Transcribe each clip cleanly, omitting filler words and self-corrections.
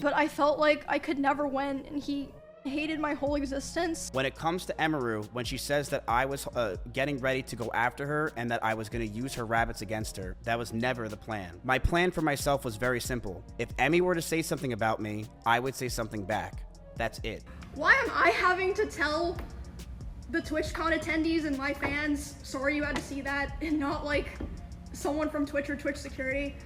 but I felt like I could never win, and he hated my whole existence. When it comes to Emiru, when she says that I was getting ready to go after her and that I was going to use her rabbits against her, that was never the plan. My plan for myself was very simple. If Emmy were to say something about me, I would say something back. That's it. Why am I having to tell the TwitchCon attendees and my fans, sorry you had to see that, and not like someone from Twitch or Twitch security?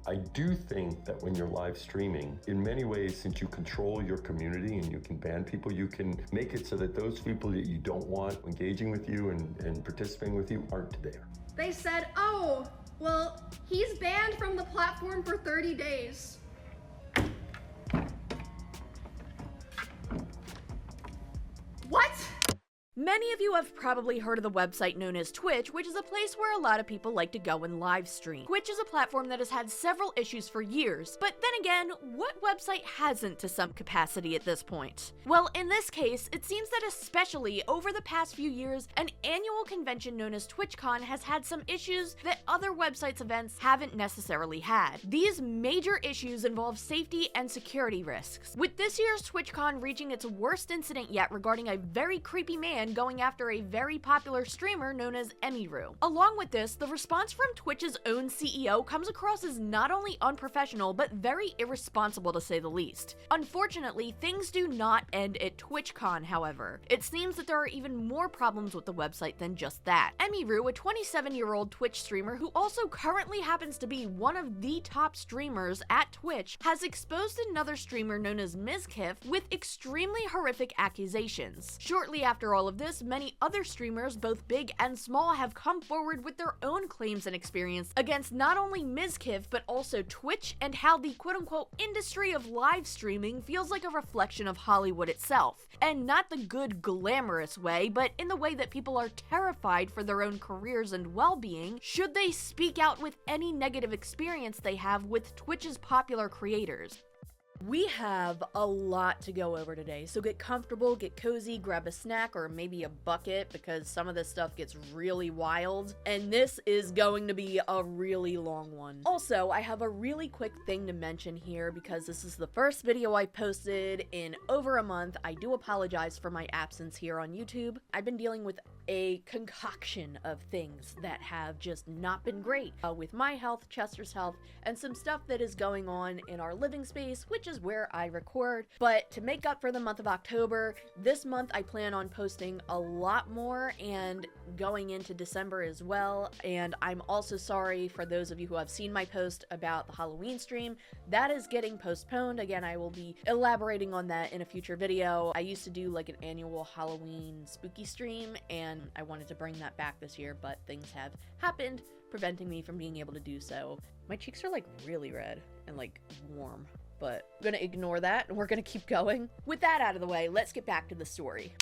I do think that when you're live streaming, in many ways, since you control your community and you can ban people, you can make it so that those people that you don't want engaging with you and participating with you aren't there. They said, oh, well, he's banned from the platform for 30 days. What? Many of you have probably heard of the website known as Twitch, which is a place where a lot of people like to go and live stream. Twitch is a platform that has had several issues for years, but then again, what website hasn't to some capacity at this point? Well, in this case, it seems that especially over the past few years, an annual convention known as TwitchCon has had some issues that other websites' events haven't necessarily had. These major issues involve safety and security risks, with this year's TwitchCon reaching its worst incident yet regarding a very creepy man going after a very popular streamer known as Emiru. Along with this, the response from Twitch's own CEO comes across as not only unprofessional, but very irresponsible to say the least. Unfortunately, things do not end at TwitchCon, however. It seems that there are even more problems with the website than just that. Emiru, a 27-year-old Twitch streamer who also currently happens to be one of the top streamers at Twitch, has exposed another streamer known as Mizkif with extremely horrific accusations. Shortly after all of this, many other streamers, both big and small, have come forward with their own claims and experience against not only Mizkif, but also Twitch and how the quote-unquote industry of live streaming feels like a reflection of Hollywood itself. And not the good, glamorous way, but in the way that people are terrified for their own careers and well-being should they speak out with any negative experience they have with Twitch's popular creators. We have a lot to go over today, so get comfortable, get cozy, grab a snack or maybe a bucket because some of this stuff gets really wild, and this is going to be a really long one. Also, I have a really quick thing to mention here because this is the first video I posted in over a month. I do apologize for my absence here on YouTube. I've been dealing with a concoction of things that have just not been great with my health, Chester's health, and some stuff that is going on in our living space, which is where I record. But to make up for the month of October, this month I plan on posting a lot more and going into December as well. And I'm also sorry for those of you who have seen my post about the Halloween stream. That is getting postponed. Again, I will be elaborating on that in a future video. I used to do like an annual Halloween spooky stream, and I wanted to bring that back this year, but things have happened preventing me from being able to do so. My cheeks are like really red and like warm, but I'm gonna ignore that and we're gonna keep going. With that out of the way, let's get back to the story.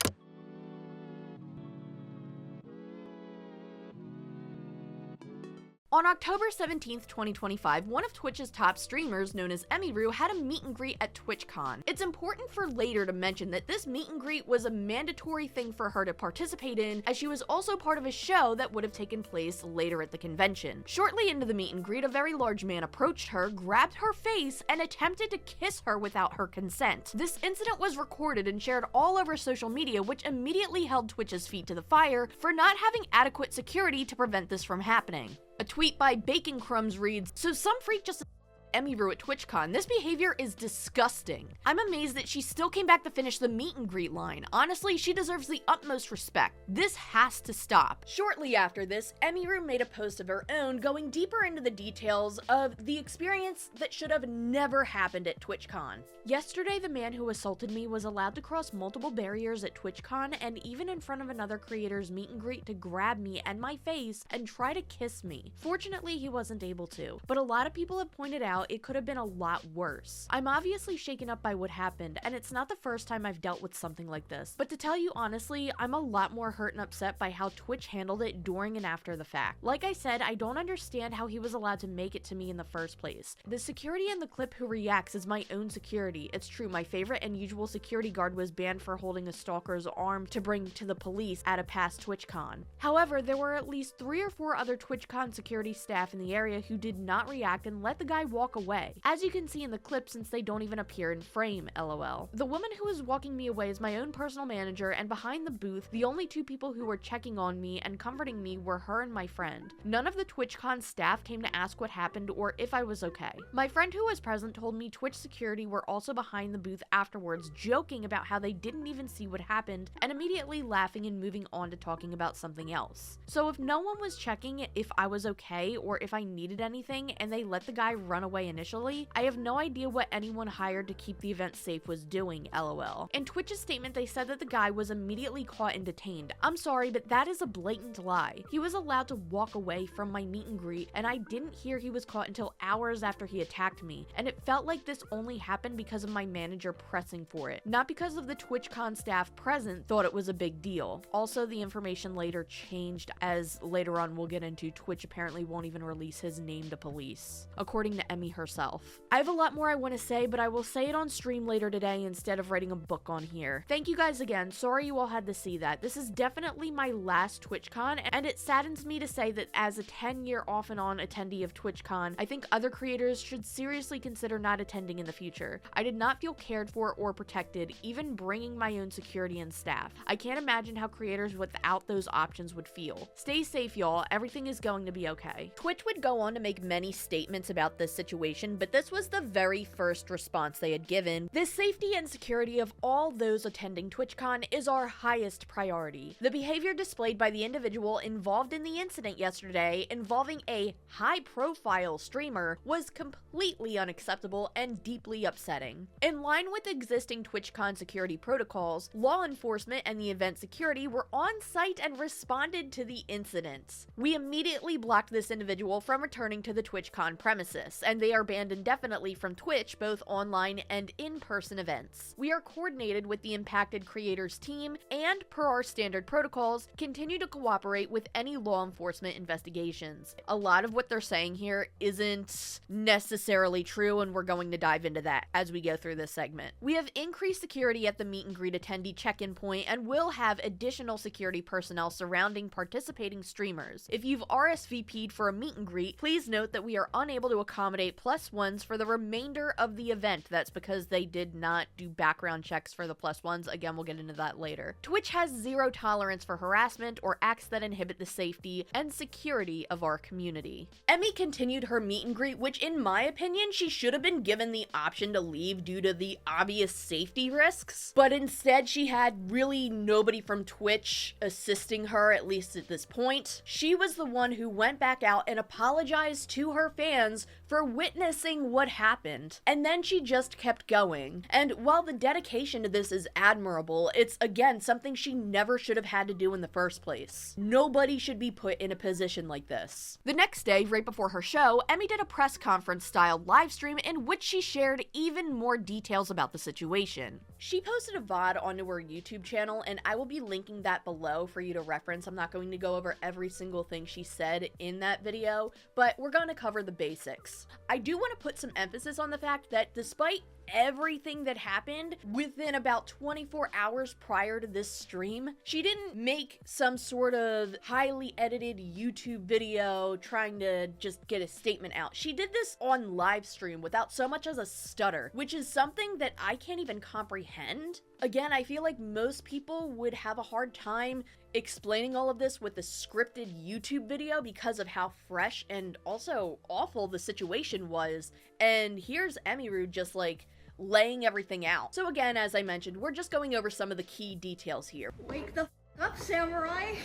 On October 17th, 2025, one of Twitch's top streamers, known as Emiru, had a meet and greet at TwitchCon. It's important for later to mention that this meet and greet was a mandatory thing for her to participate in, as she was also part of a show that would have taken place later at the convention. Shortly into the meet and greet, a very large man approached her, grabbed her face, and attempted to kiss her without her consent. This incident was recorded and shared all over social media, which immediately held Twitch's feet to the fire for not having adequate security to prevent this from happening. A tweet by Bacon Crumbs reads, "So some freak just Emiru at TwitchCon. This behavior is disgusting. I'm amazed that she still came back to finish the meet and greet line. Honestly, she deserves the utmost respect. This has to stop." Shortly after this, Emiru made a post of her own going deeper into the details of the experience that should have never happened at TwitchCon. "Yesterday, the man who assaulted me was allowed to cross multiple barriers at TwitchCon and even in front of another creator's meet and greet to grab me and my face and try to kiss me. Fortunately, he wasn't able to, but a lot of people have pointed out it could have been a lot worse. I'm obviously shaken up by what happened, and it's not the first time I've dealt with something like this, but to tell you honestly, I'm a lot more hurt and upset by how Twitch handled it during and after the fact. Like I said, I don't understand how he was allowed to make it to me in the first place. The security in the clip who reacts is my own security. It's true, my favorite and usual security guard was banned for holding a stalker's arm to bring to the police at a past TwitchCon. However, there were at least 3 or 4 other TwitchCon security staff in the area who did not react and let the guy walk walk away. As you can see in the clip, since they don't even appear in frame, lol. The woman who was walking me away is my own personal manager, and behind the booth, the only two people who were checking on me and comforting me were her and my friend. None of the TwitchCon staff came to ask what happened or if I was okay. My friend who was present told me Twitch security were also behind the booth afterwards, joking about how they didn't even see what happened and immediately laughing and moving on to talking about something else. So if no one was checking if I was okay or if I needed anything and they let the guy run away initially, I have no idea what anyone hired to keep the event safe was doing, lol. In Twitch's statement, they said that the guy was immediately caught and detained. I'm sorry, but that is a blatant lie. He was allowed to walk away from my meet and greet, and I didn't hear he was caught until hours after he attacked me, and it felt like this only happened because of my manager pressing for it, not because of the TwitchCon staff present thought it was a big deal. Also, the information later changed, as later on we'll get into. Twitch apparently won't even release his name to police, according to Emmy herself. I have a lot more I want to say, but I will say it on stream later today instead of writing a book on here. Thank you guys again. Sorry you all had to see that. This is definitely my last TwitchCon, and it saddens me to say that as a 10-year off and on attendee of TwitchCon, I think other creators should seriously consider not attending in the future. I did not feel cared for or protected, even bringing my own security and staff. I can't imagine how creators without those options would feel. Stay safe, y'all. Everything is going to be okay. Twitch would go on to make many statements about this situation, but this was the very first response they had given. The safety and security of all those attending TwitchCon is our highest priority. The behavior displayed by the individual involved in the incident yesterday, involving a high-profile streamer, was completely unacceptable and deeply upsetting. In line with existing TwitchCon security protocols, law enforcement and the event security were on site and responded to the incident. We immediately blocked this individual from returning to the TwitchCon premises, and they are banned indefinitely from Twitch, both online and in-person events. We are coordinated with the impacted creators team, and per our standard protocols, continue to cooperate with any law enforcement investigations. A lot of what they're saying here isn't necessarily true, and we're going to dive into that as we go through this segment. We have increased security at the meet and greet attendee check-in point and will have additional security personnel surrounding participating streamers. If you've RSVP'd for a meet and greet, please note that we are unable to accommodate +1s for the remainder of the event. That's because they did not do background checks for the +1s. Again, we'll get into that later. Twitch has zero tolerance for harassment or acts that inhibit the safety and security of our community. Emmy continued her meet and greet, which in my opinion, she should have been given the option to leave due to the obvious safety risks, but instead she had really nobody from Twitch assisting her, at least at this point. She was the one who went back out and apologized to her fans for witnessing what happened, and then she just kept going. And while the dedication to this is admirable, it's again something she never should have had to do in the first place. Nobody should be put in a position like this. The next day, right before her show, Emmy did a press conference style live stream in which she shared even more details about the situation. She posted a VOD onto her YouTube channel, and I will be linking that below for you to reference. I'm not going to go over every single thing she said in that video, but we're going to cover the basics. I do want to put some emphasis on the fact that despite everything that happened within about 24 hours prior to this stream, she didn't make some sort of highly edited YouTube video trying to just get a statement out. She did this on live stream without so much as a stutter, which is something that I can't even comprehend. Again, I feel like most people would have a hard time explaining all of this with a scripted YouTube video because of how fresh and also awful the situation was. And here's Emiru just like laying everything out. So again, as I mentioned, we're just going over some of the key details here. Wake the f up, samurai.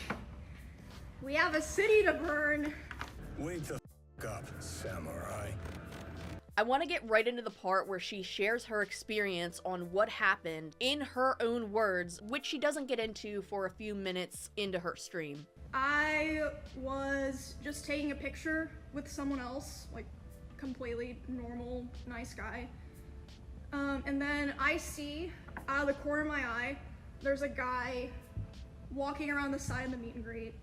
We have a city to burn. Wake the f up, samurai. I want to get right into the part where she shares her experience on what happened in her own words, which she doesn't get into for a few minutes into her stream. I was just taking a picture with someone else, like completely normal, nice guy. And then I see out of the corner of my eye, there's a guy walking around the side of the meet and greet,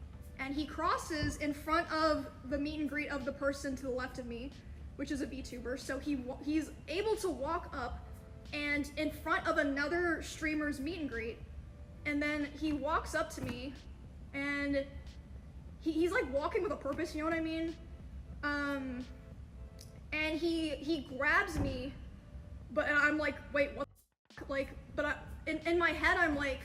and he crosses in front of the meet and greet of the person to the left of me, which is a VTuber. So he's able to walk up and in front of another streamer's meet and greet, and then he walks up to me, and he's like walking with a purpose, you know what I mean? And and he grabs me, but I'm like, wait, what the f-? Like, but in my head I'm like,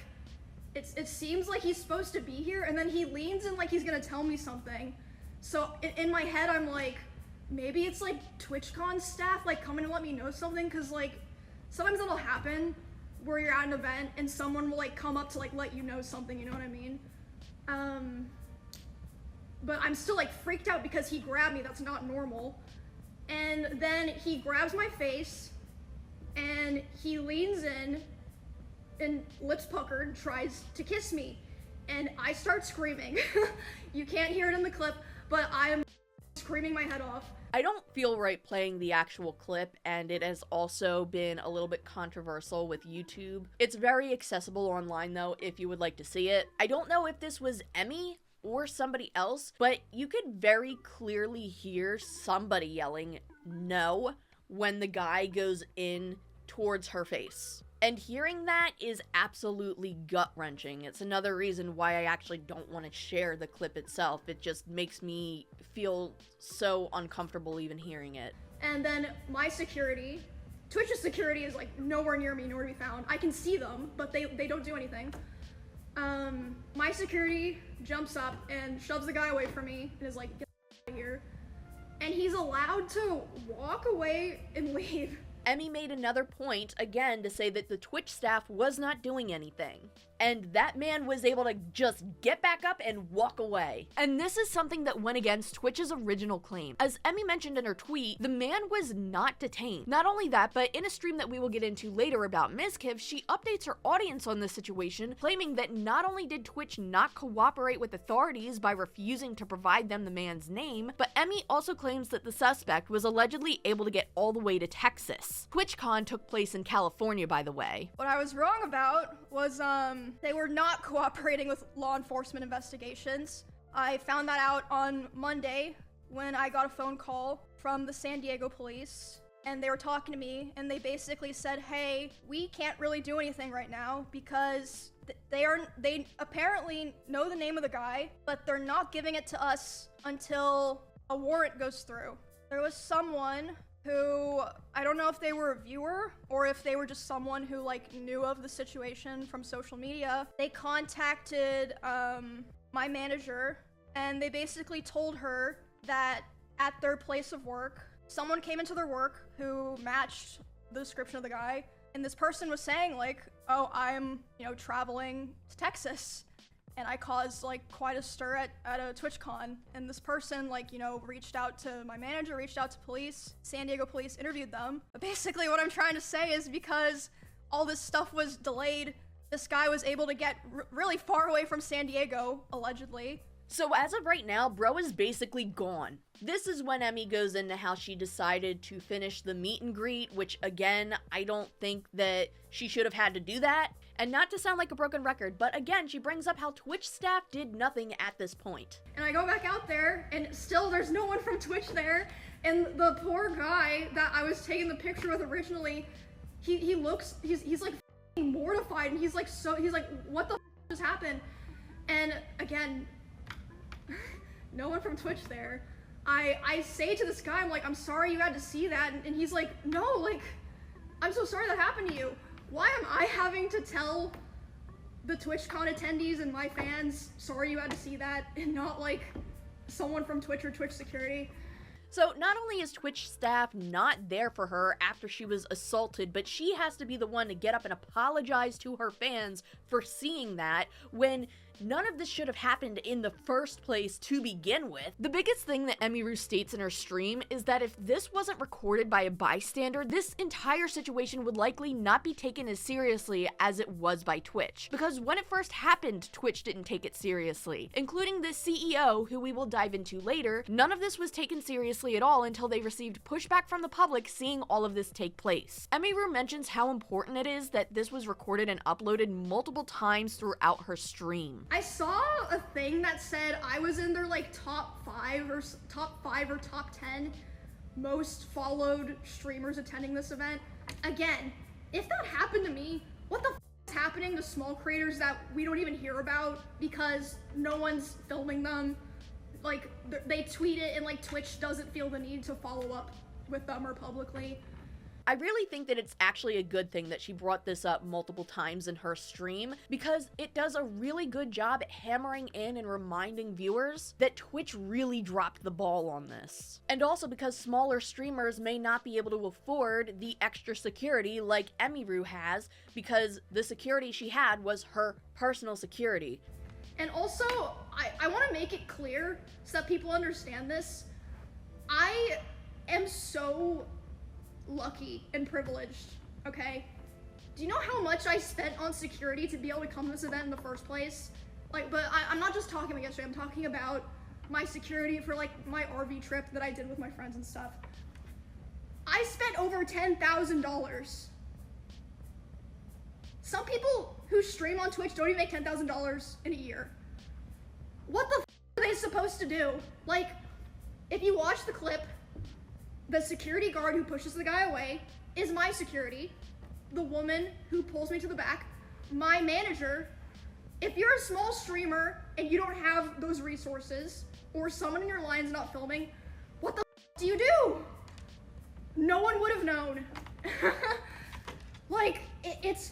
it seems like he's supposed to be here, and then he leans in like he's gonna tell me something. So in my head I'm like, maybe it's like TwitchCon staff like coming to let me know something, cause like sometimes it'll happen where you're at an event and someone will like come up to like let you know something, you know what I mean? But I'm still like freaked out because he grabbed me. That's not normal. And then he grabs my face and he leans in and lips puckered tries to kiss me, and I start screaming. You can't hear it in the clip, but I'm screaming my head off. I don't feel right playing the actual clip, and it has also been a little bit controversial with YouTube. It's very accessible online though if you would like to see it. I don't know if this was Emmy or somebody else, but you could very clearly hear somebody yelling no when the guy goes in towards her face. And hearing that is absolutely gut-wrenching. It's another reason why I actually don't want to share the clip itself. It just makes me feel so uncomfortable even hearing it. And then my security, Twitch's security is like nowhere near me, nor to be found. I can see them, but they don't do anything. My security jumps up and shoves the guy away from me and is like, get out of here. And he's allowed to walk away and leave. Emmy made another point, again, to say that the Twitch staff was not doing anything. And that man was able to just get back up and walk away. And this is something that went against Twitch's original claim. As Emmy mentioned in her tweet, the man was not detained. Not only that, but in a stream that we will get into later about Mizkif, she updates her audience on this situation, claiming that not only did Twitch not cooperate with authorities by refusing to provide them the man's name, but Emmy also claims that the suspect was allegedly able to get all the way to Texas. TwitchCon took place in California, by the way. What I was wrong about was, they were not cooperating with law enforcement investigations. I found that out on Monday when I got a phone call from the San Diego police, and they were talking to me, and they basically said, hey, we can't really do anything right now because they apparently know the name of the guy, but they're not giving it to us until a warrant goes through. There was someone who, I don't know if they were a viewer or if they were just someone who like knew of the situation from social media. They contacted my manager, and they basically told her that at their place of work, someone came into their work who matched the description of the guy, and this person was saying like, oh, I'm, traveling to Texas. And I caused like quite a stir at a TwitchCon, and this person reached out to my manager, reached out to police, San Diego police interviewed them. But basically what I'm trying to say is because all this stuff was delayed, this guy was able to get really far away from San Diego, allegedly. So as of right now, bro is basically gone. This is when Emmy goes into how she decided to finish the meet and greet, which again, I don't think that she should have had to do that. And not to sound like a broken record, but again, she brings up how Twitch staff did nothing at this point. And I go back out there, and still there's no one from Twitch there. And the poor guy that I was taking the picture with originally, he's like mortified, and he's like, what the just happened? And again, no one from Twitch there. I say to this guy, I'm like, I'm sorry you had to see that. And he's like, no, like, I'm so sorry that happened to you. Why am I having to tell the TwitchCon attendees and my fans, sorry you had to see that, and not like someone from Twitch or Twitch security? So not only is Twitch staff not there for her after she was assaulted, but she has to be the one to get up and apologize to her fans for seeing that when none of this should have happened in the first place to begin with. The biggest thing that Emiru states in her stream is that if this wasn't recorded by a bystander, this entire situation would likely not be taken as seriously as it was by Twitch. Because when it first happened, Twitch didn't take it seriously. Including the CEO, who we will dive into later, none of this was taken seriously at all until they received pushback from the public seeing all of this take place. Emiru mentions how important it is that this was recorded and uploaded multiple times throughout her stream. I saw a thing that said I was in their like top 5 or top 10 most followed streamers attending this event. Again, if that happened to me, what the is happening to small creators that we don't even hear about because no one's filming them? Like, they tweet it and like Twitch doesn't feel the need to follow up with them or publicly. I really think that it's actually a good thing that she brought this up multiple times in her stream, because it does a really good job at hammering in and reminding viewers that Twitch really dropped the ball on this. And also because smaller streamers may not be able to afford the extra security like Emiru has, because the security she had was her personal security. And also, I want to make it clear so that people understand this. I am so lucky and privileged, okay? Do you know how much I spent on security to be able to come to this event in the first place? Like, but I'm not just talking about yesterday, I'm talking about my security for like my RV trip that I did with my friends and stuff. I spent over $10,000. Some people who stream on Twitch don't even make $10,000 in a year. What the f are they supposed to do? Like, if you watch the clip, the security guard who pushes the guy away is my security. The woman who pulls me to the back, my manager. If you're a small streamer and you don't have those resources, or someone in your line's not filming, what the f do you do? No one would have known. Like, it's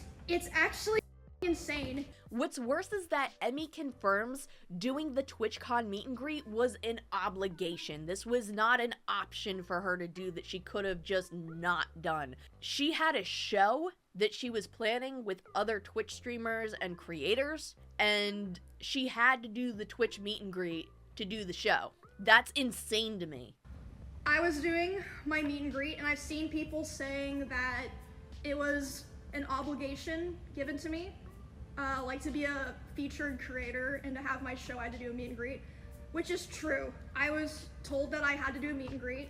actually insane. What's worse is that Emmy confirms doing the TwitchCon meet and greet was an obligation. This was not an option for her to do that she could have just not done. She had a show that she was planning with other Twitch streamers and creators, and she had to do the Twitch meet and greet to do the show. That's insane to me. I was doing my meet and greet, and I've seen people saying that it was an obligation given to me. Like to be a featured creator and to have my show, I had to do a meet and greet, which is true. I was told that I had to do a meet and greet.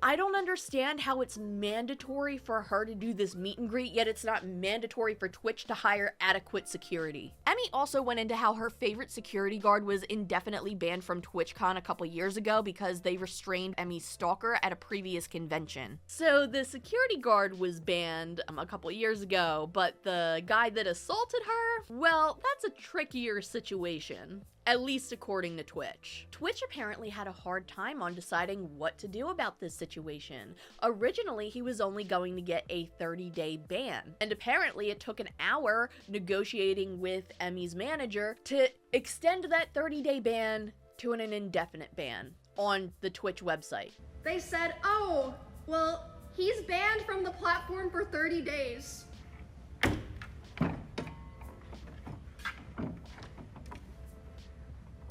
I don't understand how it's mandatory for her to do this meet and greet, yet it's not mandatory for Twitch to hire adequate security. Emmy also went into how her favorite security guard was indefinitely banned from TwitchCon a couple years ago because they restrained Emmy's stalker at a previous convention. So the security guard was banned a couple years ago, but the guy that assaulted her, well, that's a trickier situation. At least according to Twitch. Twitch apparently had a hard time on deciding what to do about this situation. Originally, he was only going to get a 30-day ban, and apparently it took an hour negotiating with Emmy's manager to extend that 30-day ban to an indefinite ban on the Twitch website. They said, oh, well, he's banned from the platform for 30 days.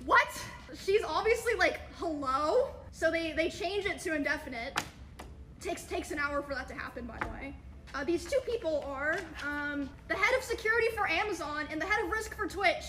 What? She's obviously like, hello? So they change it to indefinite. Takes an hour for that to happen, by the way. These two people are the head of security for Amazon and the head of risk for Twitch.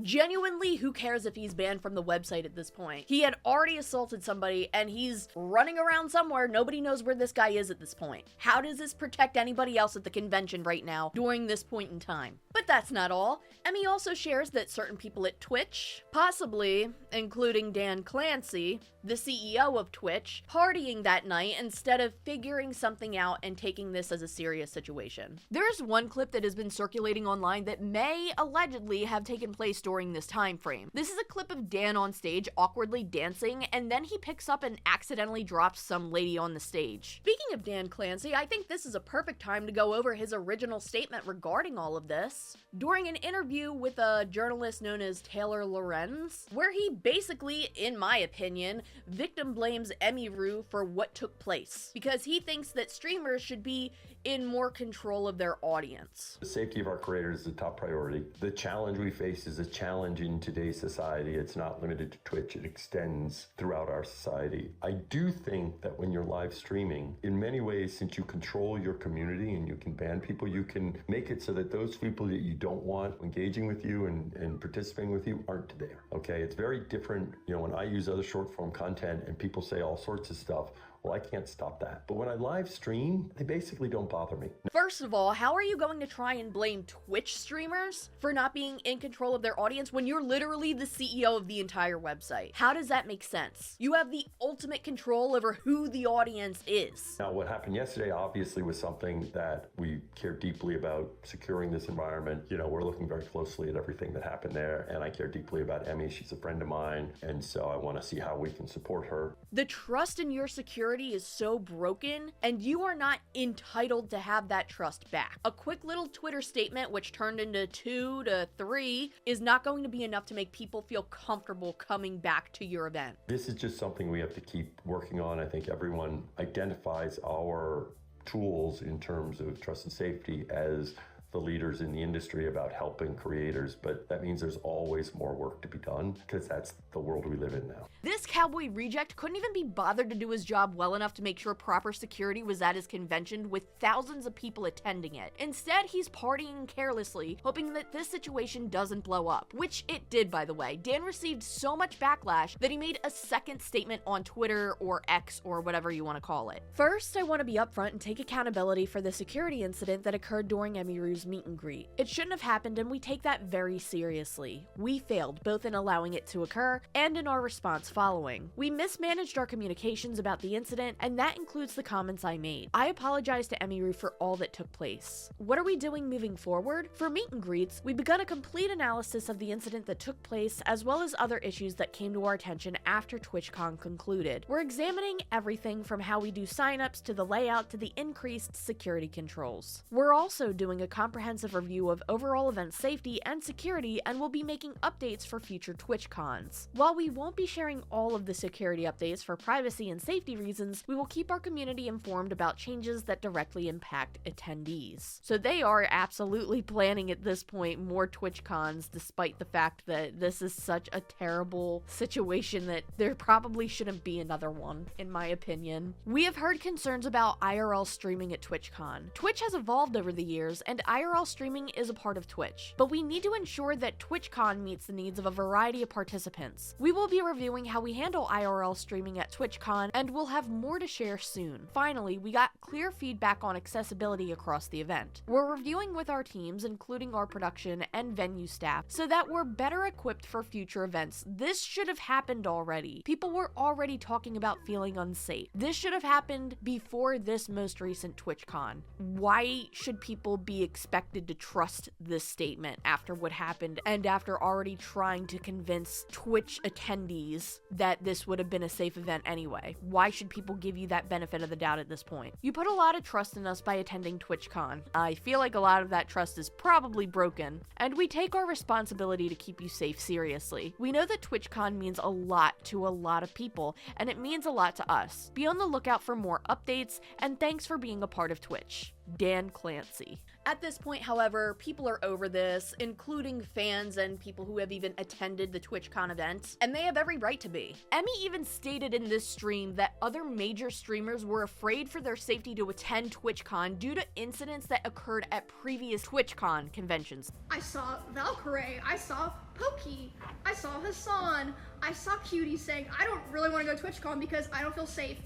Genuinely, who cares if he's banned from the website at this point? He had already assaulted somebody and he's running around somewhere. Nobody knows where this guy is at this point. How does this protect anybody else at the convention right now during this point in time? But that's not all. Emmy also shares that certain people at Twitch, possibly including Dan Clancy, the CEO of Twitch, partying that night instead of figuring something out and taking this as a serious situation. There's one clip that has been circulating online that may allegedly have taken place during this time frame. This is a clip of Dan on stage awkwardly dancing, and then he picks up and accidentally drops some lady on the stage. Speaking of Dan Clancy, I think this is a perfect time to go over his original statement regarding all of this. During an interview with a journalist known as Taylor Lorenz, where he basically, in my opinion, victim blames Emiru for what took place, because he thinks that streamers should be in more control of their audience. The safety of our creators is a top priority. The challenge we face is a challenge in today's society. It's not limited to Twitch, it extends throughout our society. I do think that when you're live streaming, in many ways, since you control your community and you can ban people, you can make it so that those people that you don't want engaging with you and participating with you aren't there, okay? It's very different, you know, when I use other short form content and people say all sorts of stuff, Well, I can't stop that. But when I live stream, they basically don't bother me. First of all, how are you going to try and blame Twitch streamers for not being in control of their audience when you're literally the CEO of the entire website? How does that make sense? You have the ultimate control over who the audience is. Now, what happened yesterday obviously was something that we care deeply about, securing this environment. You know, we're looking very closely at everything that happened there, and I care deeply about Emmy. She's a friend of mine, and so I want to see how we can support her. The trust in your security is so broken, and you are not entitled to have that trust back. A quick little Twitter statement, which turned into 2 to 3, is not going to be enough to make people feel comfortable coming back to your event. This is just something we have to keep working on. I think everyone identifies our tools in terms of trust and safety as the leaders in the industry about helping creators, but that means there's always more work to be done because that's the world we live in now. This cowboy reject couldn't even be bothered to do his job well enough to make sure proper security was at his convention with thousands of people attending it. Instead, he's partying carelessly, hoping that this situation doesn't blow up, which it did, by the way. Dan received so much backlash that he made a second statement on Twitter or X or whatever you want to call it. First, I want to be upfront and take accountability for the security incident that occurred during Emiru's meet and greet. It shouldn't have happened, and we take that very seriously. We failed both in allowing it to occur and in our response following. We mismanaged our communications about the incident, and that includes the comments I made. I apologize to Emiru for all that took place. What are we doing moving forward? For meet and greets, we begun a complete analysis of the incident that took place, as well as other issues that came to our attention after TwitchCon concluded. We're examining everything from how we do signups to the layout to the increased security controls. We're also doing a comprehensive review of overall event safety and security, and we'll be making updates for future TwitchCons. While we won't be sharing all of the security updates for privacy and safety reasons, we will keep our community informed about changes that directly impact attendees. So they are absolutely planning at this point more TwitchCons, despite the fact that this is such a terrible situation that there probably shouldn't be another one, in my opinion. We have heard concerns about IRL streaming at TwitchCon. Twitch has evolved over the years, and IRL streaming is a part of Twitch, but we need to ensure that TwitchCon meets the needs of a variety of participants. We will be reviewing how we handle IRL streaming at TwitchCon, and we'll have more to share soon. Finally, we got clear feedback on accessibility across the event. We're reviewing with our teams, including our production and venue staff, so that we're better equipped for future events. This should have happened already. People were already talking about feeling unsafe. This should have happened before this most recent TwitchCon. Why should people be expected to trust this statement after what happened and after already trying to convince Twitch attendees that this would have been a safe event anyway? Why should people give you that benefit of the doubt at this point? You put a lot of trust in us by attending TwitchCon. I feel like a lot of that trust is probably broken, and we take our responsibility to keep you safe seriously. We know that TwitchCon means a lot to a lot of people, and it means a lot to us. Be on the lookout for more updates, and thanks for being a part of Twitch. Dan Clancy. At this point, however, people are over this, including fans and people who have even attended the TwitchCon event, and they have every right to be. Emmy even stated in this stream that other major streamers were afraid for their safety to attend TwitchCon due to incidents that occurred at previous TwitchCon conventions. I saw Valkyrie, I saw Pokey, I saw Hassan, I saw Cutie saying, I don't really want to go to TwitchCon because I don't feel safe.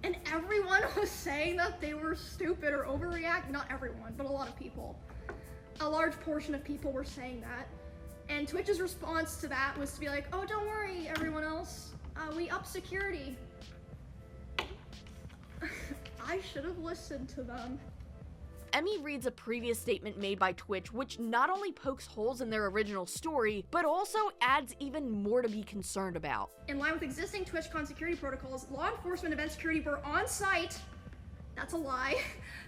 And everyone was saying that they were stupid or overreact. Not everyone, but a lot of people. A large portion of people were saying that. And Twitch's response to that was to be like, oh, don't worry, everyone else. We up security. I should have listened to them. Emmy reads a previous statement made by Twitch, which not only pokes holes in their original story, but also adds even more to be concerned about. In line with existing TwitchCon security protocols, law enforcement event security were on site. That's a lie.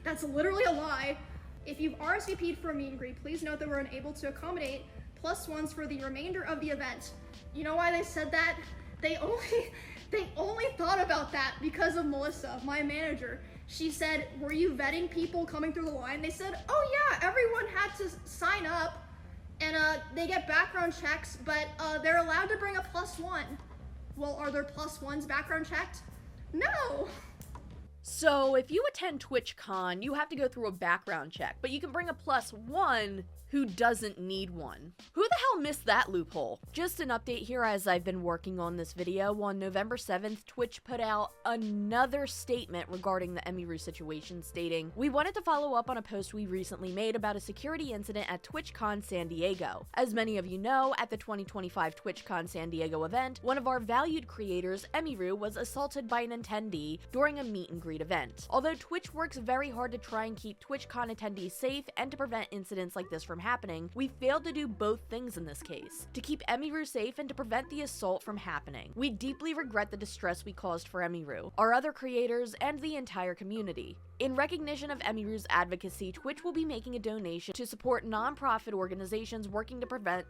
That's literally a lie. If you've RSVP'd for a meet and greet, please note that we're unable to accommodate +1s for the remainder of the event. You know why they said that? They only thought about that because of Melissa, my manager. She said, were you vetting people coming through the line? They said, oh yeah, everyone had to sign up and they get background checks, but they're allowed to bring a +1. Well, are their +1s background checked? No. So if you attend TwitchCon, you have to go through a background check, but you can bring a +1 who doesn't need one. Who the hell missed that loophole? Just an update here as I've been working on this video. On November 7th, Twitch put out another statement regarding the Emiru situation, stating, "We wanted to follow up on a post we recently made about a security incident at TwitchCon San Diego. As many of you know, at the 2025 TwitchCon San Diego event, one of our valued creators, Emiru, was assaulted by an attendee during a meet and greet event. Although Twitch works very hard to try and keep TwitchCon attendees safe and to prevent incidents like this from happening, we failed to do both things in this case, to keep Emiru safe and to prevent the assault from happening. We deeply regret the distress we caused for Emiru, our other creators, and the entire community. In recognition of Emiru's advocacy, Twitch will be making a donation to support non-profit organizations working to prevent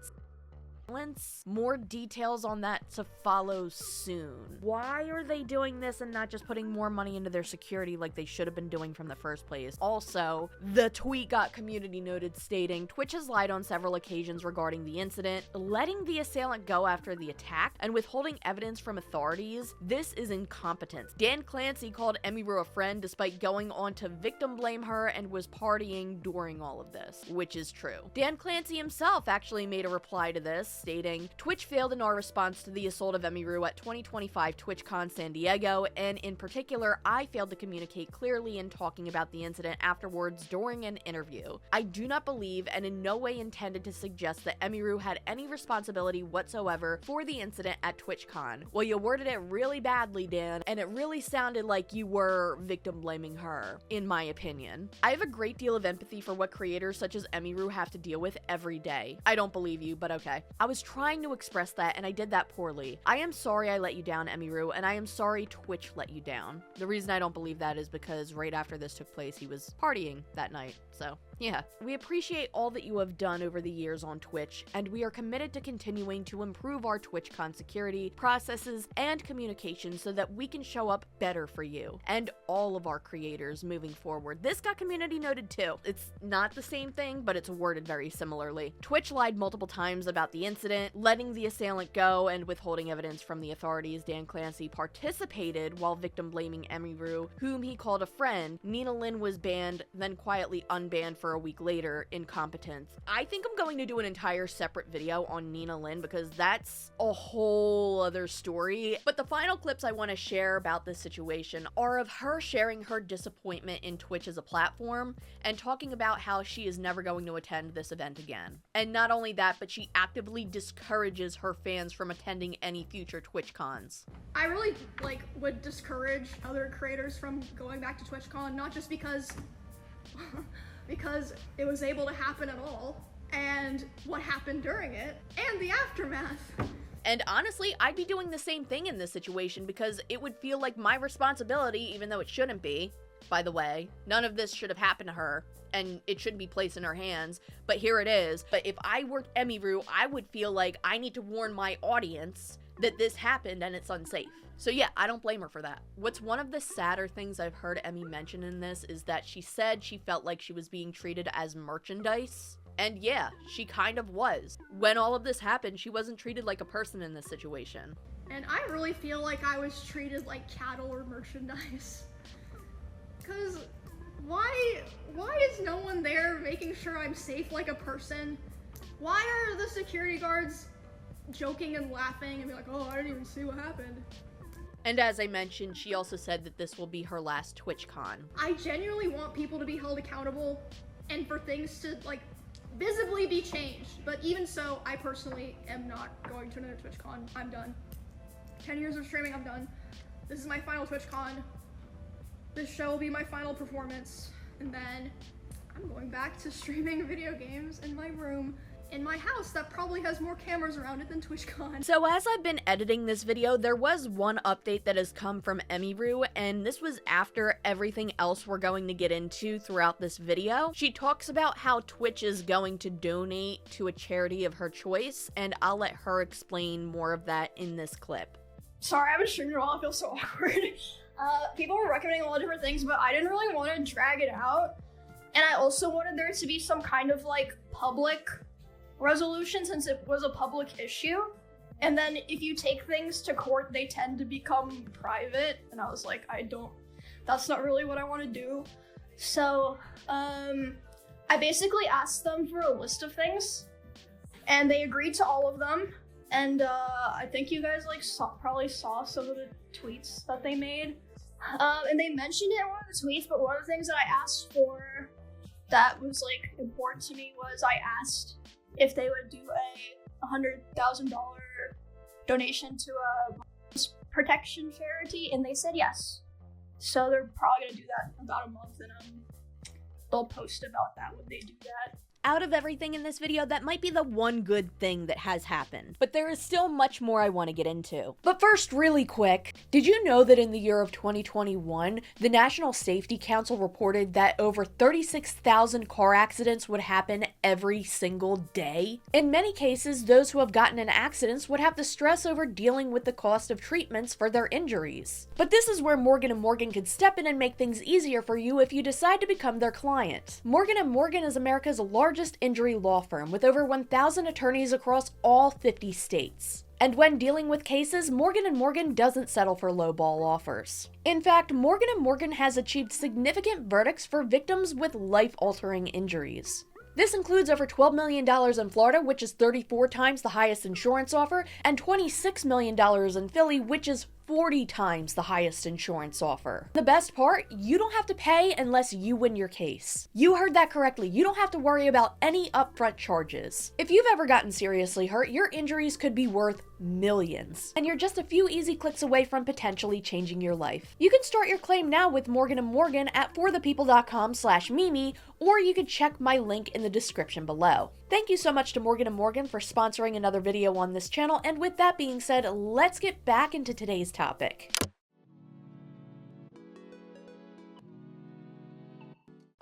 violence. More details on that to follow soon." Why are they doing this and not just putting more money into their security like they should have been doing from the first place? Also, the tweet got community noted, stating, "Twitch has lied on several occasions regarding the incident, letting the assailant go after the attack and withholding evidence from authorities. This is incompetence. Dan Clancy called Emiru a friend despite going on to victim blame her and was partying during all of this," which is true. Dan Clancy himself actually made a reply to this, stating, "Twitch failed in our response to the assault of Emiru at 2025 TwitchCon San Diego, and in particular, I failed to communicate clearly in talking about the incident afterwards during an interview. I do not believe and in no way intended to suggest that Emiru had any responsibility whatsoever for the incident at TwitchCon. Well, you worded it really badly, Dan, and it really sounded like you were victim blaming her, in my opinion. I have a great deal of empathy for what creators such as Emiru have to deal with every day. I don't believe you, but okay. I was trying to express that, and I did that poorly. I am sorry I let you down, Emiru, and I am sorry Twitch let you down. The reason I don't believe that is because right after this took place, he was partying that night, so yeah. We appreciate all that you have done over the years on Twitch, and we are committed to continuing to improve our TwitchCon security, processes, and communication so that we can show up better for you and all of our creators moving forward." This got community noted too. It's not the same thing, but it's worded very similarly. "Twitch lied multiple times about the incident, letting the assailant go and withholding evidence from the authorities. Dan Clancy participated while victim blaming Emiru, whom he called a friend. Nina Lynn was banned, then quietly unbanned for a week later. Incompetence." I think I'm going to do an entire separate video on Nina Lynn because that's a whole other story. But the final clips I want to share about this situation are of her sharing her disappointment in Twitch as a platform and talking about how she is never going to attend this event again. And not only that, but she actively discourages her fans from attending any future TwitchCons. I really would discourage other creators from going back to TwitchCon, not just because because it was able to happen at all, and what happened during it, and the aftermath. And honestly, I'd be doing the same thing in this situation because it would feel like my responsibility, even though it shouldn't be. By the way, none of this should have happened to her, and it shouldn't be placed in her hands, but here it is. But if I worked Emiru, I would feel like I need to warn my audience that this happened and it's unsafe. So yeah, I don't blame her for that. What's one of the sadder things I've heard Emmy mention in this is that she said she felt like she was being treated as merchandise. And yeah, she kind of was. When all of this happened, she wasn't treated like a person in this situation. And I really feel like I was treated like cattle or merchandise. Cause why is no one there making sure I'm safe like a person? Why are the security guards joking and laughing and be like, "Oh, I didn't even see what happened"? And as I mentioned, she also said that this will be her last TwitchCon. I genuinely want people to be held accountable and for things to visibly be changed. But even so, I personally am not going to another TwitchCon. I'm done. 10 years of streaming, I'm done. This is my final TwitchCon. This show will be my final performance. And then I'm going back to streaming video games in my room in my house that probably has more cameras around it than TwitchCon. So as I've been editing this video, there was one update that has come from Emiru, and this was after everything else we're going to get into throughout this video. She talks about how Twitch is going to donate to a charity of her choice, and I'll let her explain more of that in this clip. Sorry, I've been streaming a while, I feel so awkward. People were recommending a lot of different things, but I didn't really want to drag it out. And I also wanted there to be some kind of public resolution since it was a public issue. And then if you take things to court, they tend to become private. And I was like, I don't that's not really what I want to do. So, I basically asked them for a list of things, and they agreed to all of them. And I think you guys probably saw some of the tweets that they made. And they mentioned it in one of the tweets, but one of the things that I asked for that was important to me was I asked if they would do a $100,000 donation to a protection charity, and they said yes. So they're probably gonna do that in about a month, and they'll post about that when they do that. Out of everything in this video, that might be the one good thing that has happened, but there is still much more I want to get into. But first, really quick, did you know that in the year of 2021, the National Safety Council reported that over 36,000 car accidents would happen every single day? In many cases, those who have gotten in accidents would have to stress over dealing with the cost of treatments for their injuries. But this is where Morgan & Morgan could step in and make things easier for you if you decide to become their client. Morgan & Morgan is America's largest injury law firm with over 1,000 attorneys across all 50 states. And when dealing with cases, Morgan & Morgan doesn't settle for lowball offers. In fact, Morgan & Morgan has achieved significant verdicts for victims with life-altering injuries. This includes over $12 million in Florida, which is 34 times the highest insurance offer, and $26 million in Philly, which is 40 times the highest insurance offer. The best part, you don't have to pay unless you win your case. You heard that correctly, you don't have to worry about any upfront charges. If you've ever gotten seriously hurt, your injuries could be worth millions, and you're just a few easy clicks away from potentially changing your life. You can start your claim now with Morgan & Morgan at forthepeople.com/Mimi, or you can check my link in the description below. Thank you so much to Morgan & Morgan for sponsoring another video on this channel, and with that being said, let's get back into today's topic.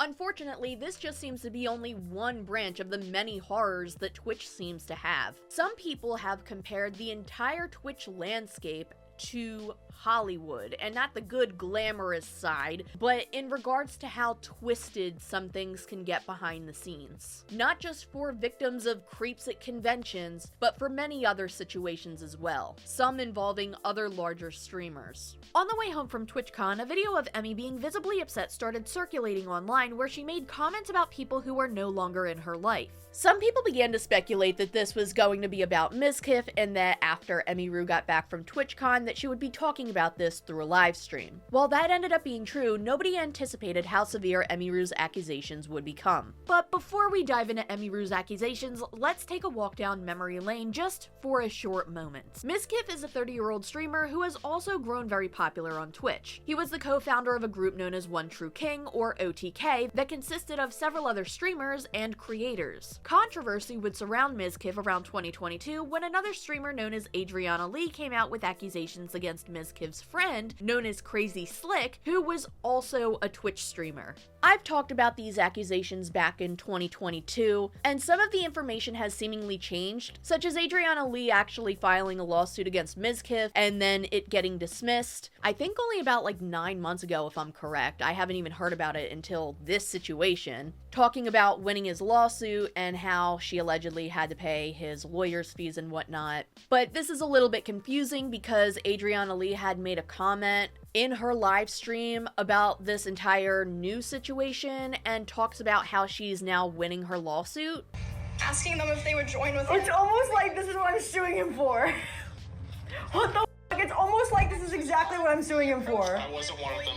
Unfortunately, this just seems to be only one branch of the many horrors that Twitch seems to have. Some people have compared the entire Twitch landscape to Hollywood, and not the good glamorous side, but in regards to how twisted some things can get behind the scenes. Not just for victims of creeps at conventions, but for many other situations as well, some involving other larger streamers. On the way home from TwitchCon, a video of Emmy being visibly upset started circulating online where she made comments about people who were no longer in her life. Some people began to speculate that this was going to be about Mizkif, and that after Emiru got back from TwitchCon that she would be talking about this through a live stream. While that ended up being true, nobody anticipated how severe Emiru's accusations would become. But before we dive into Emiru's accusations, let's take a walk down memory lane just for a short moment. Mizkif is a 30-year-old streamer who has also grown very popular on Twitch. He was the co-founder of a group known as One True King, or OTK, that consisted of several other streamers and creators. Controversy would surround Mizkif around 2022 when another streamer known as Adriana Lee came out with accusations against Mizkif's friend, known as Crazy Slick, who was also a Twitch streamer. I've talked about these accusations back in 2022, and some of the information has seemingly changed, such as Adriana Lee actually filing a lawsuit against Mizkif and then it getting dismissed. I think only about 9 months ago, if I'm correct. I haven't even heard about it until this situation, talking about winning his lawsuit and how she allegedly had to pay his lawyer's fees and whatnot. But this is a little bit confusing because Adriana Lee had made a comment in her live stream about this entire new situation and talks about how she's now winning her lawsuit. Asking them if they would join with her. It's almost like this is what I'm suing him for. What the f***? It's almost like this is exactly what I'm suing him for. I wasn't one of them.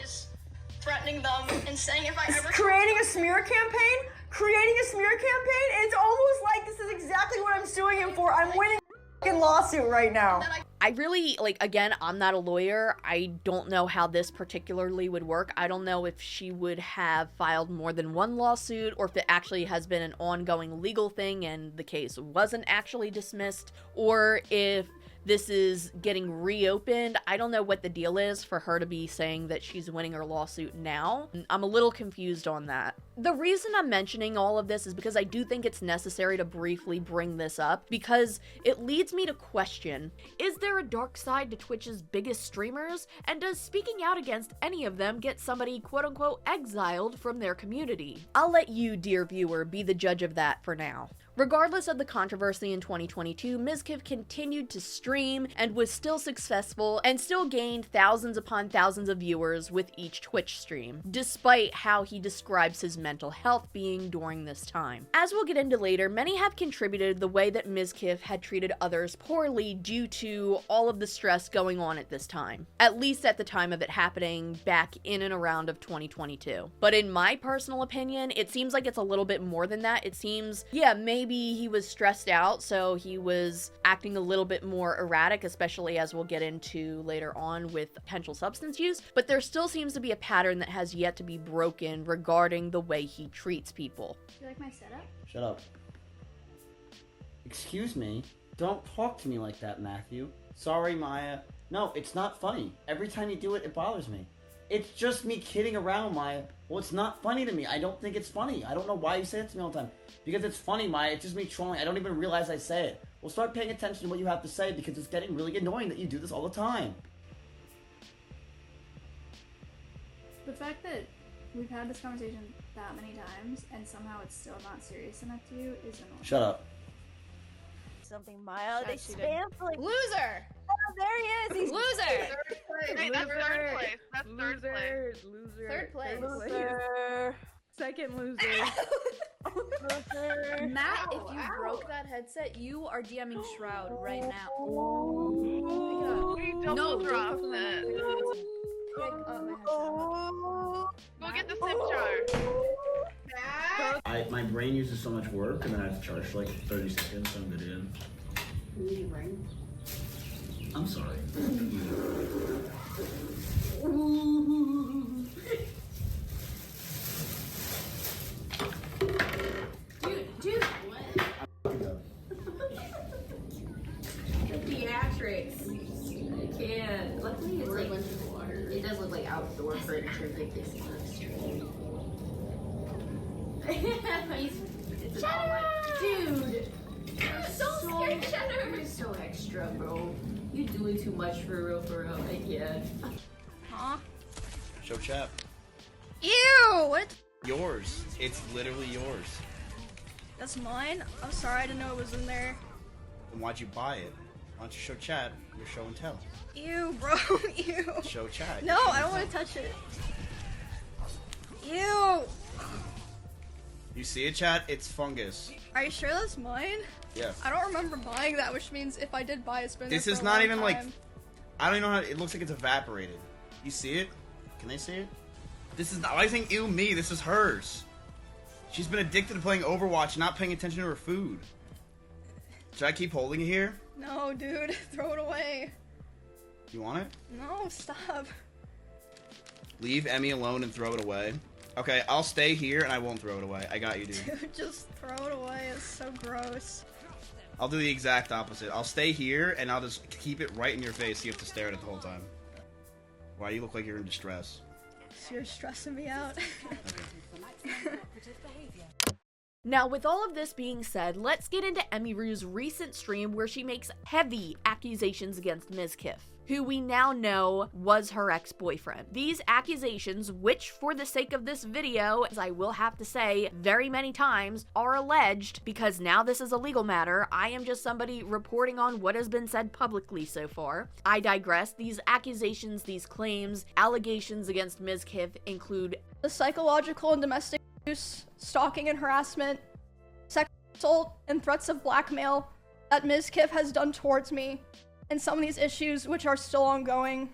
Threatening them and saying if I ever Creating a smear campaign? Creating a smear campaign? And it's almost like this is exactly what I'm suing him for. I'm winning a f***ing lawsuit right now. I really, again, I'm not a lawyer. I don't know how this particularly would work. I don't know if she would have filed more than one lawsuit, or if it actually has been an ongoing legal thing and the case wasn't actually dismissed, or if this is getting reopened. I don't know what the deal is for her to be saying that she's winning her lawsuit now. I'm a little confused on that. The reason I'm mentioning all of this is because I do think it's necessary to briefly bring this up, because it leads me to question, is there a dark side to Twitch's biggest streamers, and does speaking out against any of them get somebody quote-unquote exiled from their community? I'll let you, dear viewer, be the judge of that for now. Regardless of the controversy in 2022, Mizkif continued to stream and was still successful and still gained thousands upon thousands of viewers with each Twitch stream, despite how he describes his mental health being during this time. As we'll get into later, many have contributed the way that Mizkif had treated others poorly due to all of the stress going on at this time, at least at the time of it happening back in and around of 2022. But in my personal opinion, it seems like it's a little bit more than that. It seems, yeah, maybe he was stressed out, so he was acting a little bit more erratic, especially as we'll get into later on with potential substance use, but there still seems to be a pattern that has yet to be broken regarding the way he treats people. Do you like my setup? Shut up. Excuse me? Don't talk to me like that, Matthew. Sorry, Maya. No, it's not funny. Every time you do it, it bothers me. It's just me kidding around, Maya. Well, it's not funny to me. I don't think it's funny. I don't know why you say it to me all the time. Because it's funny, Maya. It's just me trolling. I don't even realize I say it. Well, start paying attention to what you have to say, because it's getting really annoying that you do this all the time. The fact that we've had this conversation that many times and somehow it's still not serious enough to you is annoying. Shut up. Something mild. They Yes, you spam for like. Loser! Oh, there he is. He's Loser! Hey, that's third place. That's third place. Loser. Third place. Loser. Second loser. Loser. Matt, if you broke that headset, you are DMing Shroud right now. We double dropped it. Pick up my headset. Go get the SIM jar. My brain uses so much work, and then I have to charge for like 30 seconds, so I'm good again. I'm sorry. Dude, what? The theatrics. I can't. Luckily, it's like a bunch of water. It does look like outdoor furniture, like this much. It's all like, dude. You're so scared, Cheddar. You're so extra, bro. You're doing too much for real, I can't. Huh? Show chat. Ew! What? Yours. It's literally yours. That's mine? I'm sorry, I didn't know it was in there. Then why'd you buy it? Why don't you show chat your show and tell? Ew, bro. Ew. Show chat. No, I don't want to touch it. Ew. You see it, chat? It's fungus. Are you sure that's mine? Yeah. I don't remember buying that, which means if I did buy it, it's been This there is for a not long even like. time. I don't even know how. It looks like it's evaporated. You see it? Can they see it? This is not. Why are you saying ew me? This is hers. She's been addicted to playing Overwatch, not paying attention to her food. Should I keep holding it here? No, dude. Throw it away. You want it? No, stop. Leave Emmy alone and throw it away. Okay, I'll stay here and I won't throw it away. I got you, dude. Dude, just throw it away. It's so gross. I'll do the exact opposite. I'll stay here and I'll just keep it right in your face so you have to stare at it the whole time. Why, you look like you're in distress. So you're stressing me out. Now, with all of this being said, let's get into Emiru's recent stream where she makes heavy accusations against Mizkif, who we now know was her ex-boyfriend. These accusations, which for the sake of this video, as I will have to say very many times, are alleged, because now this is a legal matter. I am just somebody reporting on what has been said publicly so far. I digress. These accusations, these claims, allegations against Mizkif include The psychological and domestic abuse, stalking and harassment, sexual assault, and threats of blackmail that Mizkif has done towards me, and some of these issues which are still ongoing.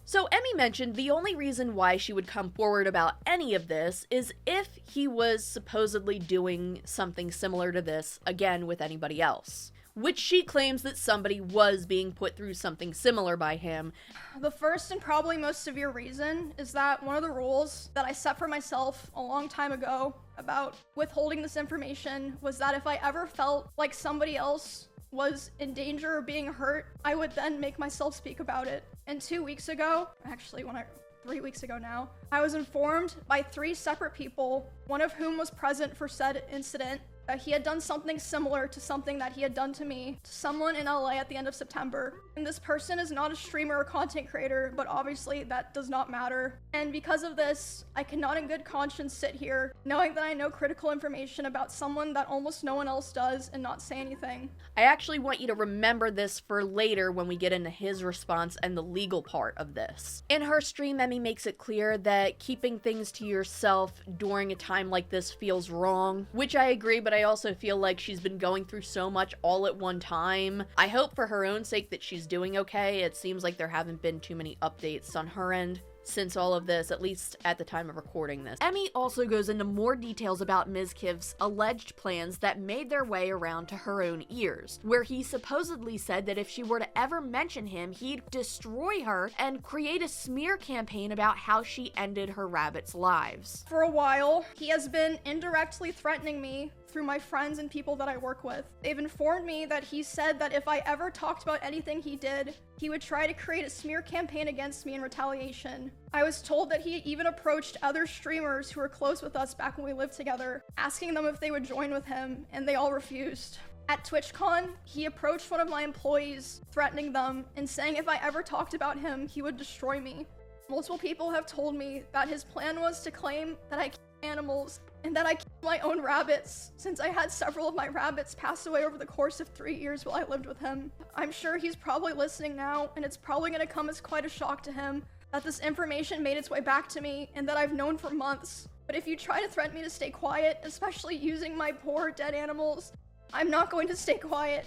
So Emmy mentioned the only reason why she would come forward about any of this is if he was supposedly doing something similar to this again with anybody else, which she claims that somebody was being put through something similar by him. The first and probably most severe reason is that one of the rules that I set for myself a long time ago about withholding this information was that if I ever felt like somebody else was in danger or being hurt, I would then make myself speak about it. And 2 weeks ago, actually when I 3 weeks ago now. I was informed by 3 separate people, one of whom was present for said incident, that he had done something similar to something that he had done to me, to someone in LA at the end of September. And this person is not a streamer or content creator, but obviously that does not matter. And because of this, I cannot in good conscience sit here, knowing that I know critical information about someone that almost no one else does and not say anything. I actually want you to remember this for later when we get into his response and the legal part of this. In her stream, Emmy makes it clear that keeping things to yourself during a time like this feels wrong, which I agree, but I also feel like she's been going through so much all at one time. I hope for her own sake that she's doing okay. It seems like there haven't been too many updates on her end since all of this, at least at the time of recording this. Emmy also goes into more details about Mizkif's alleged plans that made their way around to her own ears, where he supposedly said that if she were to ever mention him, he'd destroy her and create a smear campaign about how she ended her rabbits' lives. For a while, he has been indirectly threatening me through my friends and people that I work with. They've informed me that he said that if I ever talked about anything he did, he would try to create a smear campaign against me in retaliation. I was told that he even approached other streamers who were close with us back when we lived together, asking them if they would join with him, and they all refused. At TwitchCon, he approached one of my employees, threatening them and saying if I ever talked about him, he would destroy me. Multiple people have told me that his plan was to claim that I kill animals and that I killed my own rabbits, since I had several of my rabbits pass away over the course of 3 years while I lived with him. I'm sure he's probably listening now, and it's probably gonna come as quite a shock to him that this information made its way back to me and that I've known for months. But if you try to threaten me to stay quiet, especially using my poor dead animals, I'm not going to stay quiet.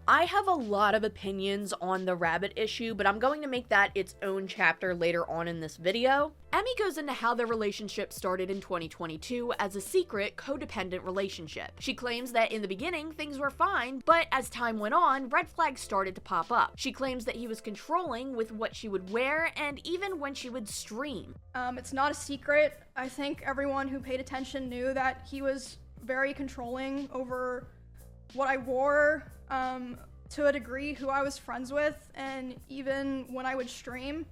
I have a lot of opinions on the rabbit issue, but I'm going to make that its own chapter later on in this video. Emmy goes into how their relationship started in 2022 as a secret, codependent relationship. She claims that in the beginning, things were fine, but as time went on, red flags started to pop up. She claims that he was controlling with what she would wear and even when she would stream. It's not a secret. I think everyone who paid attention knew that he was very controlling over what I wore, to a degree, who I was friends with, and even when I would stream.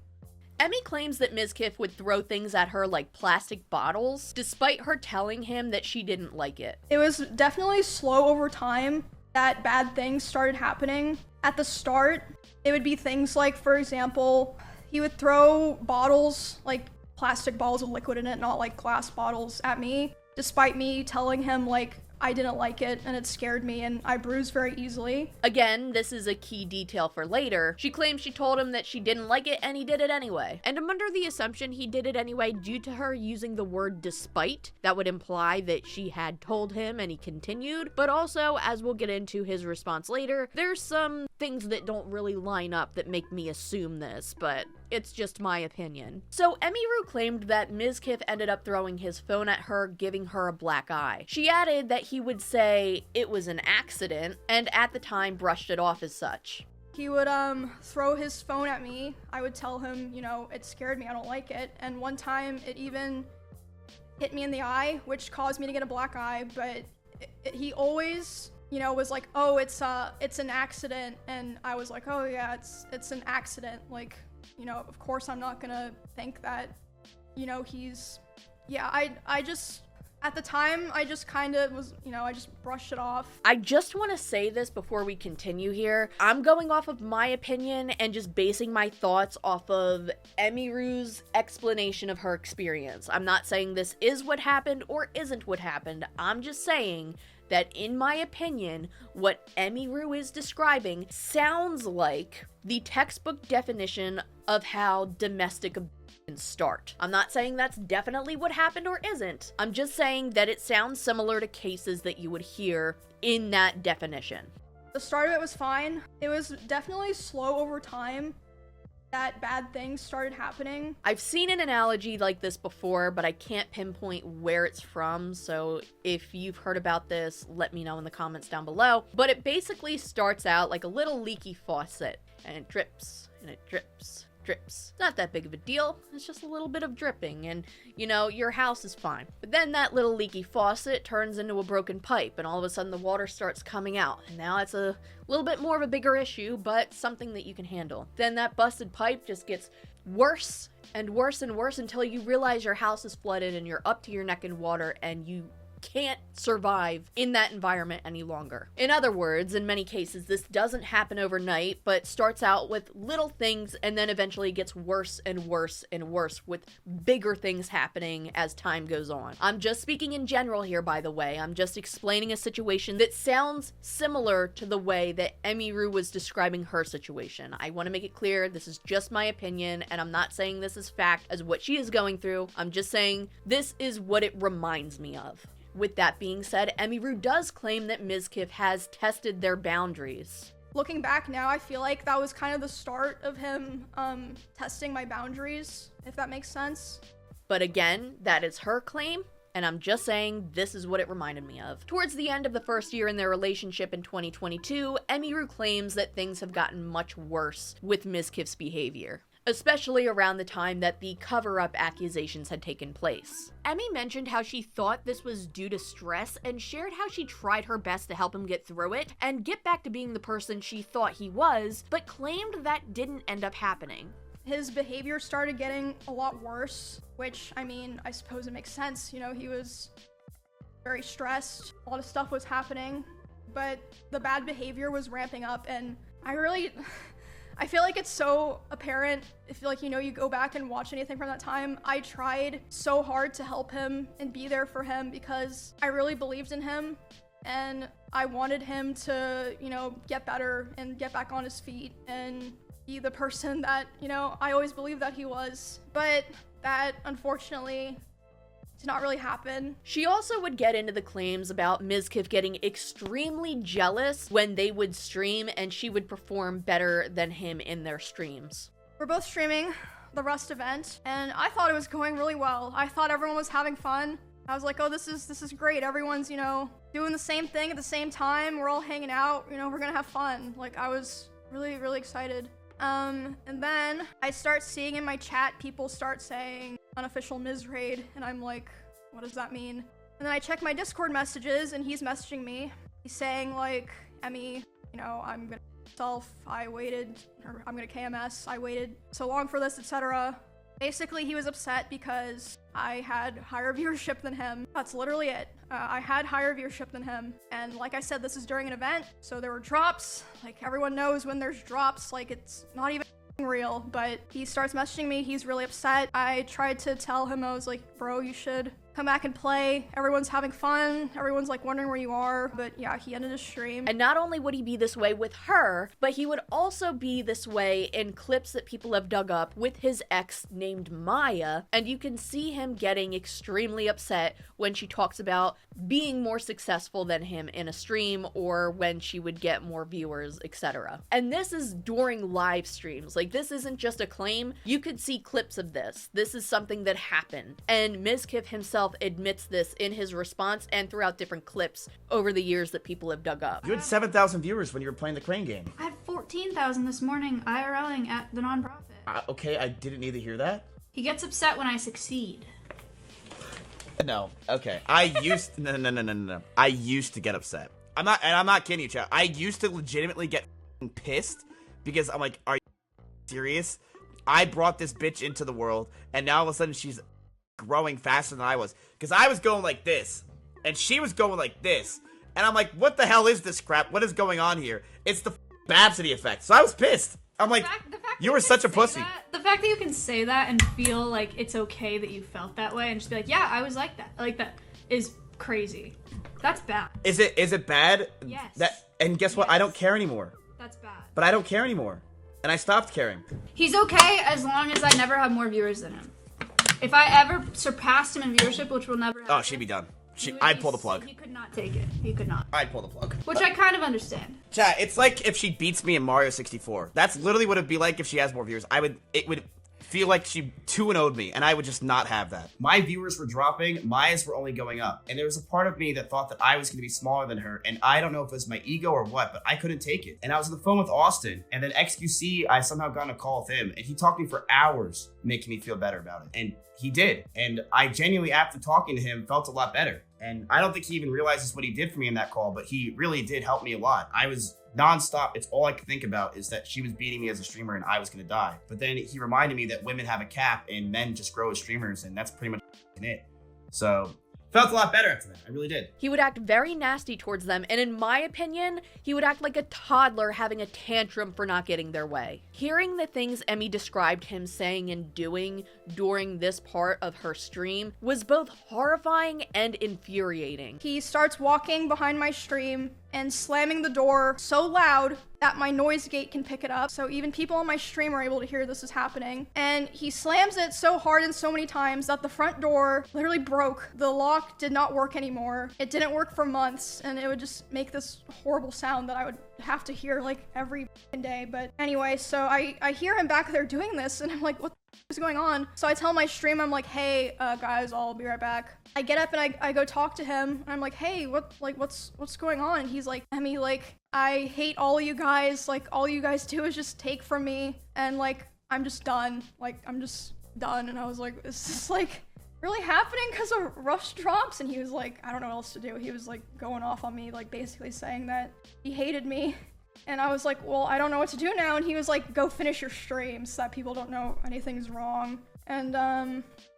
Emmy claims that Mizkif would throw things at her like plastic bottles, despite her telling him that she didn't like it. It was definitely slow over time that bad things started happening. At the start, it would be things like, for example, he would throw bottles, like plastic bottles with liquid in it, not like glass bottles, at me, despite me telling him like I didn't like it and it scared me and I bruised very easily. Again, this is a key detail for later. She claims she told him that she didn't like it and he did it anyway. And I'm under the assumption he did it anyway due to her using the word despite. That would imply that she had told him and he continued. But also, as we'll get into his response later, there's some things that don't really line up that make me assume this, but it's just my opinion. So Emiru claimed that Mizkif ended up throwing his phone at her, giving her a black eye. She added that he would say it was an accident, and at the time brushed it off as such. He would throw his phone at me. I would tell him, you know, it scared me, I don't like it. And one time it even hit me in the eye, which caused me to get a black eye, but he always, you know, was like, oh, it's an accident. And I was like, oh yeah, it's an accident. Like, you know, of course I'm not gonna think that, you know, I just, at the time, I just kind of was, you know, I just brushed it off. I just want to say this before we continue here. I'm going off of my opinion and just basing my thoughts off of Emiru's explanation of her experience. I'm not saying this is what happened or isn't what happened. I'm just saying that in my opinion, what Emiru is describing sounds like the textbook definition of how domestic abuse can start. I'm not saying that's definitely what happened or isn't. I'm just saying that it sounds similar to cases that you would hear in that definition. The start of it was fine. It was definitely slow over time that bad things started happening. I've seen an analogy like this before, but I can't pinpoint where it's from, so if you've heard about this, let me know in the comments down below. But it basically starts out like a little leaky faucet, and it drips, and it drips, drips. Not that big of a deal, it's just a little bit of dripping, and, you know, your house is fine. But then that little leaky faucet turns into a broken pipe, and all of a sudden the water starts coming out, and now it's a little bit more of a bigger issue, but something that you can handle. Then that busted pipe just gets worse and worse and worse until you realize your house is flooded and you're up to your neck in water and you can't survive in that environment any longer. In other words, in many cases, this doesn't happen overnight, but starts out with little things and then eventually gets worse and worse and worse with bigger things happening as time goes on. I'm just speaking in general here, by the way. I'm just explaining a situation that sounds similar to the way that Emiru was describing her situation. I want to make it clear, this is just my opinion, and I'm not saying this is fact as what she is going through. I'm just saying this is what it reminds me of. With that being said, Emiru does claim that Mizkif has tested their boundaries. Looking back now, I feel like that was kind of the start of him testing my boundaries, if that makes sense. But again, that is her claim, and I'm just saying this is what it reminded me of. Towards the end of the first year in their relationship in 2022, Emiru claims that things have gotten much worse with Mizkif's behavior, especially around the time that the cover-up accusations had taken place. Emmy mentioned how she thought this was due to stress and shared how she tried her best to help him get through it and get back to being the person she thought he was, but claimed that didn't end up happening. His behavior started getting a lot worse, which, I mean, I suppose it makes sense. You know, he was very stressed, a lot of stuff was happening, but the bad behavior was ramping up, and I feel like it's so apparent if, like, you know, you go back and watch anything from that time. I tried so hard to help him and be there for him because I really believed in him and I wanted him to, you know, get better and get back on his feet and be the person that, you know, I always believed that he was. But that, unfortunately, did not really happen. She also would get into the claims about Mizkif getting extremely jealous when they would stream and she would perform better than him in their streams. We're both streaming the Rust event and I thought it was going really well. I thought everyone was having fun. I was like, oh, this is great. Everyone's, you know, doing the same thing at the same time. We're all hanging out, you know, we're gonna have fun. Like, I was really, really excited. And then I start seeing in my chat, people start saying unofficial Miz raid, and I'm like, what does that mean? And then I check my Discord messages, and he's messaging me. He's saying, like, Emmy, you know, I'm gonna I waited, or I'm gonna KMS, I waited so long for this, etc. Basically, he was upset because I had higher viewership than him. That's literally it. I had higher viewership than him. And like I said, this is during an event, so there were drops. Like, everyone knows when there's drops, like, it's not even real. But he starts messaging me, he's really upset. I tried to tell him, I was like, bro, you should come back and play. Everyone's having fun. Everyone's like wondering where you are. But yeah, he ended his stream. And not only would he be this way with her, but he would also be this way in clips that people have dug up with his ex named Maya. And you can see him getting extremely upset when she talks about being more successful than him in a stream or when she would get more viewers, etc. And this is during live streams. Like, this isn't just a claim. You could see clips of this. This is something that happened. And Mizkif himself admits this in his response and throughout different clips over the years that people have dug up. You had 7,000 viewers when you were playing the crane game. I had 14,000 this morning IRLing at the nonprofit. Okay, I didn't need to hear that. He gets upset when I succeed. No, okay. I used no. I used to get upset. I'm not kidding you, chat. I used to legitimately get pissed because I'm like, are you serious? I brought this bitch into the world, and now all of a sudden she's growing faster than I was. Because I was going like this, and she was going like this. And I'm like, what the hell is this crap? What is going on here? It's the Babsity effect. So I was pissed. I'm like, you were such a pussy. The fact that you can say that and feel like it's okay that you felt that way and just be like, yeah, I was like that is crazy. That's bad. Is it bad? Yes. And guess what? I don't care anymore. That's bad. But I don't care anymore. And I stopped caring. He's okay as long as I never have more viewers than him. If I ever surpassed him in viewership, which will never happen. Oh, she'd be done. I'd pull the plug. He could not take it. He could not. I'd pull the plug. Which I kind of understand. Chat, it's like if she beats me in Mario 64. That's literally what it'd be like if she has more viewers. It would feel like she 2-0'd me, and I would just not have that. My viewers were dropping, Maya's were only going up, and there was a part of me that thought that I was going to be smaller than her, and I don't know if it was my ego or what, but I couldn't take it. And I was on the phone with Austin, and then XQC, I somehow got on a call with him, and he talked to me for hours, making me feel better about it. And he did. And I genuinely, after talking to him, felt a lot better. And I don't think he even realizes what he did for me in that call, but he really did help me a lot. I was nonstop. It's all I could think about is that she was beating me as a streamer and I was going to die. But then he reminded me that women have a cap and men just grow as streamers, and that's pretty much it. So felt a lot better after that. I really did. He would act very nasty towards them, and in my opinion, he would act like a toddler having a tantrum for not getting their way. Hearing the things Emmy described him saying and doing during this part of her stream was both horrifying and infuriating. He starts walking behind my stream and slamming the door so loud that my noise gate can pick it up. So even people on my stream are able to hear this is happening. And he slams it so hard and so many times that the front door literally broke. The lock did not work anymore. It didn't work for months, and it would just make this horrible sound that I would have to hear like every day. But anyway, so I hear him back there doing this, and I'm like, what is going on? So I tell my stream, I'm like, hey, guys, I'll be right back. I get up and I go talk to him, and I'm like, hey, what's going on? And he's like, Emmy, like, I hate all of you guys. Like, all you guys do is just take from me, and like, I'm just done. Like, I'm just done. And I was like, is this like really happening because of rush drops? And he was like, I don't know what else to do. He was like going off on me, like basically saying that he hated me. And I was like, well, I don't know what to do now. And he was like, go finish your stream so that people don't know anything's wrong. And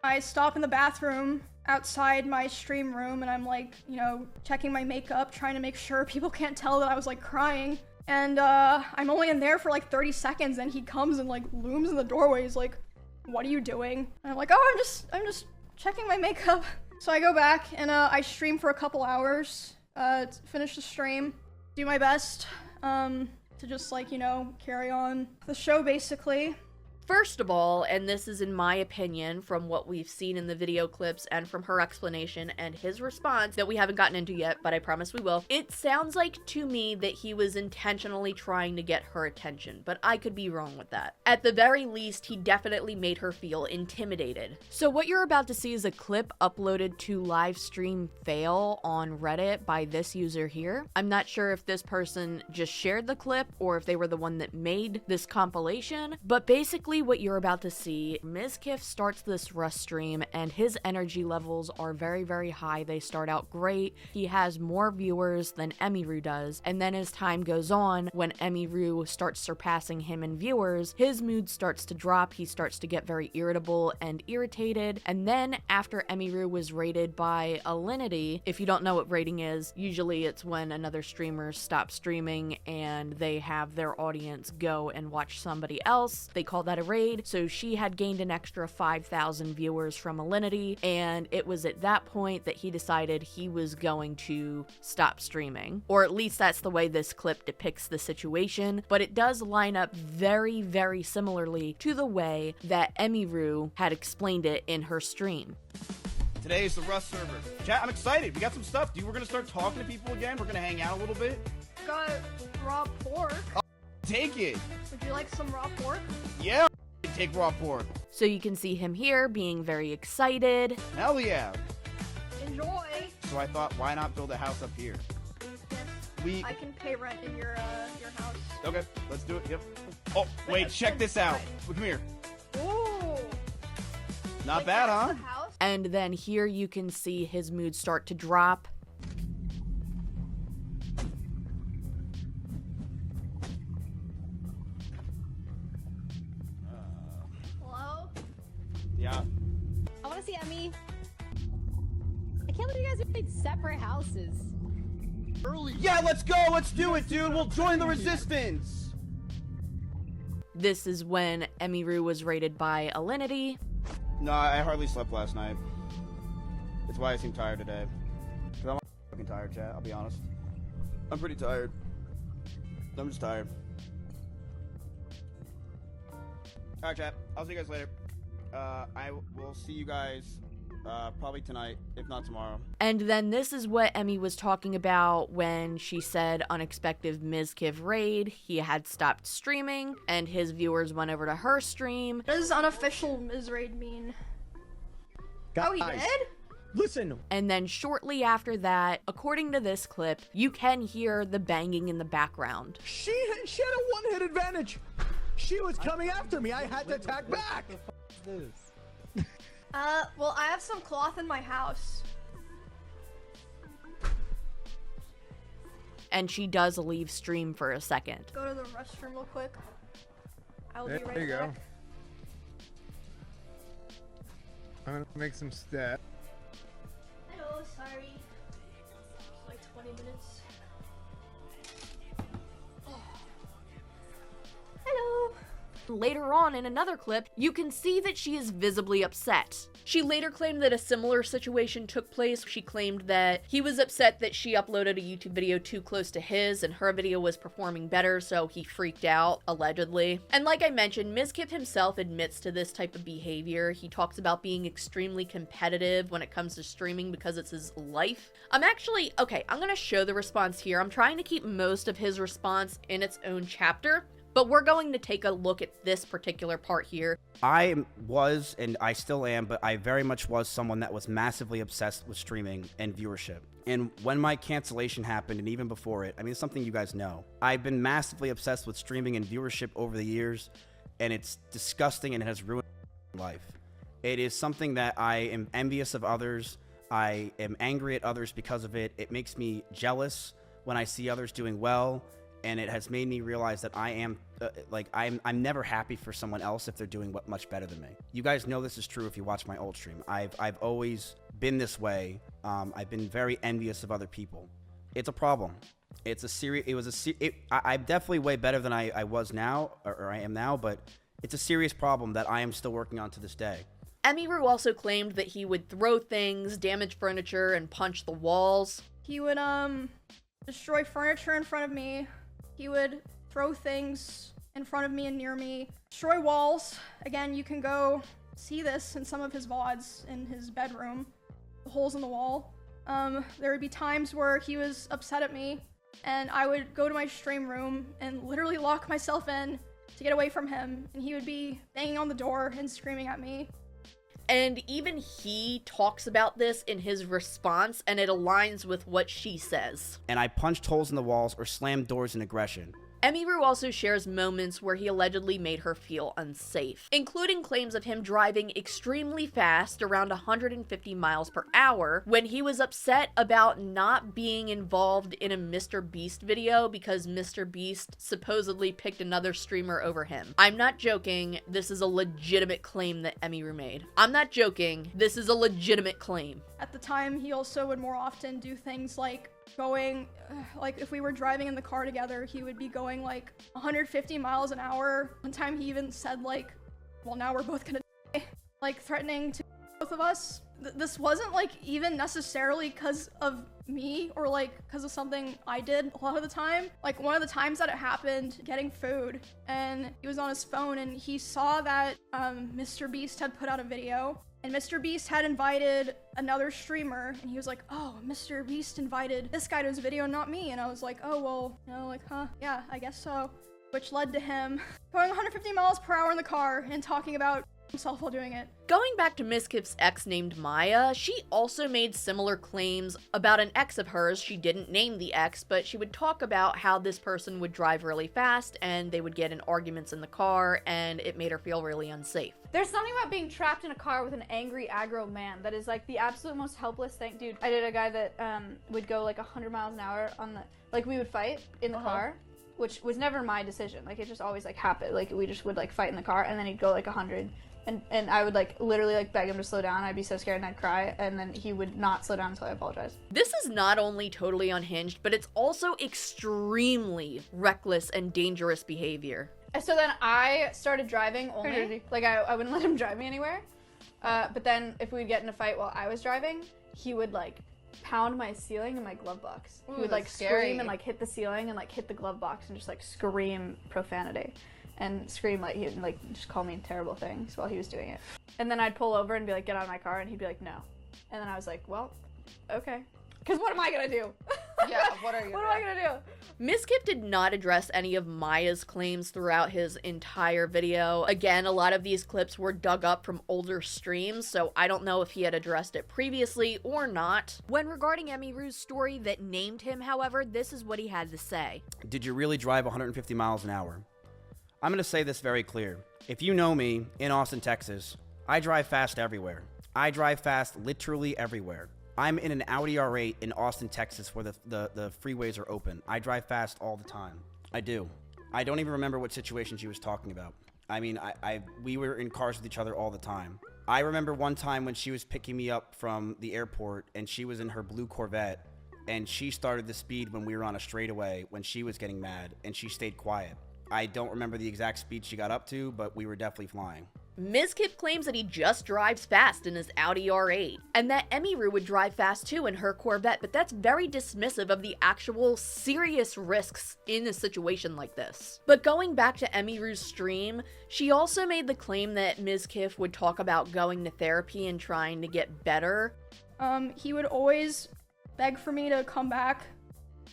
I stop in the bathroom outside my stream room, and I'm like, you know, checking my makeup, trying to make sure people can't tell that I was like crying. And I'm only in there for like 30 seconds, and he comes and like looms in the doorway. He's like, what are you doing? And I'm like, oh, I'm just checking my makeup. So I go back and I stream for a couple hours, to finish the stream, do my best to just like, you know, carry on the show basically. First of all, and this is in my opinion from what we've seen in the video clips and from her explanation and his response that we haven't gotten into yet, but I promise we will, it sounds like to me that he was intentionally trying to get her attention, but I could be wrong with that. At the very least, he definitely made her feel intimidated. So what you're about to see is a clip uploaded to Livestream Fail on Reddit by this user here. I'm not sure if this person just shared the clip or if they were the one that made this compilation, but basically what you're about to see, Mizkif starts this Rust stream and his energy levels are very, very high. They start out great. He has more viewers than Emiru does, and then as time goes on, when Emiru starts surpassing him in viewers, his mood starts to drop. He starts to get very irritable and irritated, and then after Emiru was raided by Alinity, if you don't know what raiding is, usually it's when another streamer stops streaming and they have their audience go and watch somebody else. They call that a raid. So she had gained an extra 5,000 viewers from Alinity, and it was at that point that he decided he was going to stop streaming. Or at least that's the way this clip depicts the situation, but it does line up very, very similarly to the way that Emiru had explained it in her stream. Today is the Rust server. Chat, I'm excited. We got some stuff, dude. We're gonna start talking to people again. We're gonna hang out a little bit. Got raw pork. Oh, take it. Would you like some raw pork? Yeah, take raw pork. So you can see him here being very excited. Hell yeah. Enjoy. So I thought, why not build a house up here? Yes. I can pay rent in your house. Okay, let's do it. Yep. Oh, wait, check this out. Come here. Ooh. Not like bad, huh? And then here you can see his mood start to drop. Hello? Yeah. I want to see Emmy. I can't believe you guys made separate houses. Yeah, let's go. Let's do it, dude. We'll join the resistance. This is when Emiru was raided by Alinity. No, I hardly slept last night. It's why I seem tired today. Because I'm fucking tired, chat. I'll be honest. I'm pretty tired. I'm just tired. Alright, chat. I'll see you guys later. I will see you guys Probably tonight, if not tomorrow. And then this is what Emmy was talking about when she said unexpected Mizkif raid. He had stopped streaming, and his viewers went over to her stream. What does unofficial Miz raid mean? Guys, oh, he did? Listen. And then shortly after that, according to this clip, you can hear the banging in the background. She had a one-hit advantage. She was coming after me. I had to attack back. Well, I have some cloth in my house. And she does leave stream for a second. Go to the restroom real quick. I'll There be right you back. go. I'm gonna make some stat. Hello, sorry. Like 20 minutes. Oh. Hello. Later on in another clip, you can see that she is visibly upset. She later claimed that a similar situation took place. She claimed that he was upset that she uploaded a YouTube video too close to his and her video was performing better, so he freaked out, allegedly. And like I mentioned, Mizkif himself admits to this type of behavior. He talks about being extremely competitive when it comes to streaming because it's his life. I'm gonna show the response here. I'm trying to keep most of his response in its own chapter, but we're going to take a look at this particular part here. I was, and I still am, but I very much was someone that was massively obsessed with streaming and viewership. And when my cancellation happened, and even before it, I mean, it's something you guys know. I've been massively obsessed with streaming and viewership over the years, and it's disgusting and it has ruined my life. It is something that I am envious of others. I am angry at others because of it. It makes me jealous when I see others doing well. And it has made me realize that I am, I'm never happy for someone else if they're doing much better than me. You guys know this is true if you watch my old stream. I've always been this way. I've been very envious of other people. It's a problem. I'm definitely way better than I was now, or I am now, but it's a serious problem that I am still working on to this day. Emiru also claimed that he would throw things, damage furniture, and punch the walls. He would, destroy furniture in front of me. He would throw things in front of me and near me. Destroy walls. Again, you can go see this in some of his VODs in his bedroom. The holes in the wall. There would be times where he was upset at me, and I would go to my stream room and literally lock myself in to get away from him, and he would be banging on the door and screaming at me. And even he talks about this in his response, and it aligns with what she says. And I punched holes in the walls or slammed doors in aggression. Emiru also shares moments where he allegedly made her feel unsafe, including claims of him driving extremely fast, around 150 miles per hour, when he was upset about not being involved in a Mr. Beast video because Mr. Beast supposedly picked another streamer over him. I'm not joking, this is a legitimate claim that Emiru made. I'm not joking, this is a legitimate claim. At the time, he also would more often do things like going, like if we were driving in the car together, he would be going like 150 miles an hour. One time he even said like, well, now we're both gonna die, like threatening to both of us. This wasn't like even necessarily because of me or like because of something I did a lot of the time. Like one of the times that it happened, getting food, and he was on his phone and he saw that Mr. Beast had put out a video. And Mr. Beast had invited another streamer, and he was like, oh, Mr. Beast invited this guy to his video, not me. And I was like, oh, well, you know, like, huh, yeah, I guess so. Which led to him going 150 miles per hour in the car and talking about himself while doing it. Going back to Mizkif's ex named Maya, she also made similar claims about an ex of hers. She didn't name the ex, but she would talk about how this person would drive really fast and they would get in arguments in the car and it made her feel really unsafe. There's something about being trapped in a car with an angry, aggro man that is like the absolute most helpless thing. Dude, I did a guy that would go like 100 miles an hour on the, like we would fight in the car, which was never my decision. Like it just always like happened. Like we just would like fight in the car and then he'd go like 100. And I would like literally like beg him to slow down. I'd be so scared and I'd cry, and then he would not slow down until I apologized. This is not only totally unhinged, but it's also extremely reckless and dangerous behavior. So then I started driving only. Like I wouldn't let him drive me anywhere. But then if we'd get in a fight while I was driving, he would like pound my ceiling in my glove box. He would like scream and like hit the ceiling and like hit the glove box and just like scream profanity. And scream like he would like just call me terrible things while he was doing it. And then I'd pull over and be like, get out of my car, and he'd be like, no. And then I was like, well, okay. Because what am I gonna do? Yeah, what are you What am I gonna do? Mizkif did not address any of Maya's claims throughout his entire video. Again, a lot of these clips were dug up from older streams, so I don't know if he had addressed it previously or not. When regarding Emiru's story that named him, however, this is what he had to say. Did you really drive 150 miles an hour? I'm going to say this very clear. If you know me in Austin, Texas, I drive fast everywhere. I drive fast literally everywhere. I'm in an Audi R8 in Austin, Texas, where the freeways are open. I drive fast all the time. I do. I don't even remember what situation she was talking about. I mean, we were in cars with each other all the time. I remember one time when she was picking me up from the airport, and she was in her blue Corvette, and she started the speed when we were on a straightaway when she was getting mad, and she stayed quiet. I don't remember the exact speed she got up to, but we were definitely flying. Mizkif claims that he just drives fast in his Audi R8, and that Emiru would drive fast too in her Corvette, but that's very dismissive of the actual serious risks in a situation like this. But going back to Emiru's stream, she also made the claim that Mizkif would talk about going to therapy and trying to get better. He would always beg for me to come back,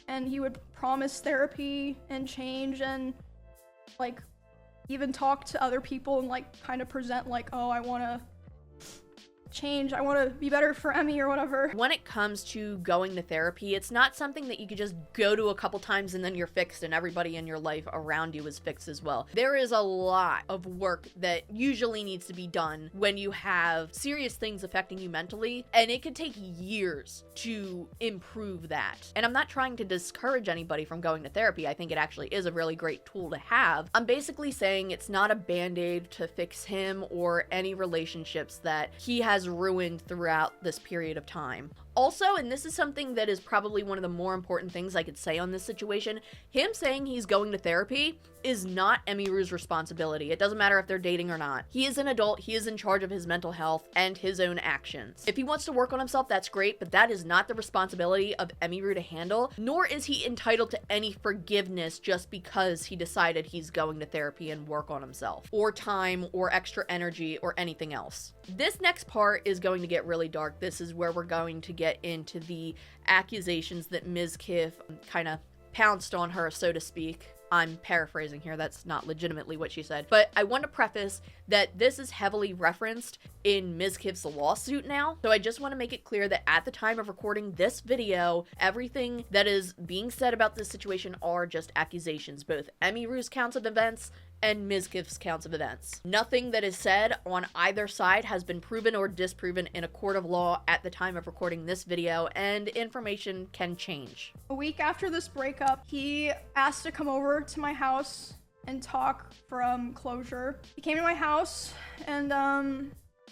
and he would promise therapy and change and, like, even talk to other people and, like, kind of present, like, oh, I want to change, I want to be better for Emmy or whatever. When it comes to going to therapy, it's not something that you could just go to a couple times and then you're fixed and everybody in your life around you is fixed as well. There is a lot of work that usually needs to be done when you have serious things affecting you mentally, and it could take years to improve that. And I'm not trying to discourage anybody from going to therapy. I think it actually is a really great tool to have. I'm basically saying it's not a band-aid to fix him or any relationships that he has ruined throughout this period of time. Also, and this is something that is probably one of the more important things I could say on this situation, him saying he's going to therapy is not Emiru's responsibility. It doesn't matter if they're dating or not. He is an adult, he is in charge of his mental health and his own actions. If he wants to work on himself, that's great, but that is not the responsibility of Emiru to handle, nor is he entitled to any forgiveness just because he decided he's going to therapy and work on himself, or time, or extra energy, or anything else. This next part is going to get really dark. This is where we're going to get into the accusations that Mizkif kind of pounced on her, so to speak. I'm paraphrasing here, that's not legitimately what she said. But I want to preface that this is heavily referenced in Mizkif's lawsuit now. So I just want to make it clear that at the time of recording this video, everything that is being said about this situation are just accusations, both Emiru's counts of events and Mizkif's counts of events. Nothing that is said on either side has been proven or disproven in a court of law at the time of recording this video, and information can change. A week after this breakup, he asked to come over to my house and talk for closure. He came to my house, and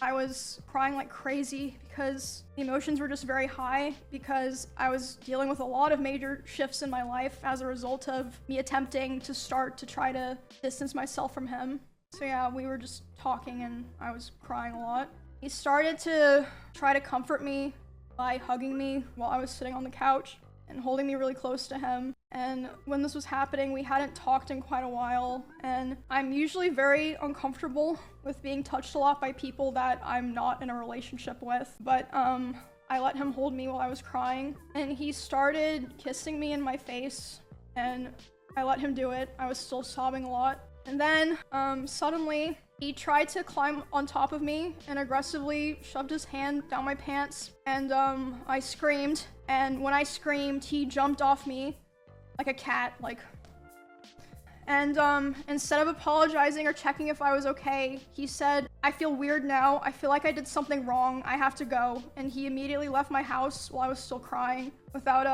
I was crying like crazy because the emotions were just very high, because I was dealing with a lot of major shifts in my life as a result of me attempting to start to try to distance myself from him. So yeah, we were just talking and I was crying a lot. He started to try to comfort me by hugging me while I was sitting on the couch and holding me really close to him. And when this was happening, we hadn't talked in quite a while, and I'm usually very uncomfortable with being touched a lot by people that I'm not in a relationship with, but I let him hold me while I was crying, and he started kissing me in my face, and I let him do it. I was still sobbing a lot. And then suddenly he tried to climb on top of me and aggressively shoved his hand down my pants, and I screamed, and when I screamed, he jumped off me like a cat, and instead of apologizing or checking if I was okay, he said, "I feel weird now. I feel like I did something wrong. I have to go." And he immediately left my house while I was still crying without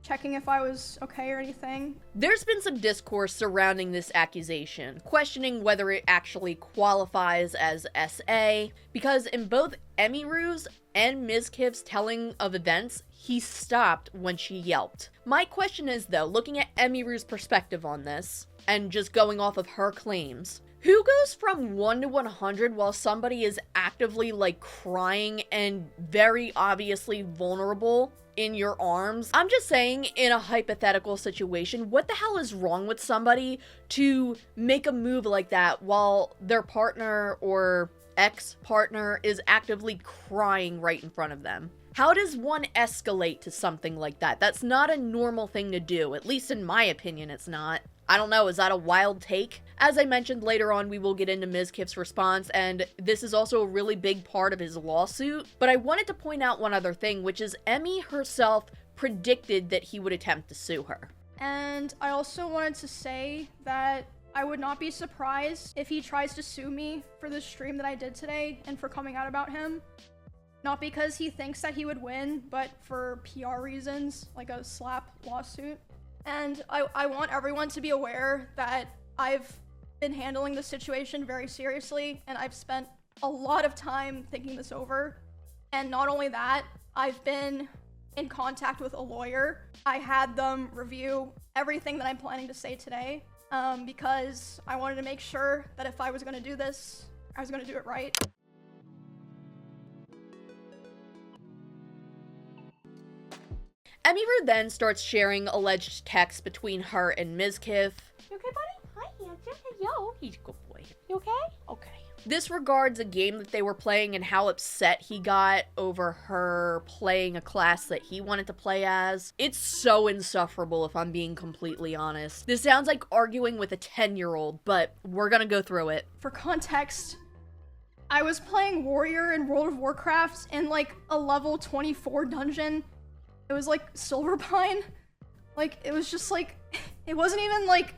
checking if I was okay or anything. There's been some discourse surrounding this accusation, questioning whether it actually qualifies as SA, because in both Emiru's and Mizkif's telling of events, he stopped when she yelped. My question is, though, looking at Emiru's perspective on this, and just going off of her claims, who goes from 1 to 100 while somebody is actively, crying and very obviously vulnerable in your arms? I'm just saying, in a hypothetical situation, what the hell is wrong with somebody to make a move like that while their partner or ex-partner is actively crying right in front of them. How does one escalate to something like that? That's not a normal thing to do. At least in my opinion, it's not. I don't know, is that a wild take? As I mentioned later on, we will get into Mizkif's response, and this is also a really big part of his lawsuit. But I wanted to point out one other thing, which is Emmy herself predicted that he would attempt to sue her. And I also wanted to say that I would not be surprised if he tries to sue me for the stream that I did today and for coming out about him. Not because he thinks that he would win, but for PR reasons, like a slap lawsuit. And I want everyone to be aware that I've been handling the situation very seriously, and I've spent a lot of time thinking this over. And not only that, I've been in contact with a lawyer. I had them review everything that I'm planning to say today, because I wanted to make sure that if I was going to do this, I was going to do it right. Emiru then starts sharing alleged texts between her and Mizkif. You okay, buddy? Hi, handsome. Yo. He's a good boy. You okay? Okay. This regards a game that they were playing and how upset he got over her playing a class that he wanted to play as. It's so insufferable, if I'm being completely honest. This sounds like arguing with a 10-year-old, but we're gonna go through it. For context, I was playing Warrior in World of Warcraft in like a level 24 dungeon. It was like Silverpine. Like, it was just like, it wasn't even like,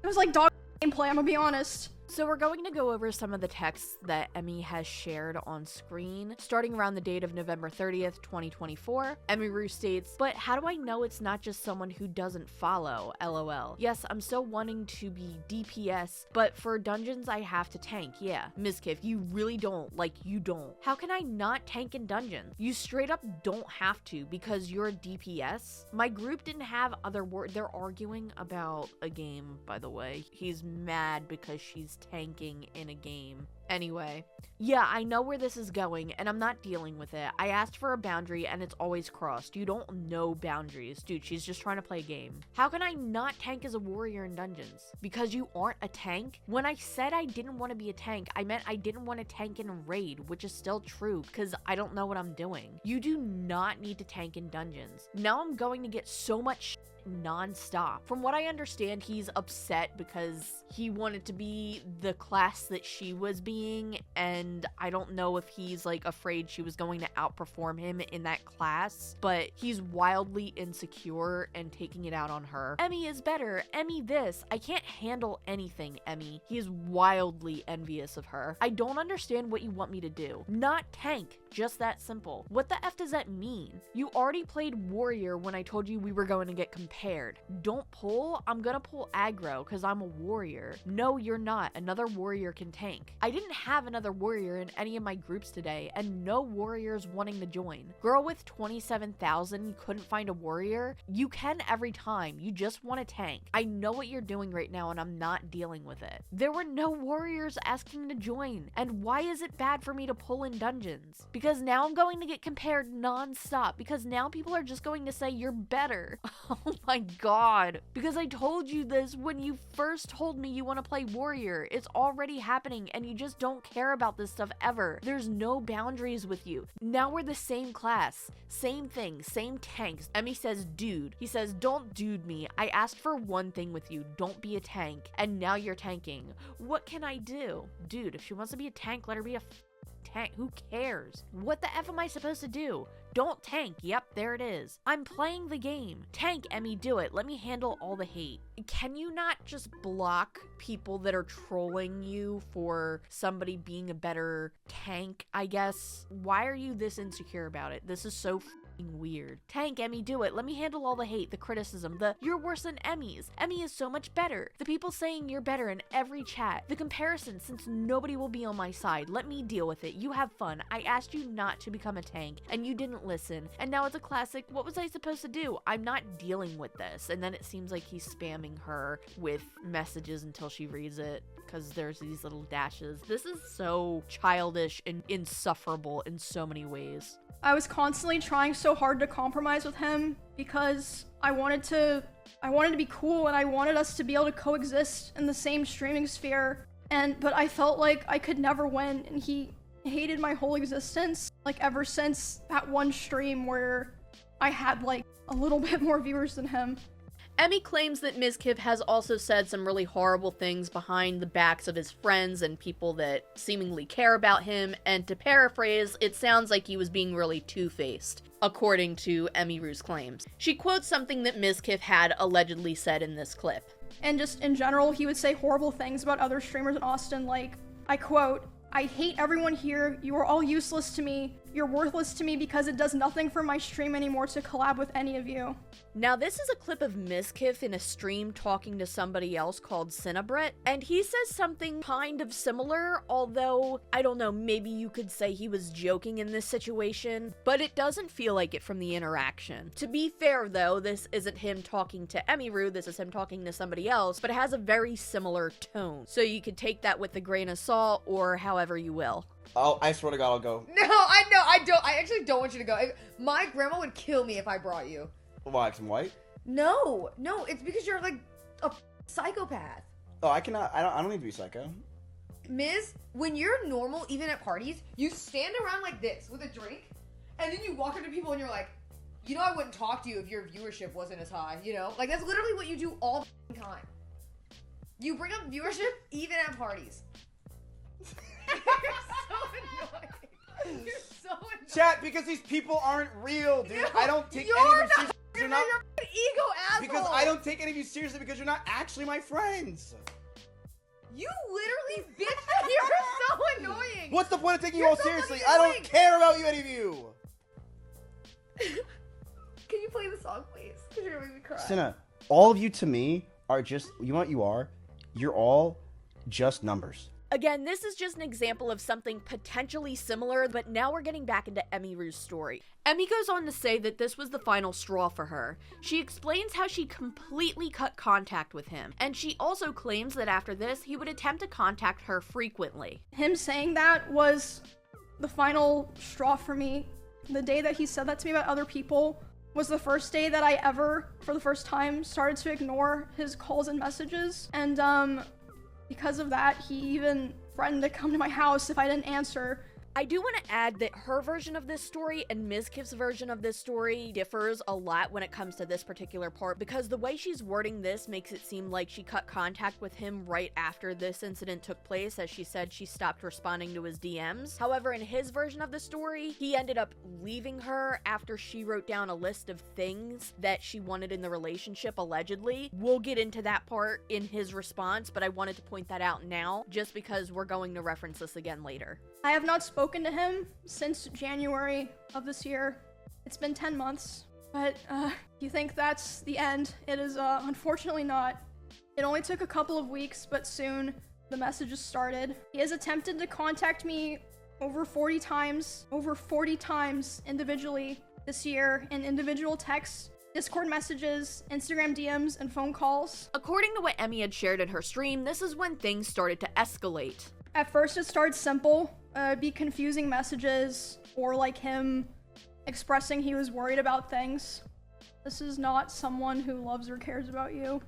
it was like dog gameplay, I'm gonna be honest. So we're going to go over some of the texts that Emmy has shared on screen, starting around the date of November 30th, 2024. Emiru states, "But how do I know it's not just someone who doesn't follow? LOL. Yes, I'm still wanting to be DPS, but for dungeons I have to tank, yeah. Mizkif, you really don't. Like, you don't. How can I not tank in dungeons? You straight up don't have to because you're a DPS? My group didn't have other words." They're arguing about a game, by the way. He's mad because she's tanking in a game. Anyway, yeah, I know where this is going, and I'm not dealing with it. I asked for a boundary, and it's always crossed. You don't know boundaries. Dude, she's just trying to play a game. How can I not tank as a warrior in dungeons? Because you aren't a tank? When I said I didn't want to be a tank, I meant I didn't want to tank in a raid, which is still true, because I don't know what I'm doing. You do not need to tank in dungeons. Now I'm going to get so much non-stop. From what I understand, he's upset because he wanted to be the class that she was being, and I don't know if he's like afraid she was going to outperform him in that class, but he's wildly insecure and taking it out on her. Emmy is better. Emmy this. I can't handle anything, Emmy. He is wildly envious of her. I don't understand what you want me to do. Not tank. Just that simple. What the F does that mean? You already played warrior when I told you we were going to get compared. Don't pull. I'm gonna pull aggro because I'm a warrior. No, you're not. Another warrior can tank. I didn't have another warrior in any of my groups today, and no warriors wanting to join. Girl with 27,000, you couldn't find a warrior? You can every time. You just want to tank. I know what you're doing right now, and I'm not dealing with it. There were no warriors asking to join. And why is it bad for me to pull in dungeons? Because now I'm going to get compared non-stop, because now people are just going to say you're better. Oh my god. Because I told you this when you first told me you want to play warrior. It's already happening and you just don't care about this stuff ever. There's no boundaries with you. Now we're the same class. Same thing. Same tanks. Emmy says dude. He says don't dude me. I asked for one thing with you. Don't be a tank. And now you're tanking. What can I do? Dude, if she wants to be a tank, let her be a tank. Who cares? What the F am I supposed to do? Don't tank. Yep, there it is. I'm playing the game. Tank, Emmy, do it. Let me handle all the hate. Can you not just block people that are trolling you for somebody being a better tank, I guess? Why are you this insecure about it? This is so f***ing weird. Tank, Emmy, do it. Let me handle all the hate, the criticism, the you're worse than Emmys. Emmy is so much better. The people saying you're better in every chat. The comparison, since nobody will be on my side. Let me deal with it. You have fun. I asked you not to become a tank, and you didn't listen. And now it's a classic, what was I supposed to do? I'm not dealing with this. And then it seems like he's spamming her with messages until she reads it, because there's these little dashes. This is so childish and insufferable in so many ways. I was constantly trying so hard to compromise with him because I wanted to be cool and I wanted us to be able to coexist in the same streaming sphere. But I felt like I could never win, and he hated my whole existence, like ever since that one stream where I had like a little bit more viewers than him. Emmy claims that Mizkif has also said some really horrible things behind the backs of his friends and people that seemingly care about him, and to paraphrase, it sounds like he was being really two-faced, according to Emiru's claims. She quotes something that Mizkif had allegedly said in this clip. And just in general, he would say horrible things about other streamers in Austin, like, I quote, "I hate everyone here, you are all useless to me, you're worthless to me because it does nothing for my stream anymore to collab with any of you." Now this is a clip of Mizkif in a stream talking to somebody else called Cinnabret, and he says something kind of similar, although, I don't know, maybe you could say he was joking in this situation, but it doesn't feel like it from the interaction. To be fair though, this isn't him talking to Emiru, this is him talking to somebody else, but it has a very similar tone, so you could take that with a grain of salt, or however you will. Oh, I swear to God, I'll go. No, I know, I don't. I actually don't want you to go. My grandma would kill me if I brought you. Why, 'cause I'm white? No, it's because you're like a psychopath. Oh, I don't need to be psycho. Miz, when you're normal, even at parties, you stand around like this with a drink, and then you walk up to people and you're like, you know, I wouldn't talk to you if your viewership wasn't as high, you know? Like, that's literally what you do all the time. You bring up viewership even at parties. You're so annoying. You're so annoying. Chat, because these people aren't real, dude. I don't take any of them seriously. You're not an ego asshole. Because I don't take any of you seriously because you're not actually my friends. You literally bitch that you're so annoying. What's the point of taking you all seriously? I don't care about you, any of you. Can you play the song, please? Because you're gonna make me cry. Cinna, all of you to me are just, you know what you are? You're all just numbers. Again, this is just an example of something potentially similar, but now we're getting back into Emiru's story. Emmy goes on to say that this was the final straw for her. She explains how she completely cut contact with him, and she also claims that after this, he would attempt to contact her frequently. Him saying that was the final straw for me. The day that he said that to me about other people was the first day that I ever, for the first time, started to ignore his calls and messages, and because of that, he even threatened to come to my house if I didn't answer. I do want to add that her version of this story and Mizkif's version of this story differs a lot when it comes to this particular part, because the way she's wording this makes it seem like she cut contact with him right after this incident took place, as she said she stopped responding to his DMs. However, in his version of the story, he ended up leaving her after she wrote down a list of things that she wanted in the relationship, allegedly. We'll get into that part in his response, but I wanted to point that out now, just because we're going to reference this again later. I have not spoken to him since January of this year. It's been 10 months, but you think that's the end. It is unfortunately not. It only took a couple of weeks, but soon the messages started. He has attempted to contact me over 40 times individually this year in individual texts, Discord messages, Instagram DMs, and phone calls. According to what Emmy had shared in her stream, this is when things started to escalate. At first it started simple, be confusing messages, or like him expressing he was worried about things. This is not someone who loves or cares about you.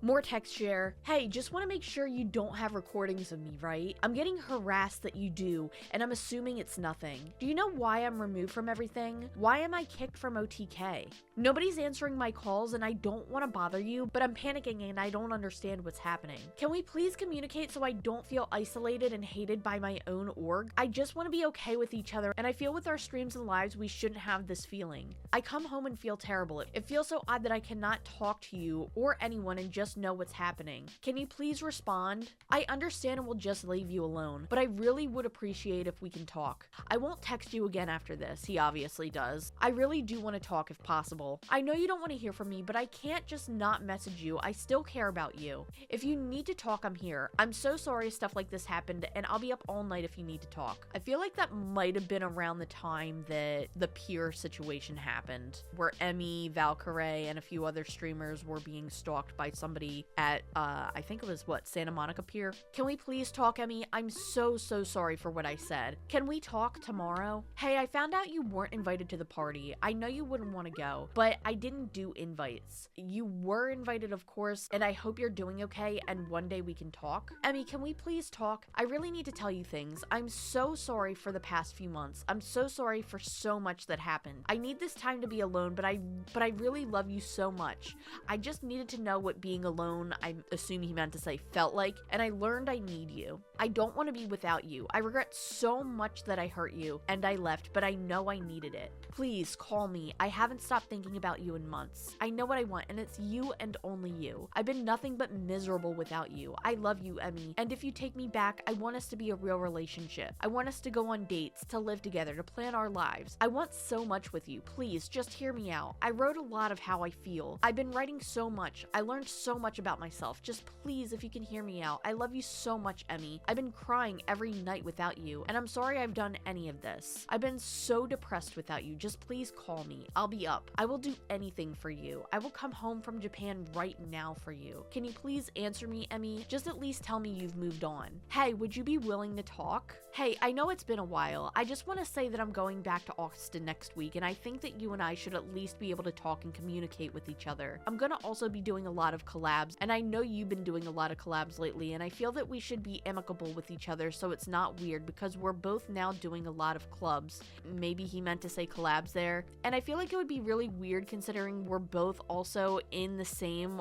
More text share. Hey, just want to make sure you don't have recordings of me, right? I'm getting harassed that you do, and I'm assuming it's nothing. Do you know why I'm removed from everything? Why am I kicked from OTK? Nobody's answering my calls, and I don't want to bother you, but I'm panicking and I don't understand what's happening. Can we please communicate so I don't feel isolated and hated by my own org? I just want to be okay with each other, and I feel with our streams and lives we shouldn't have this feeling. I come home and feel terrible. It feels so odd that I cannot talk to you or anyone and just know what's happening. Can you please respond? I understand and will just leave you alone, but I really would appreciate if we can talk. I won't text you again after this. He obviously does. I really do want to talk if possible. I know you don't want to hear from me, but I can't just not message you. I still care about you. If you need to talk, I'm here. I'm so sorry stuff like this happened, and I'll be up all night if you need to talk. I feel like that might have been around the time that the Pier situation happened, where Emmy, Valkyrae, and a few other streamers were being stalked by somebody somebody at, I think it was, Santa Monica Pier. Can we please talk, Emmy? I'm so sorry for what I said. Can we talk tomorrow? Hey, I found out you weren't invited to the party. I know you wouldn't want to go, but I didn't do invites. You were invited, of course, and I hope you're doing okay, and one day we can talk. Emmy, can we please talk? I really need to tell you things. I'm so sorry for the past few months. I'm so sorry for so much that happened. I need this time to be alone, but I really love you so much. I just needed to know what being alone, I assume he meant to say felt like, and I learned I need you. I don't want to be without you. I regret so much that I hurt you and I left, but I know I needed it. Please call me. I haven't stopped thinking about you in months. I know what I want, and it's you and only you. I've been nothing but miserable without you. I love you, Emmy, and if you take me back, I want us to be a real relationship. I want us to go on dates, to live together, to plan our lives. I want so much with you. Please, just hear me out. I wrote a lot of how I feel. I've been writing so much. I learned so much about myself. Just please, if you can hear me out. I love you so much, Emmy. I've been crying every night without you, and I'm sorry I've done any of this. I've been so depressed without you. Just please call me. I'll be up. I will do anything for you. I will come home from Japan right now for you. Can you please answer me, Emmy? Just at least tell me you've moved on. Hey, would you be willing to talk? Hey, I know it's been a while. I just want to say that I'm going back to Austin next week, and I think that you and I should at least be able to talk and communicate with each other. I'm gonna also be doing a lot of collabs, and I know you've been doing a lot of collabs lately, and I feel that we should be amicable with each other so it's not weird because we're both now doing a lot of clubs. Maybe he meant to say collabs there. And I feel like it would be really weird considering we're both also in the same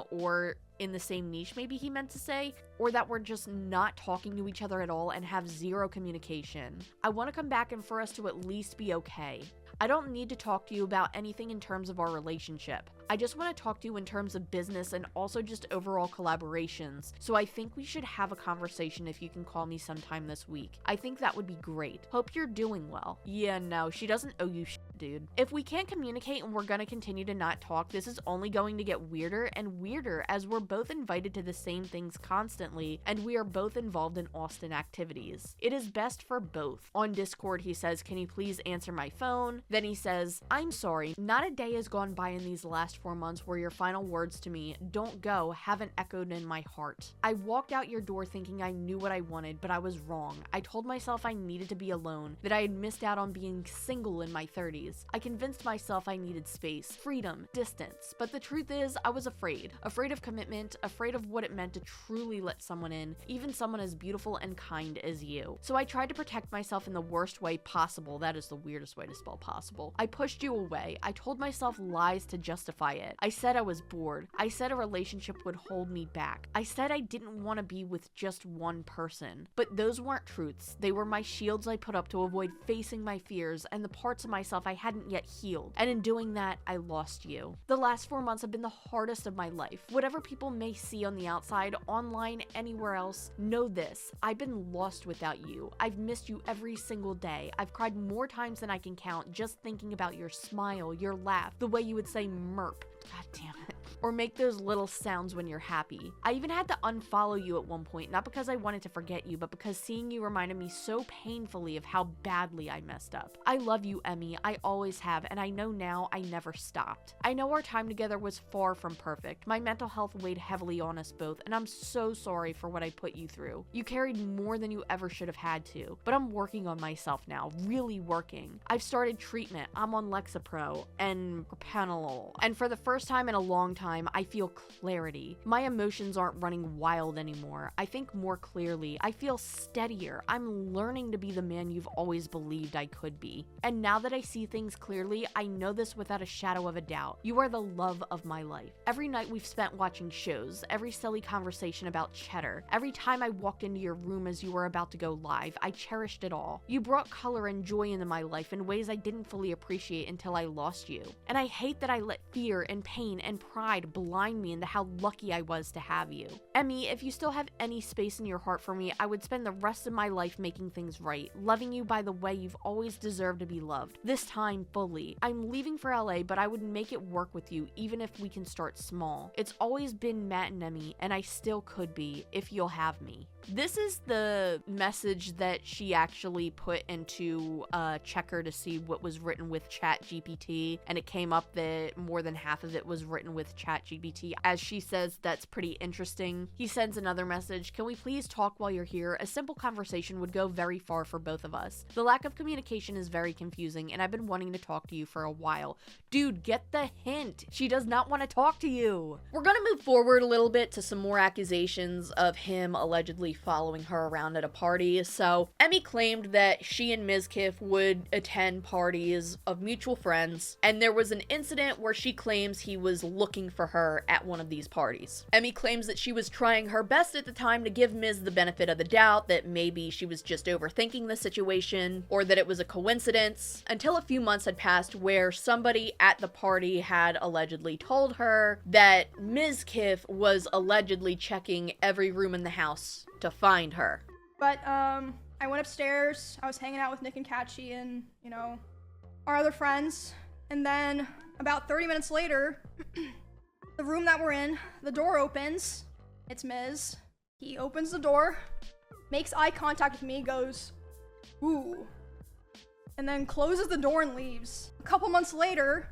niche, maybe he meant to say, or that we're just not talking to each other at all and have zero communication. I want to come back and for us to at least be okay. I don't need to talk to you about anything in terms of our relationship. I just want to talk to you in terms of business and also just overall collaborations. So I think we should have a conversation if you can call me sometime this week. I think that would be great. Hope you're doing well. Yeah, no, she doesn't owe you shit, dude. If we can't communicate and we're gonna continue to not talk, this is only going to get weirder and weirder as we're both invited to the same things constantly and we are both involved in Austin activities. It is best for both. On Discord, he says, can you please answer my phone? Then he says, I'm sorry, not a day has gone by in these last 4 months where your final words to me, don't go, haven't echoed in my heart. I walked out your door thinking I knew what I wanted, but I was wrong. I told myself I needed to be alone, that I had missed out on being single in my 30s. I convinced myself I needed space, freedom, distance, but the truth is I was afraid of commitment, afraid of what it meant to truly let someone in, even someone as beautiful and kind as you. So I tried to protect myself in the worst way possible. That is the weirdest way to spell possible. I pushed you away. I told myself lies to justify it. I said I was bored. I said a relationship would hold me back. I said I didn't want to be with just one person. But those weren't truths. They were my shields I put up to avoid facing my fears and the parts of myself I hadn't yet healed. And in doing that, I lost you. The last 4 months have been the hardest of my life. Whatever people may see on the outside, online, anywhere else, know this. I've been lost without you. I've missed you every single day. I've cried more times than I can count just thinking about your smile, your laugh, the way you would say merp. God damn it. Or make those little sounds when you're happy. I even had to unfollow you at one point, not because I wanted to forget you, but because seeing you reminded me so painfully of how badly I messed up. I love you, Emmy. I always have, and I know now I never stopped. I know our time together was far from perfect. My mental health weighed heavily on us both, and I'm so sorry for what I put you through. You carried more than you ever should have had to, but I'm working on myself now, really working. I've started treatment. I'm on Lexapro and propranolol, and for the first time in a long time, I feel clarity. My emotions aren't running wild anymore. I think more clearly. I feel steadier. I'm learning to be the man you've always believed I could be. And now that I see things clearly, I know this without a shadow of a doubt. You are the love of my life. Every night we've spent watching shows, every silly conversation about cheddar, every time I walked into your room as you were about to go live, I cherished it all. You brought color and joy into my life in ways I didn't fully appreciate until I lost you. And I hate that I let fear and pain and pride blind me into how lucky I was to have you. Emmy, if you still have any space in your heart for me, I would spend the rest of my life making things right, loving you by the way you've always deserved to be loved, this time fully. I'm leaving for LA, but I would make it work with you even if we can start small. It's always been Matt and Emmy, and I still could be if you'll have me. This is the message that she actually put into Checker to see what was written with ChatGPT, and it came up that more than half of it was written with ChatGPT. ChatGPT, as she says that's pretty interesting. He sends another message, "Can we please talk while you're here? A simple conversation would go very far for both of us. The lack of communication is very confusing, and I've been wanting to talk to you for a while." Dude, get the hint. She does not want to talk to you. We're gonna move forward a little bit to some more accusations of him allegedly following her around at a party. So, Emmy claimed that she and Mizkif would attend parties of mutual friends, and there was an incident where she claims he was looking for her at one of these parties. Emmy claims that she was trying her best at the time to give Miz the benefit of the doubt, that maybe she was just overthinking the situation, or that it was a coincidence, until a few months had passed where somebody at the party had allegedly told her that Mizkif was allegedly checking every room in the house to find her. But, I went upstairs, I was hanging out with Nick and Kachi and, you know, our other friends, and then about 30 minutes later, the room that we're in, the door opens, it's Miz. He opens the door, makes eye contact with me, goes, "Ooh," and then closes the door and leaves. A couple months later,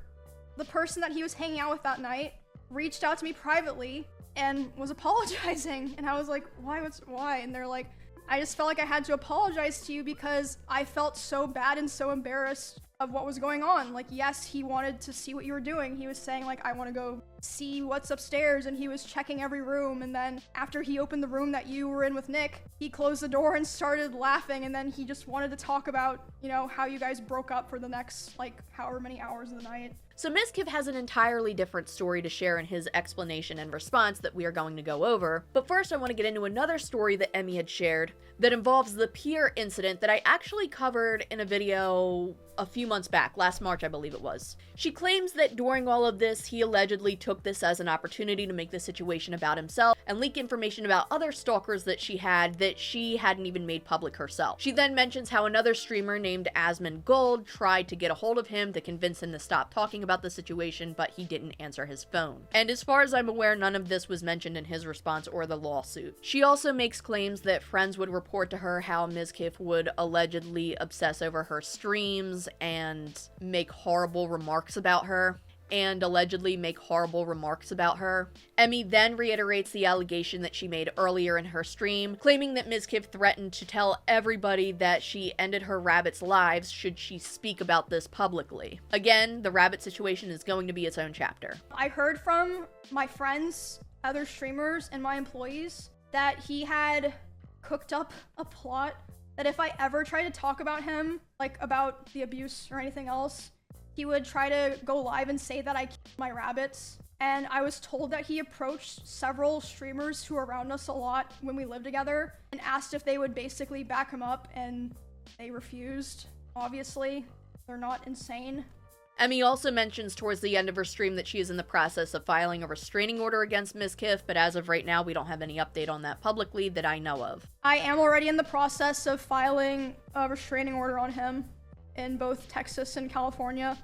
the person that he was hanging out with that night reached out to me privately and was apologizing, and I was like, why? And they're like, "I just felt like I had to apologize to you because I felt so bad and so embarrassed of what was going on. Like, yes, he wanted to see what you were doing. He was saying, like, I want to go see what's upstairs," and he was checking every room, and then after he opened the room that you were in with Nick, he closed the door and started laughing, and then he just wanted to talk about, you know, how you guys broke up for the next, like, however many hours of the night. So Mizkif has an entirely different story to share in his explanation and response that we are going to go over. But first I want to get into another story that Emmy had shared that involves the pier incident that I actually covered in a video a few months back, last March I believe it was. She claims that during all of this, he allegedly took this as an opportunity to make the situation about himself and leak information about other stalkers that she hadn't even made public herself. She then mentions how another streamer named Asmongold tried to get a hold of him to convince him to stop talking about the situation, but he didn't answer his phone. And as far as I'm aware, none of this was mentioned in his response or the lawsuit. She also makes claims that friends would report to her how Mizkif would allegedly obsess over her streams and make horrible remarks about her. Emmy then reiterates the allegation that she made earlier in her stream, claiming that Mizkif threatened to tell everybody that she ended her rabbits' lives should she speak about this publicly. Again, the rabbit situation is going to be its own chapter. I heard from my friends, other streamers, and my employees that he had cooked up a plot that if I ever tried to talk about him, like about the abuse or anything else, he would try to go live and say that I killed my rabbits. And I was told that he approached several streamers who were around us a lot when we lived together and asked if they would basically back him up, and they refused. Obviously, they're not insane. Emmy also mentions towards the end of her stream that she is in the process of filing a restraining order against Mizkif, but as of right now, we don't have any update on that publicly that I know of. I am already in the process of filing a restraining order on him in both Texas and California.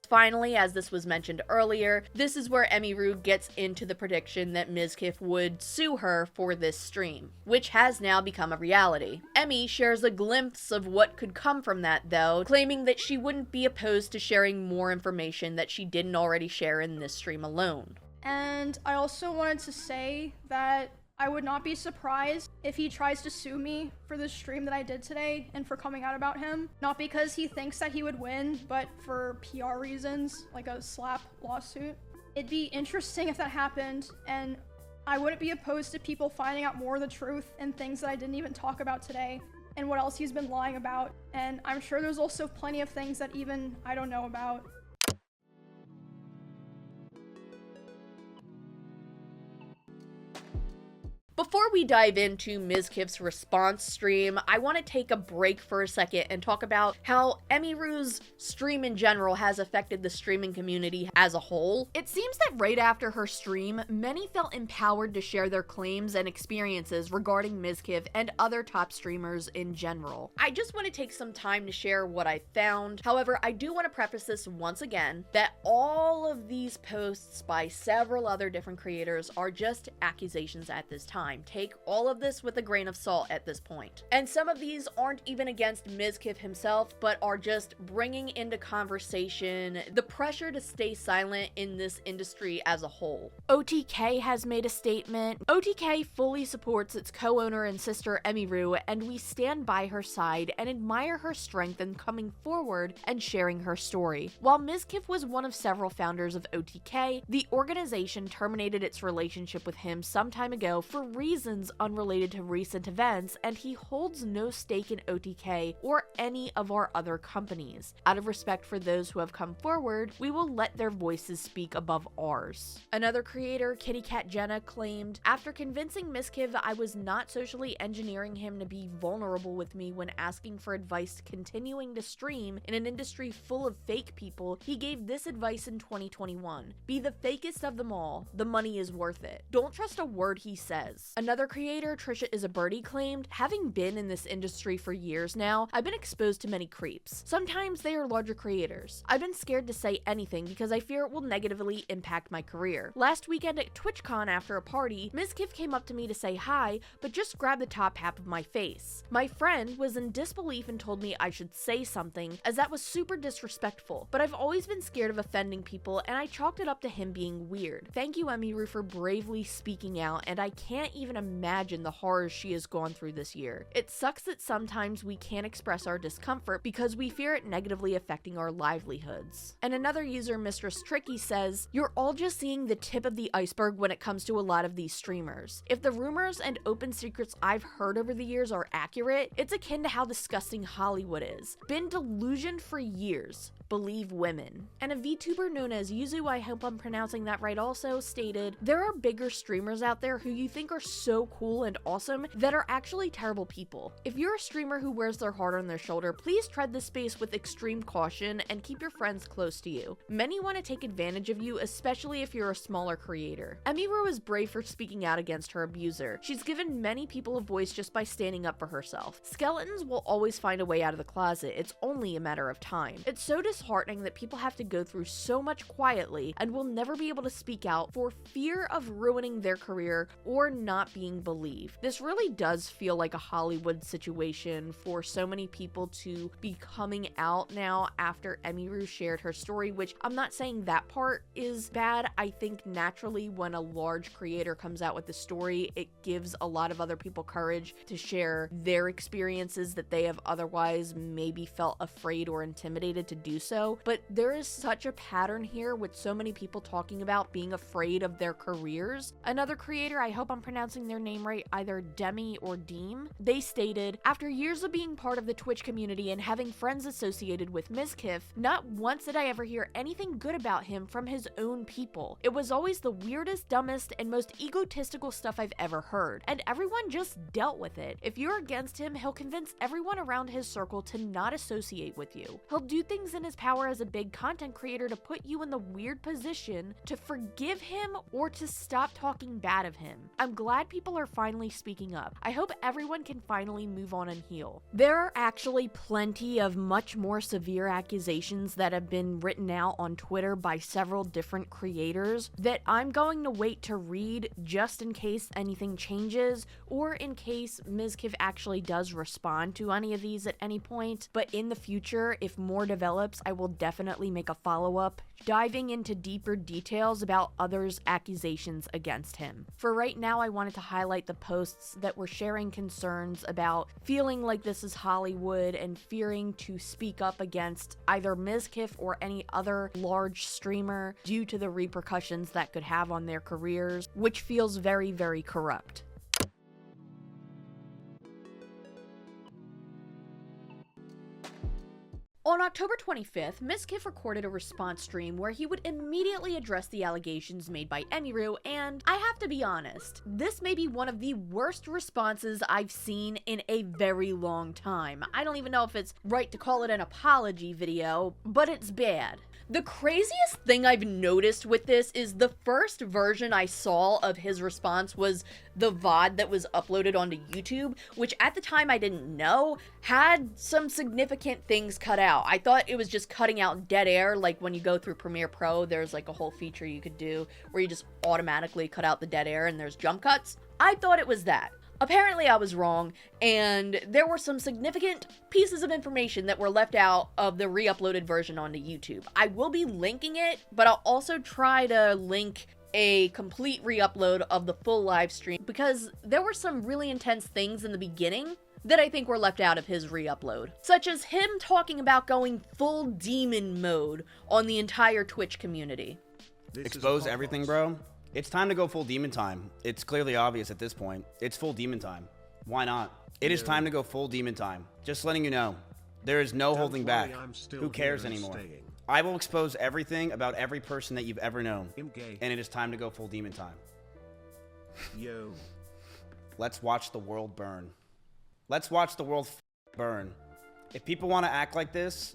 Finally, as this was mentioned earlier, this is where Emiru gets into the prediction that Mizkif would sue her for this stream, which has now become a reality. Emmy shares a glimpse of what could come from that, though, claiming that she wouldn't be opposed to sharing more information that she didn't already share in this stream alone. And I also wanted to say that I would not be surprised if he tries to sue me for this stream that I did today and for coming out about him. Not because he thinks that he would win, but for PR reasons, like a slap lawsuit. It'd be interesting if that happened, and I wouldn't be opposed to people finding out more of the truth and things that I didn't even talk about today and what else he's been lying about. And I'm sure there's also plenty of things that even I don't know about. Before we dive into Mizkif's response stream, I want to take a break for a second and talk about how Emiru's stream in general has affected the streaming community as a whole. It seems that right after her stream, many felt empowered to share their claims and experiences regarding Mizkif and other top streamers in general. I just want to take some time to share what I found. However, I do want to preface this once again that all of these posts by several other different creators are just accusations at this time. time. Take all of this with a grain of salt at this point. And some of these aren't even against Mizkif himself, but are just bringing into conversation the pressure to stay silent in this industry as a whole. OTK has made a statement. OTK fully supports its co-owner and sister Emiru, and we stand by her side and admire her strength in coming forward and sharing her story. While Mizkif was one of several founders of OTK, the organization terminated its relationship with him some time ago for reasons unrelated to recent events, and he holds no stake in OTK or any of our other companies. Out of respect for those who have come forward, we will let their voices speak above ours. Another creator, Kitty Cat Jenna, claimed, after convincing Mizkif I was not socially engineering him to be vulnerable with me when asking for advice continuing to stream in an industry full of fake people, he gave this advice in 2021. Be the fakest of them all. The money is worth it. Don't trust a word he says. Another creator, Trisha Is a Birdie, claimed, having been in this industry for years now, I've been exposed to many creeps. Sometimes they are larger creators. I've been scared to say anything because I fear it will negatively impact my career. Last weekend at TwitchCon after a party, Mizkif came up to me to say hi, but just grabbed the top half of my face. My friend was in disbelief and told me I should say something, as that was super disrespectful, but I've always been scared of offending people, and I chalked it up to him being weird. Thank you, Emiru, for bravely speaking out, and I can't even imagine the horrors she has gone through this year. It sucks that sometimes we can't express our discomfort because we fear it negatively affecting our livelihoods. And another user, Mistress Tricky, says, you're all just seeing the tip of the iceberg when it comes to a lot of these streamers. If the rumors and open secrets I've heard over the years are accurate, it's akin to how disgusting Hollywood is. Been delusioned for years. Believe women. And a VTuber known as Yuzu, I hope I'm pronouncing that right also, stated, there are bigger streamers out there who you think are so cool and awesome that are actually terrible people. If you're a streamer who wears their heart on their shoulder, please tread this space with extreme caution and keep your friends close to you. Many want to take advantage of you, especially if you're a smaller creator. Emiru is brave for speaking out against her abuser. She's given many people a voice just by standing up for herself. Skeletons will always find a way out of the closet. It's only a matter of time. It's so disheartening that people have to go through so much quietly and will never be able to speak out for fear of ruining their career or not being believed. This really does feel like a Hollywood situation for so many people to be coming out now after Emiru shared her story, which I'm not saying that part is bad. I think naturally when a large creator comes out with the story, it gives a lot of other people courage to share their experiences that they have otherwise maybe felt afraid or intimidated to do so. But there is such a pattern here with so many people talking about being afraid of their careers. Another creator, I hope I'm pronouncing their name right, either Demi or Deem, they stated, after years of being part of the Twitch community and having friends associated with Mizkif, not once did I ever hear anything good about him from his own people. It was always the weirdest, dumbest, and most egotistical stuff I've ever heard, and everyone just dealt with it. If you're against him, he'll convince everyone around his circle to not associate with you. He'll do things in his power as a big content creator to put you in the weird position to forgive him or to stop talking bad of him. I'm glad people are finally speaking up. I hope everyone can finally move on and heal. There are actually plenty of much more severe accusations that have been written out on Twitter by several different creators that I'm going to wait to read just in case anything changes or in case Mizkif actually does respond to any of these at any point. But in the future, if more develops, I will definitely make a follow-up diving into deeper details about others' accusations against him. For right now, I wanted to highlight the posts that were sharing concerns about feeling like this is Hollywood and fearing to speak up against either Mizkif or any other large streamer due to the repercussions that could have on their careers, which feels very, very corrupt. On October 25th, Mizkif recorded a response stream where he would immediately address the allegations made by Emiru, and I have to be honest, this may be one of the worst responses I've seen in a very long time. I don't even know if it's right to call it an apology video, but it's bad. The craziest thing I've noticed with this is the first version I saw of his response was the VOD that was uploaded onto YouTube, which at the time I didn't know had some significant things cut out. I thought it was just cutting out dead air, like when you go through Premiere Pro, there's like a whole feature you could do where you just automatically cut out the dead air and there's jump cuts. I thought it was that. Apparently I was wrong, and there were some significant pieces of information that were left out of the re-uploaded version onto YouTube. I will be linking it, but I'll also try to link a complete re-upload of the full live stream, because there were some really intense things in the beginning that I think were left out of his re-upload. Such as him talking about going full demon mode on the entire Twitch community. Expose everything, bro. It's time to go full demon time. It's clearly obvious at this point. It's full demon time. Why not? It is time to go full demon time. Just letting you know. There is no holding back. Who cares anymore? I will expose everything about every person that you've ever known. And it is time to go full demon time. Yo. Let's watch the world burn. Let's watch the world burn. If people want to act like this,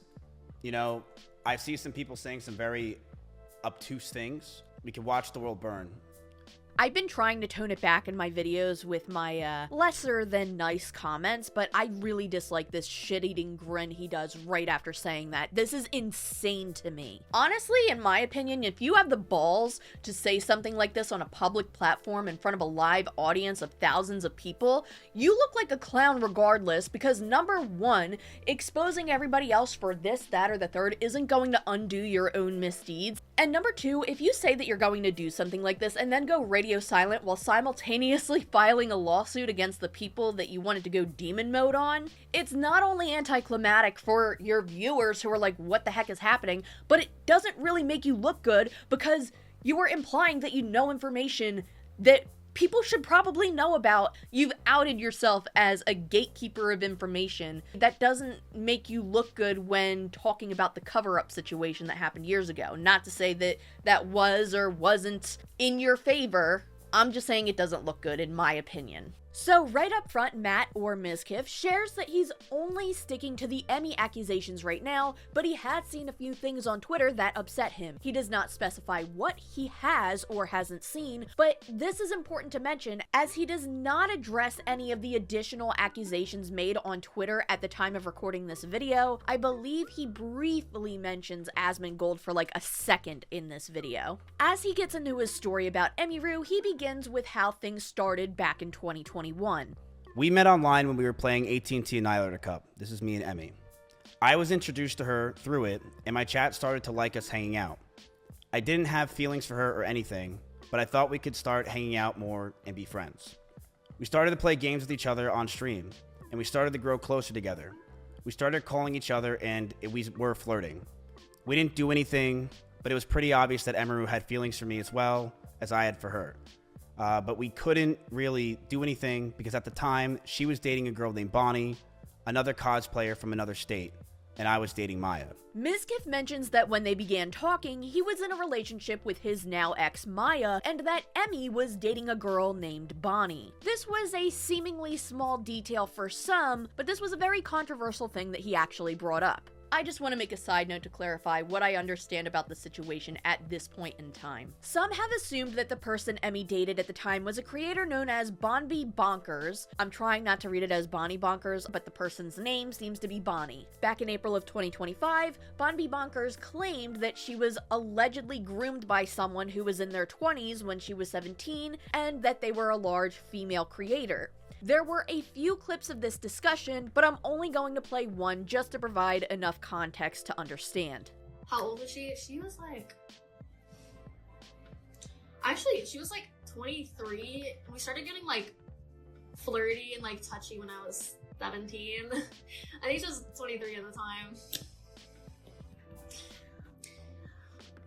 you know, I see some people saying some very obtuse things. We can watch the world burn. I've been trying to tone it back in my videos with my lesser than nice comments, but I really dislike this shit-eating grin he does right after saying that. This is insane to me. Honestly, in my opinion, if you have the balls to say something like this on a public platform in front of a live audience of thousands of people, you look like a clown regardless, because number one, exposing everybody else for this, that, or the third isn't going to undo your own misdeeds. And number two, if you say that you're going to do something like this and then go radio silent while simultaneously filing a lawsuit against the people that you wanted to go demon mode on, it's not only anticlimactic for your viewers who are like, what the heck is happening, but it doesn't really make you look good because you were implying that you know information that people should probably know about. You've outed yourself as a gatekeeper of information. That doesn't make you look good when talking about the cover-up situation that happened years ago. Not to say that that was or wasn't in your favor. I'm just saying it doesn't look good in my opinion. So right up front, Matt, or Mizkif, shares that he's only sticking to the Emmy accusations right now, but he had seen a few things on Twitter that upset him. He does not specify what he has or hasn't seen, but this is important to mention as he does not address any of the additional accusations made on Twitter at the time of recording this video. I believe he briefly mentions Asmongold for like a second in this video. As he gets into his story about Emiru, he begins with how things started back in 2021. We met online when we were playing AT&T Annihilator Cup. This is me and Emmy. I was introduced to her through it, and my chat started to like us hanging out. I didn't have feelings for her or anything, but I thought we could start hanging out more and be friends. We started to play games with each other on stream, and we started to grow closer together. We started calling each other, and we were flirting. We didn't do anything, but it was pretty obvious that Emiru had feelings for me as well as I had for her. But we couldn't really do anything because at the time, she was dating a girl named Bonnie, another cosplayer from another state, and I was dating Maya. Mizkif mentions that when they began talking, he was in a relationship with his now ex Maya, and that Emmy was dating a girl named Bonnie. This was a seemingly small detail for some, but this was a very controversial thing that he actually brought up. I just want to make a side note to clarify what I understand about the situation at this point in time. Some have assumed that the person Emmy dated at the time was a creator known as Bonby Bonkers. I'm trying not to read it as Bonnie Bonkers, but the person's name seems to be Bonnie. Back in April of 2025, Bonby Bonkers claimed that she was allegedly groomed by someone who was in their 20s when she was 17, and that they were a large female creator. There were a few clips of this discussion, but I'm only going to play one just to provide enough context to understand. How old was she? She was like... Actually, she was like 23. We started getting like flirty and like touchy when I was 17. I think she was 23 at the time.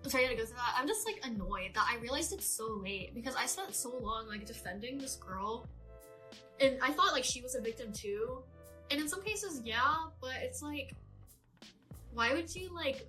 I'm sorry to go through that. I'm just like annoyed that I realized it so late because I spent so long like defending this girl. And I thought like she was a victim too. And in some cases, yeah, but it's like, why would you like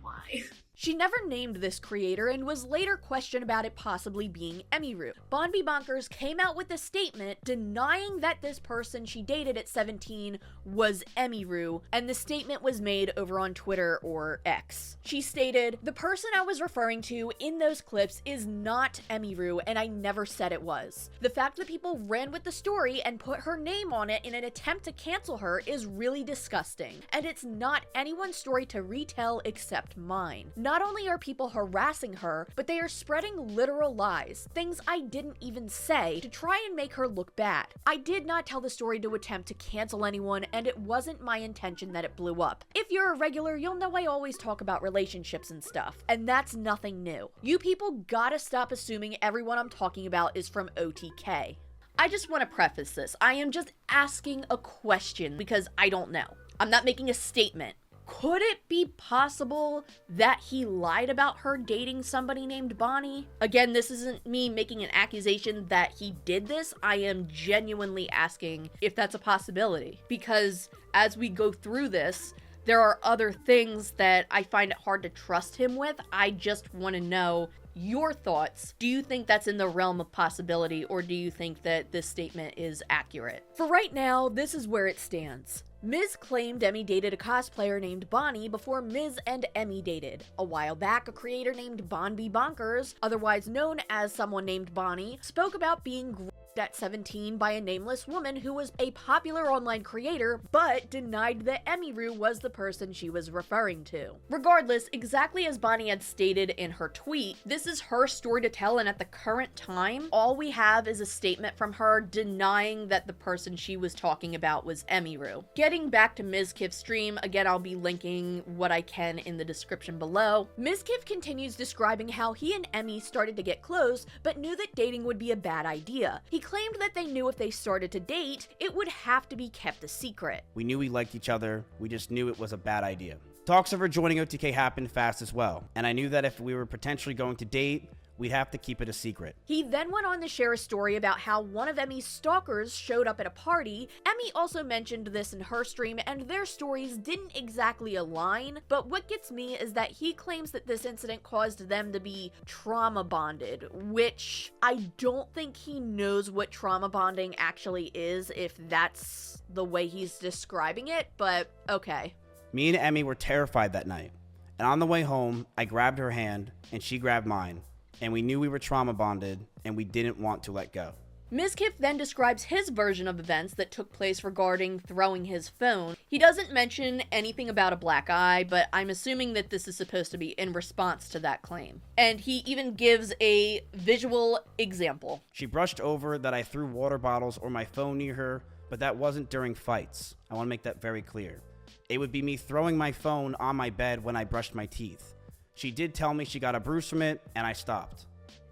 why? She never named this creator and was later questioned about it possibly being Emiru. Bonby Bonkers came out with a statement denying that this person she dated at 17 was Emiru, and the statement was made over on Twitter or X. She stated, "The person I was referring to in those clips is not Emiru, and I never said it was. The fact that people ran with the story and put her name on it in an attempt to cancel her is really disgusting, and it's not anyone's story to retell except mine. Not only are people harassing her, but they are spreading literal lies, things I didn't even say, to try and make her look bad. I did not tell the story to attempt to cancel anyone, and it wasn't my intention that it blew up. If you're a regular, you'll know I always talk about relationships and stuff, and that's nothing new. You people gotta stop assuming everyone I'm talking about is from OTK." I just want to preface this. I am just asking a question because I don't know. I'm not making a statement. Could it be possible that he lied about her dating somebody named Bonnie? Again, this isn't me making an accusation that he did this. I am genuinely asking if that's a possibility. Because as we go through this, there are other things that I find it hard to trust him with. I just want to know your thoughts. Do you think that's in the realm of possibility, or do you think that this statement is accurate? For right now, this is where it stands. Miz claimed Emmy dated a cosplayer named Bonnie before Miz and Emmy dated. A while back, a creator named Bonby Bonkers, otherwise known as someone named Bonnie, spoke about being groomed at 17 by a nameless woman who was a popular online creator, but denied that Emiru was the person she was referring to. Regardless, exactly as Bonnie had stated in her tweet, this is her story to tell, and at the current time, all we have is a statement from her denying that the person she was talking about was Emiru. Getting back to Mizkif's stream, again I'll be linking what I can in the description below. Mizkif continues describing how he and Emmy started to get close, but knew that dating would be a bad idea. He claimed that they knew if they started to date, it would have to be kept a secret. We knew we liked each other, we just knew it was a bad idea. Talks of her joining OTK happened fast as well, and I knew that if we were potentially going to date, we'd have to keep it a secret. He then went on to share a story about how one of Emmy's stalkers showed up at a party. Emmy also mentioned this in her stream, and their stories didn't exactly align, but what gets me is that he claims that this incident caused them to be trauma bonded, which I don't think he knows what trauma bonding actually is, if that's the way he's describing it, but okay. Me and Emmy were terrified that night, and on the way home, I grabbed her hand, and she grabbed mine. And we knew we were trauma bonded, and we didn't want to let go. Mizkif then describes his version of events that took place regarding throwing his phone. He doesn't mention anything about a black eye, but I'm assuming that this is supposed to be in response to that claim. And he even gives a visual example. She brushed over that I threw water bottles or my phone near her, but that wasn't during fights. I want to make that very clear. It would be me throwing my phone on my bed when I brushed my teeth. She did tell me she got a bruise from it, and I stopped.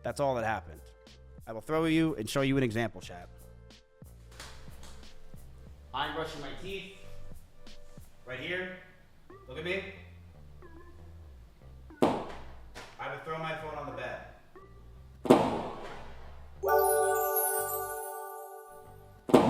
That's all that happened. I will throw you and show you an example, chat. I'm brushing my teeth. Right here. Look at me. I would throw my phone on the bed.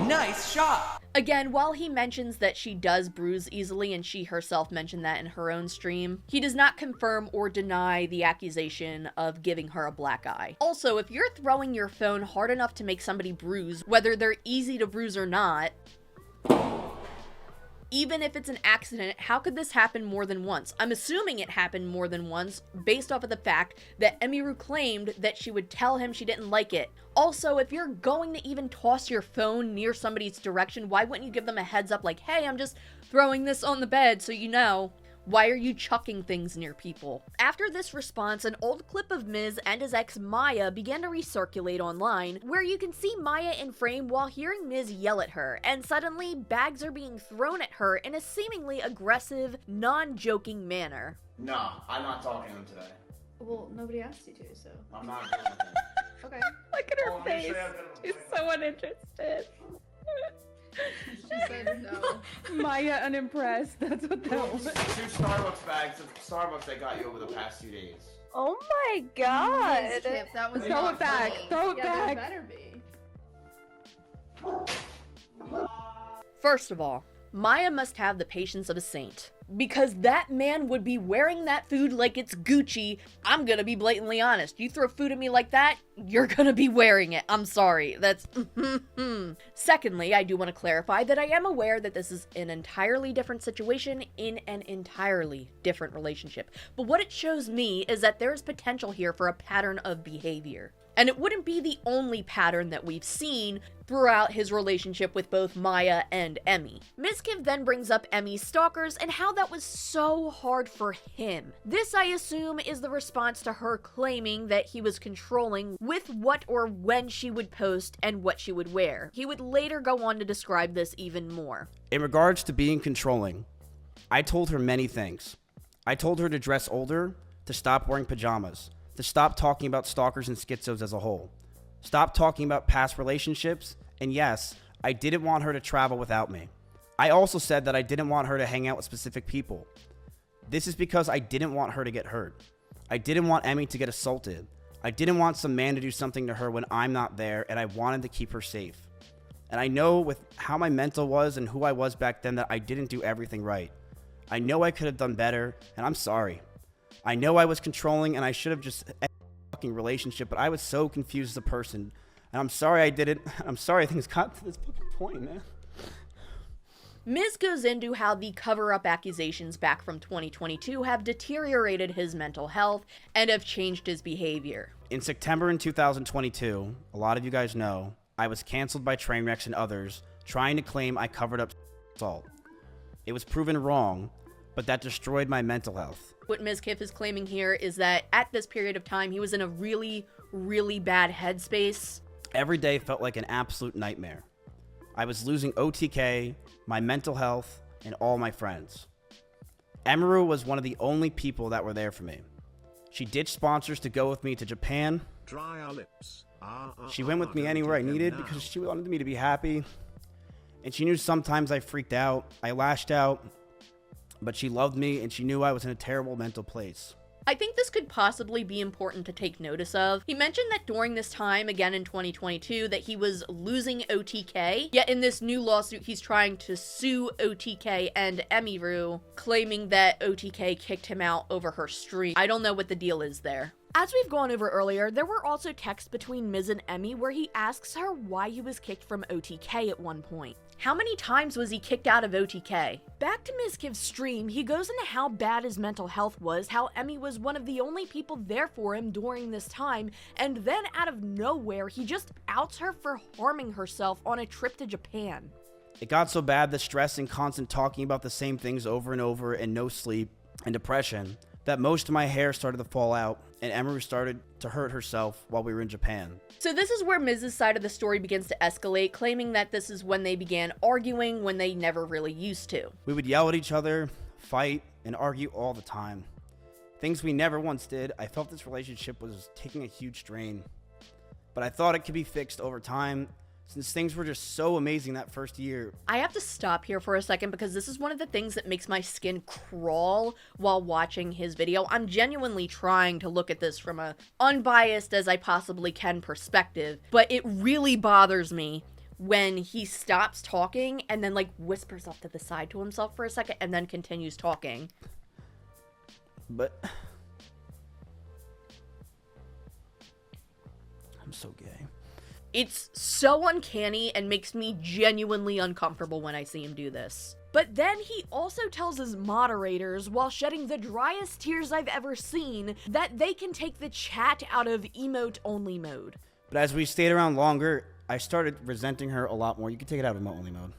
Nice shot! Again, while he mentions that she does bruise easily, and she herself mentioned that in her own stream, he does not confirm or deny the accusation of giving her a black eye. Also, if you're throwing your phone hard enough to make somebody bruise, whether they're easy to bruise or not, even if it's an accident, how could this happen more than once? I'm assuming it happened more than once based off of the fact that Emiru claimed that she would tell him she didn't like it. Also, if you're going to even toss your phone near somebody's direction, why wouldn't you give them a heads up like, hey, I'm just throwing this on the bed so you know? Why are you chucking things near people? After this response, an old clip of Miz and his ex Maya began to recirculate online, where you can see Maya in frame while hearing Miz yell at her, and suddenly bags are being thrown at her in a seemingly aggressive, non-joking manner. No, I'm not talking to him today. Well, nobody asked you to, so. I'm not doing it. Okay. Look at her face. She's so uninterested. She said no. Maya unimpressed. That's what that was. 2 Starbucks bags of Starbucks they got you over the past 2 days. Oh my god. Mizkif, that was Throw not it back. funny. Throw it Yeah, back. there better be. First of all, Maya must have the patience of a saint. Because that man would be wearing that food like it's Gucci. I'm gonna be blatantly honest. You throw food at me like that, you're gonna be wearing it. I'm sorry. That's Secondly, I do want to clarify that I am aware that this is an entirely different situation in an entirely different relationship. But what it shows me is that there's potential here for a pattern of behavior. And it wouldn't be the only pattern that we've seen throughout his relationship with both Maya and Emmy. Mizkif then brings up Emmy's stalkers and how that was so hard for him. This, I assume, is the response to her claiming that he was controlling with what or when she would post and what she would wear. He would later go on to describe this even more. In regards to being controlling, I told her many things. I told her to dress older, to stop wearing pajamas, to stop talking about stalkers and schizos as a whole. Stop talking about past relationships, and yes, I didn't want her to travel without me. I also said that I didn't want her to hang out with specific people. This is because I didn't want her to get hurt. I didn't want Emmy to get assaulted. I didn't want some man to do something to her when I'm not there, and I wanted to keep her safe. And I know with how my mental was and who I was back then that I didn't do everything right. I know I could have done better, and I'm sorry. I know I was controlling and I should have just ended the fucking relationship, but I was so confused as a person. And I'm sorry I did it. I'm sorry things got to this fucking point, man. Miz goes into how the cover-up accusations back from 2022 have deteriorated his mental health and have changed his behavior. In September in 2022, a lot of you guys know, I was canceled by Trainwrecks and others trying to claim I covered up assault. It was proven wrong, but that destroyed my mental health. What Mizkif is claiming here is that at this period of time, he was in a really, really bad headspace. Every day felt like an absolute nightmare. I was losing OTK, my mental health, and all my friends. Emiru was one of the only people that were there for me. She ditched sponsors to go with me to Japan. Dry our lips. She went with me anywhere I needed because she wanted me to be happy. And she knew sometimes I freaked out, I lashed out, but she loved me and she knew I was in a terrible mental place. I think this could possibly be important to take notice of. He mentioned that during this time, again in 2022, that he was losing OTK, yet in this new lawsuit he's trying to sue OTK and Emiru, claiming that OTK kicked him out over her stream. I don't know what the deal is there. As we've gone over earlier, there were also texts between Miz and Emmy where he asks her why he was kicked from OTK at one point. How many times was he kicked out of OTK? Back to Mizkif's stream, he goes into how bad his mental health was, how Emmy was one of the only people there for him during this time, and then out of nowhere, he just outs her for harming herself on a trip to Japan. It got so bad that stress and constant talking about the same things over and over and no sleep and depression that most of my hair started to fall out and Emiru started to hurt herself while we were in Japan. So this is where Miz's side of the story begins to escalate, claiming that this is when they began arguing when they never really used to. We would yell at each other, fight, and argue all the time. Things we never once did. I felt this relationship was taking a huge strain. But I thought it could be fixed over time, since things were just so amazing that first year. I have to stop here for a second because this is one of the things that makes my skin crawl while watching his video. I'm genuinely trying to look at this from a unbiased as I possibly can perspective, but it really bothers me when he stops talking and then like whispers off to the side to himself for a second and then continues talking. But I'm so gay. It's so uncanny and makes me genuinely uncomfortable when I see him do this. But then he also tells his moderators, while shedding the driest tears I've ever seen, that they can take the chat out of emote-only mode. But as we stayed around longer, I started resenting her a lot more. You can take it out of emote-only mode.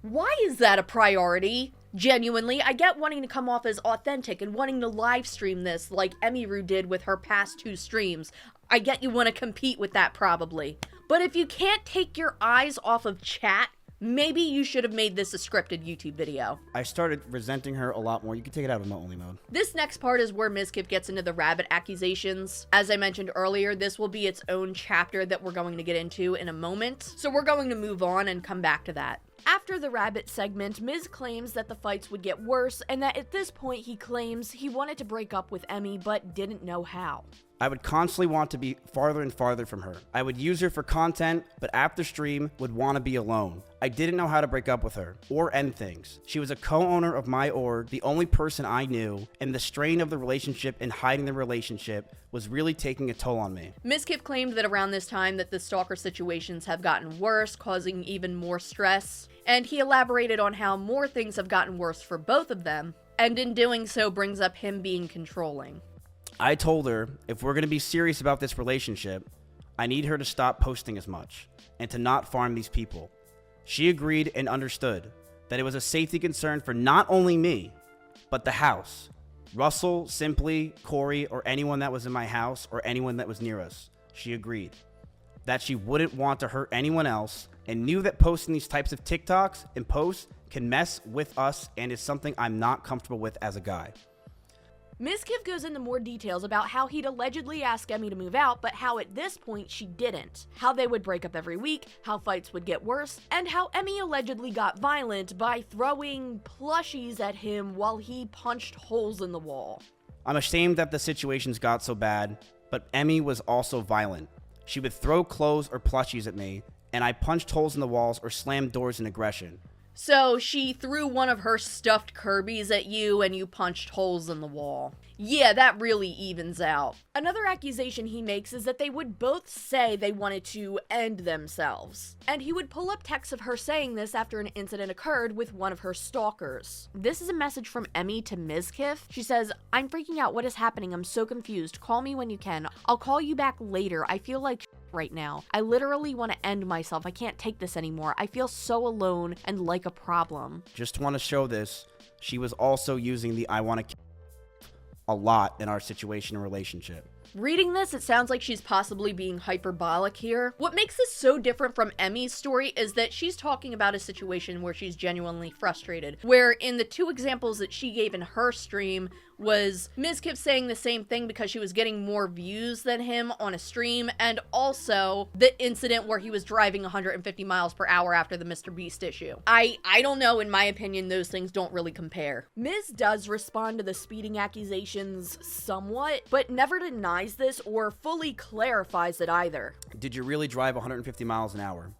Why is that a priority? Genuinely, I get wanting to come off as authentic and wanting to live stream this like Emiru did with her past 2 streams. I get you want to compete with that probably. But if you can't take your eyes off of chat, maybe you should have made this a scripted YouTube video. I started resenting her a lot more. You can take it out of emote-only mode. This next part is where Mizkif gets into the rabbit accusations. As I mentioned earlier, this will be its own chapter that we're going to get into in a moment. So we're going to move on and come back to that. After the rabbit segment, Miz claims that the fights would get worse and that at this point he claims he wanted to break up with Emmy but didn't know how. I would constantly want to be farther and farther from her. I would use her for content, but after stream would want to be alone. I didn't know how to break up with her or end things. She was a co-owner of my org, the only person I knew, and the strain of the relationship and hiding the relationship was really taking a toll on me. Mizkif claimed that around this time that the stalker situations have gotten worse, causing even more stress, and he elaborated on how more things have gotten worse for both of them, and in doing so brings up him being controlling. I told her, if we're going to be serious about this relationship, I need her to stop posting as much and to not farm these people. She agreed and understood that it was a safety concern for not only me, but the house. Russell, Simply, Corey, or anyone that was in my house or anyone that was near us. She agreed that she wouldn't want to hurt anyone else and knew that posting these types of TikToks and posts can mess with us and is something I'm not comfortable with as a guy. Mizkif goes into more details about how he'd allegedly asked Emmy to move out, but how at this point she didn't. How they would break up every week, how fights would get worse, and how Emmy allegedly got violent by throwing plushies at him while he punched holes in the wall. I'm ashamed that the situations got so bad, but Emmy was also violent. She would throw clothes or plushies at me, and I punched holes in the walls or slammed doors in aggression. So she threw one of her stuffed Kirby's at you and you punched holes in the wall. Yeah, that really evens out. Another accusation he makes is that they would both say they wanted to end themselves. And he would pull up texts of her saying this after an incident occurred with one of her stalkers. This is a message from Emmy to Mizkif. She says, "I'm freaking out. What is happening? I'm so confused. Call me when you can. I'll call you back later. I feel like right now. I literally want to end myself. I can't take this anymore. I feel so alone and like a problem." Just want to show this. She was also using the I want to a lot in our situation and relationship. Reading this, it sounds like she's possibly being hyperbolic here. What makes this so different from Emmy's story is that she's talking about a situation where she's genuinely frustrated, where in the two examples that she gave in her stream was Mizkif saying the same thing because she was getting more views than him on a stream, and also the incident where he was driving 150 miles per hour after the Mr. Beast issue. I don't know, in my opinion, those things don't really compare. Miz does respond to the speeding accusations somewhat, but never denies this or fully clarifies it either. Did you really drive 150 miles an hour?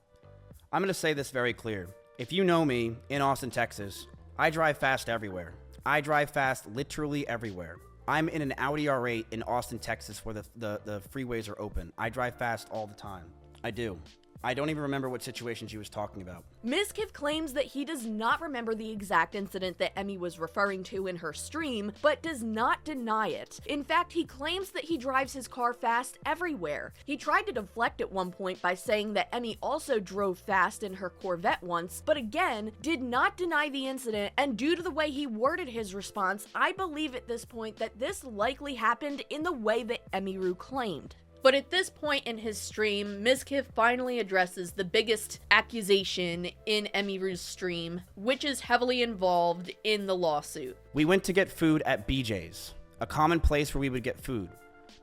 I'm going to say this very clear. If you know me in Austin, Texas, I drive fast everywhere. I drive fast literally everywhere. I'm in an Audi R8 in Austin, Texas, where the freeways are open. I drive fast all the time. I do. I don't even remember what situation she was talking about. Mizkif claims that he does not remember the exact incident that Emmy was referring to in her stream, but does not deny it. In fact, he claims that he drives his car fast everywhere. He tried to deflect at one point by saying that Emmy also drove fast in her Corvette once, but again, did not deny the incident, and due to the way he worded his response, I believe at this point that this likely happened in the way that Emiru claimed. But at this point in his stream, Mizkif finally addresses the biggest accusation in Emiru's stream, which is heavily involved in the lawsuit. We went to get food at BJ's, a common place where we would get food,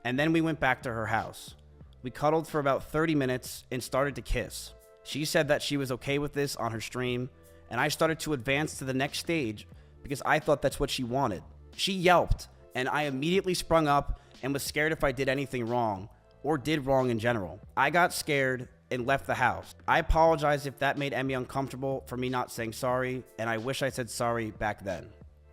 and then we went back to her house. We cuddled for about 30 minutes and started to kiss. She said that she was okay with this on her stream, and I started to advance to the next stage because I thought that's what she wanted. She yelped, and I immediately sprung up and was scared if I did anything wrong, or did wrong in general. I got scared and left the house. I apologize if that made Emmy uncomfortable for me not saying sorry, and I wish I said sorry back then.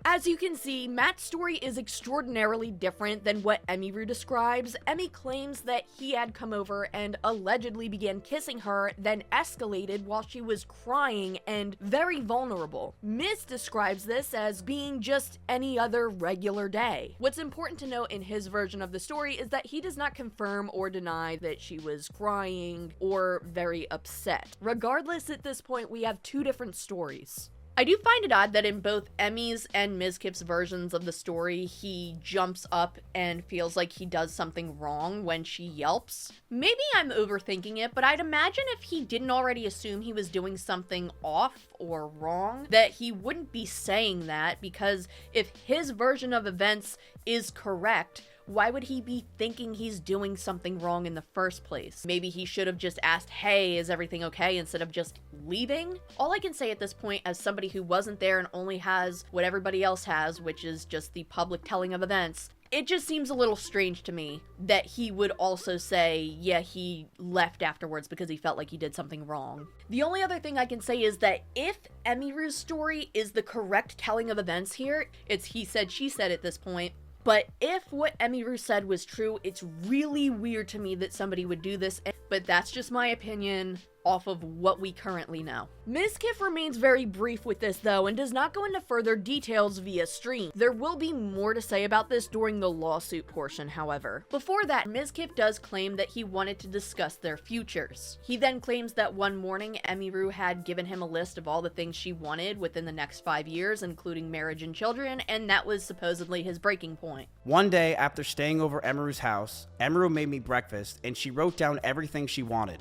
As you can see, Matt's story is extraordinarily different than what Emiru describes. Emmy claims that he had come over and allegedly began kissing her, then escalated while she was crying and very vulnerable. Miz describes this as being just any other regular day. What's important to note in his version of the story is that he does not confirm or deny that she was crying or very upset. Regardless, at this point, we have two different stories. I do find it odd that in both Emmy's and Mizkif's versions of the story, he jumps up and feels like he does something wrong when she yelps. Maybe I'm overthinking it, but I'd imagine if he didn't already assume he was doing something off or wrong, that he wouldn't be saying that, because if his version of events is correct, why would he be thinking he's doing something wrong in the first place? Maybe he should have just asked, "Hey, is everything okay?" instead of just leaving? All I can say at this point, as somebody who wasn't there and only has what everybody else has, which is just the public telling of events, It just seems a little strange to me that he would also say, yeah, he left afterwards because he felt like he did something wrong. The only other thing I can say is that if Emiru's story is the correct telling of events here, it's he said, she said at this point. But if what Emiru said was true, it's really weird to me that somebody would do this, but that's just my opinion off of what we currently know. Mizkif remains very brief with this though, and does not go into further details via stream. There will be more to say about this during the lawsuit portion, however. Before that, Mizkif does claim that he wanted to discuss their futures. He then claims that one morning, Emiru had given him a list of all the things she wanted within the next 5 years, including marriage and children, and that was supposedly his breaking point. One day, after staying over Emiru's house, Emiru made me breakfast, and she wrote down everything she wanted.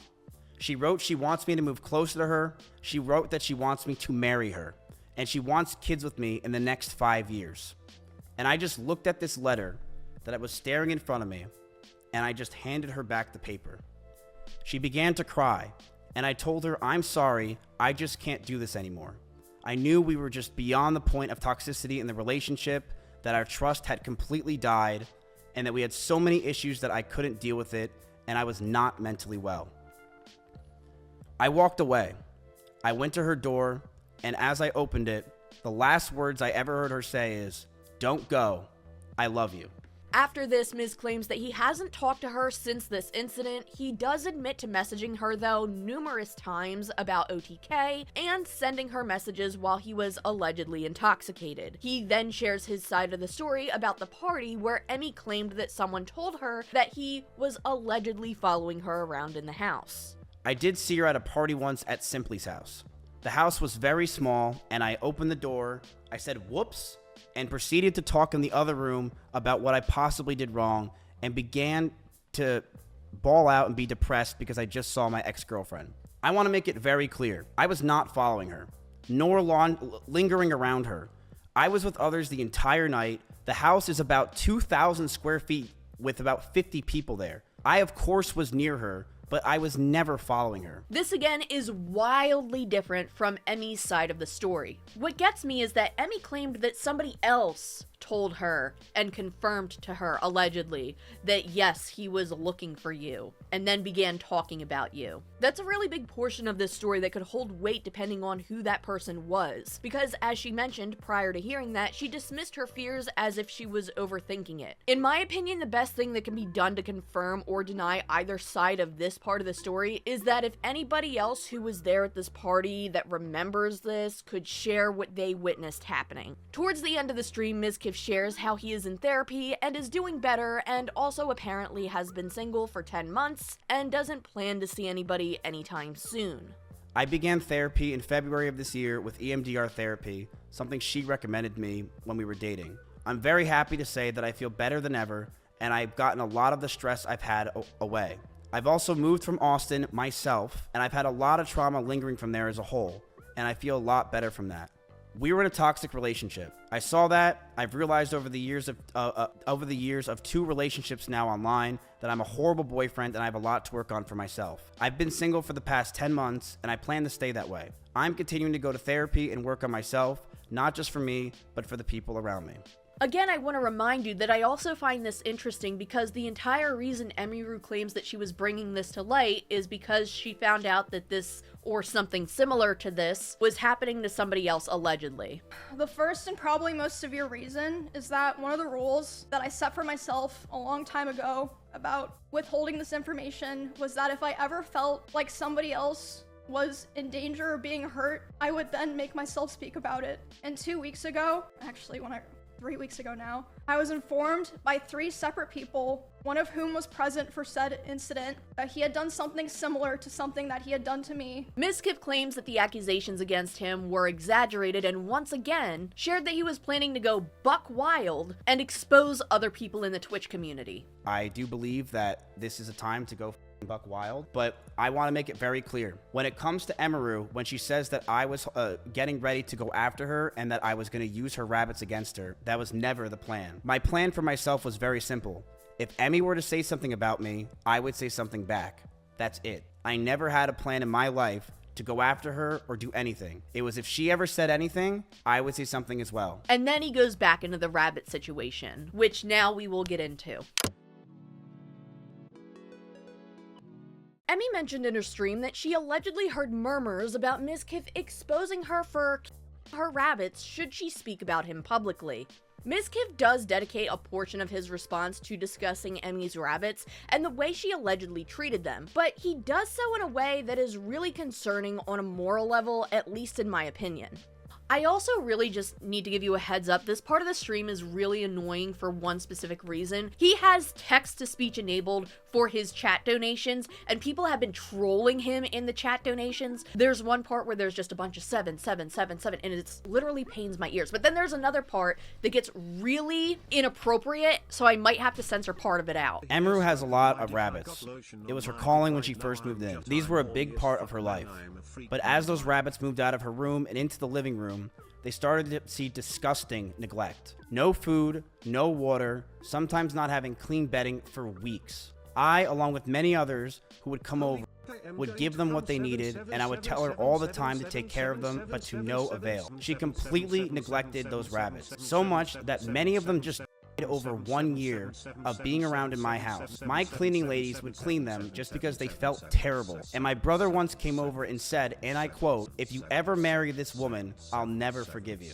She wrote she wants me to move closer to her, she wrote that she wants me to marry her, and she wants kids with me in the next 5 years. And I just looked at this letter that I was staring in front of me, and I just handed her back the paper. She began to cry, and I told her, I'm sorry, I just can't do this anymore. I knew we were just beyond the point of toxicity in the relationship, that our trust had completely died, and that we had so many issues that I couldn't deal with it, and I was not mentally well. I walked away. I went to her door, and as I opened it, the last words I ever heard her say is, "Don't go. I love you." After this, Miz claims that he hasn't talked to her since this incident. He does admit to messaging her, though, numerous times about OTK and sending her messages while he was allegedly intoxicated. He then shares his side of the story about the party where Emmy claimed that someone told her that he was allegedly following her around in the house. I did see her at a party once at Simply's house. The house was very small, and I opened the door, I said whoops, and proceeded to talk in the other room about what I possibly did wrong, and began to bawl out and be depressed because I just saw my ex-girlfriend. I want to make it very clear, I was not following her, nor lingering around her. I was with others the entire night. The house is about 2,000 square feet with about 50 people there. I, of course, was near her, but I was never following her. This again is wildly different from Emmy's side of the story. What gets me is that Emmy claimed that somebody else told her and confirmed to her, allegedly, that yes, he was looking for you, and then began talking about you. That's a really big portion of this story that could hold weight depending on who that person was, because as she mentioned prior to hearing that, she dismissed her fears as if she was overthinking it. In my opinion, the best thing that can be done to confirm or deny either side of this part of the story is that if anybody else who was there at this party that remembers this could share what they witnessed happening. Towards the end of the stream, Mizkif shares how he is in therapy and is doing better, and also apparently has been single for 10 months and doesn't plan to see anybody anytime soon. I began therapy in February of this year with EMDR therapy, something she recommended me when we were dating. I'm very happy to say that I feel better than ever, and I've gotten a lot of the stress I've had away. I've also moved from Austin myself, and I've had a lot of trauma lingering from there as a whole, and I feel a lot better from that. We were in a toxic relationship. I saw that. I've realized over the years of 2 relationships now online that I'm a horrible boyfriend and I have a lot to work on for myself. I've been single for the past 10 months and I plan to stay that way. I'm continuing to go to therapy and work on myself, not just for me, but for the people around me. Again, I want to remind you that I also find this interesting because the entire reason Emiru claims that she was bringing this to light is because she found out that this, or something similar to this, was happening to somebody else allegedly. The first and probably most severe reason is that one of the rules that I set for myself a long time ago about withholding this information was that if I ever felt like somebody else was in danger or being hurt, I would then make myself speak about it. And 2 weeks ago, actually 3 weeks ago now, I was informed by 3 separate people, one of whom was present for said incident, that he had done something similar to something that he had done to me. Mizkif claims that the accusations against him were exaggerated and once again shared that he was planning to go buck wild and expose other people in the Twitch community. I do believe that this is a time to go buck wild, but I want to make it very clear. When it comes to Emiru, when she says that I was getting ready to go after her and that I was going to use her rabbits against her, that was never the plan. My plan for myself was very simple. If Emmy were to say something about me, I would say something back. That's it. I never had a plan in my life to go after her or do anything. It was if she ever said anything, I would say something as well. And then he goes back into the rabbit situation, which now we will get into. Emmy mentioned in her stream that she allegedly heard murmurs about Mizkif exposing her for her rabbits should she speak about him publicly. Mizkif does dedicate a portion of his response to discussing Emmy's rabbits and the way she allegedly treated them, but he does so in a way that is really concerning on a moral level, at least in my opinion. I also really just need to give you a heads up. This part of the stream is really annoying for one specific reason. He has text-to-speech enabled for his chat donations, and people have been trolling him in the chat donations. There's one part where there's just a bunch of 7, 7, 7, 7, and it literally pains my ears. But then there's another part that gets really inappropriate, so I might have to censor part of it out. Emiru has a lot of rabbits. It was her calling when she first moved in. These were a big part of her life. But as those rabbits moved out of her room and into the living room, they started to see disgusting neglect. No food, no water, sometimes not having clean bedding for weeks. I, along with many others who would come over, would give them what they needed, and I would tell her all the time to take care of them, but to no avail. She completely neglected those rabbits, so much that many of them just over 1 year of being around in my house. My cleaning ladies would clean them just because they felt terrible. And my brother once came over and said, and I quote, "If you ever marry this woman, I'll never forgive you."